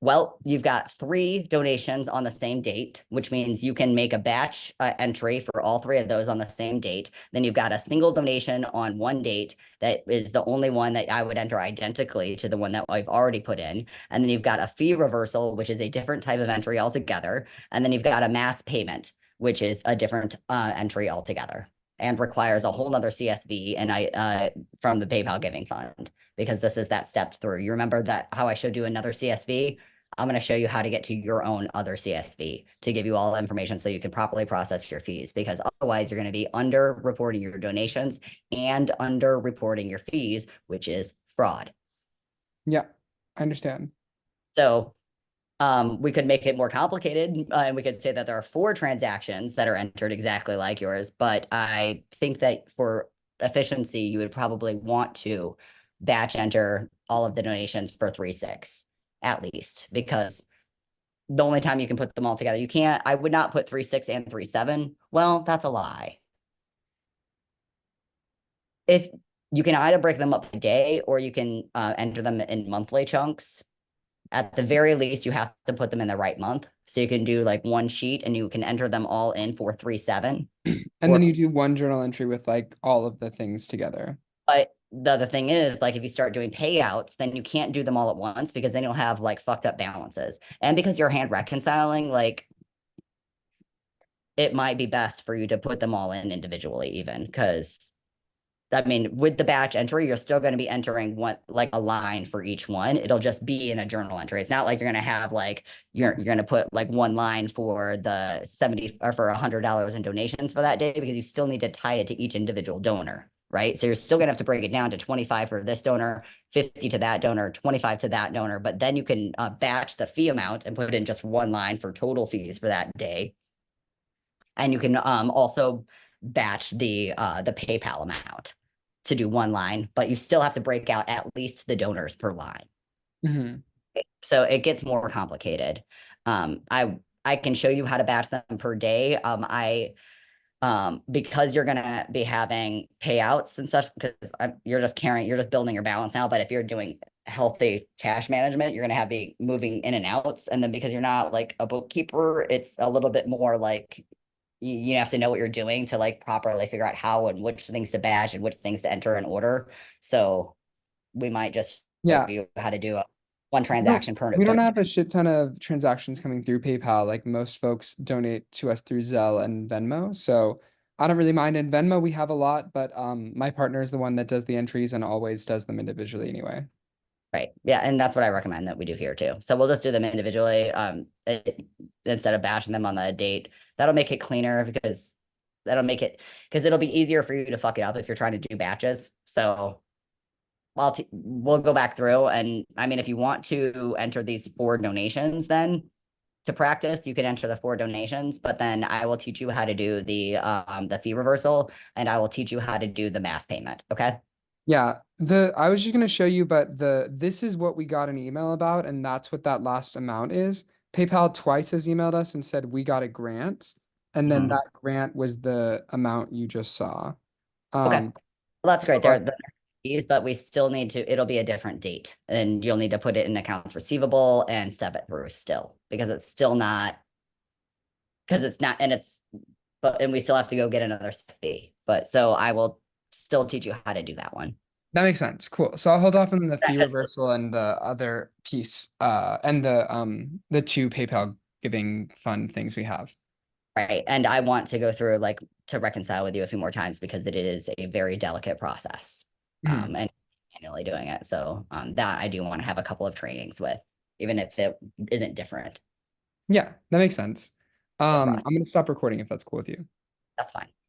Well, you've got 3 donations on the same date, which means you can make a batch entry for all 3 of those on the same date. Then you've got a single donation on one date that is the only one that I would enter identically to the one that I've already put in. And then you've got a fee reversal, which is a different type of entry altogether. And then you've got a mass payment, which is a different entry altogether and requires a whole nother CSV and from the PayPal Giving Fund, because this is that step through. You remember that how I showed you another CSV? I'm going to show you how to get to your own other CSV to give you all the information so you can properly process your fees, because otherwise you're going to be under reporting your donations and under reporting your fees, which is fraud. Yeah, I understand. So we could make it more complicated, and we could say that there are 4 transactions that are entered exactly like yours. But I think that for efficiency, you would probably want to batch enter all of the donations for 3/6 at least, because the only time you can put them all together, I would not put 3/6 and 3/7. Well, that's a lie. If you can either break them up by day, or you can enter them in monthly chunks. At the very least, you have to put them in the right month. So you can do like one sheet and you can enter them all in for 3/7. And then you do one journal entry with like all of the things together. But the other thing is, like, if you start doing payouts, then you can't do them all at once, because then you'll have like fucked up balances. And because you're hand reconciling, like, it might be best for you to put them all in individually, even because I mean, with the batch entry, you're still going to be entering like a line for each one. It'll just be in a journal entry. It's not like you're going to have like, you're going to put like one line for the 70 or for $100 in donations for that day, because you still need to tie it to each individual donor, right? So you're still going to have to break it down to 25 for this donor, 50 to that donor, 25 to that donor. But then you can batch the fee amount and put in just one line for total fees for that day. And you can also batch the PayPal amount to do one line, but you still have to break out at least the donors per line. Mm-hmm. So it gets more complicated. I I can show you how to batch them per day. Because you're gonna be having payouts and stuff, because you're just building your balance now. But if you're doing healthy cash management, you're gonna be moving in and outs. And then because you're not like a bookkeeper, it's a little bit more like you have to know what you're doing to like properly figure out how and which things to batch and which things to enter in order. So we might just show Yeah. you how to do one We don't transaction per we don't have a shit ton of transactions coming through PayPal. Like most folks donate to us through Zelle and Venmo. So I don't really mind. In Venmo, we have a lot, but my partner is the one that does the entries and always does them individually anyway. Right. Yeah, and that's what I recommend that we do here too. So we'll just do them individually, instead of bashing them on the date. That'll make it cleaner because it'll be easier for you to fuck it up if you're trying to do batches. So we'll go back through, and I mean, if you want to enter these 4 donations, then to practice, you can enter the 4 donations, but then I will teach you how to do the fee reversal, and I will teach you how to do the mass payment. Okay. Yeah, I was just gonna show you, but this is what we got an email about, and that's what that last amount is. PayPal twice has emailed us and said we got a grant, and then Mhm. that grant was the amount you just saw. Okay. Um, Well, that's so great. They're fees, but we still need to, it'll be a different date and you'll need to put it in accounts receivable and step it through still because it's still not, because it's not, and we still have to go get another CSV. But so I will still teach you how to do that one. that makes sense. Cool. So I'll hold off on the fee reversal and the other piece, and the two PayPal giving fund things we have. Right. And I want to go through like to reconcile with you a few more times because it is a very delicate process. Mhm. And manually doing it. So that I do want to have a couple of trainings with, even if it isn't different. Yeah, that makes sense. The process. I'm gonna stop recording if that's cool with you. That's fine.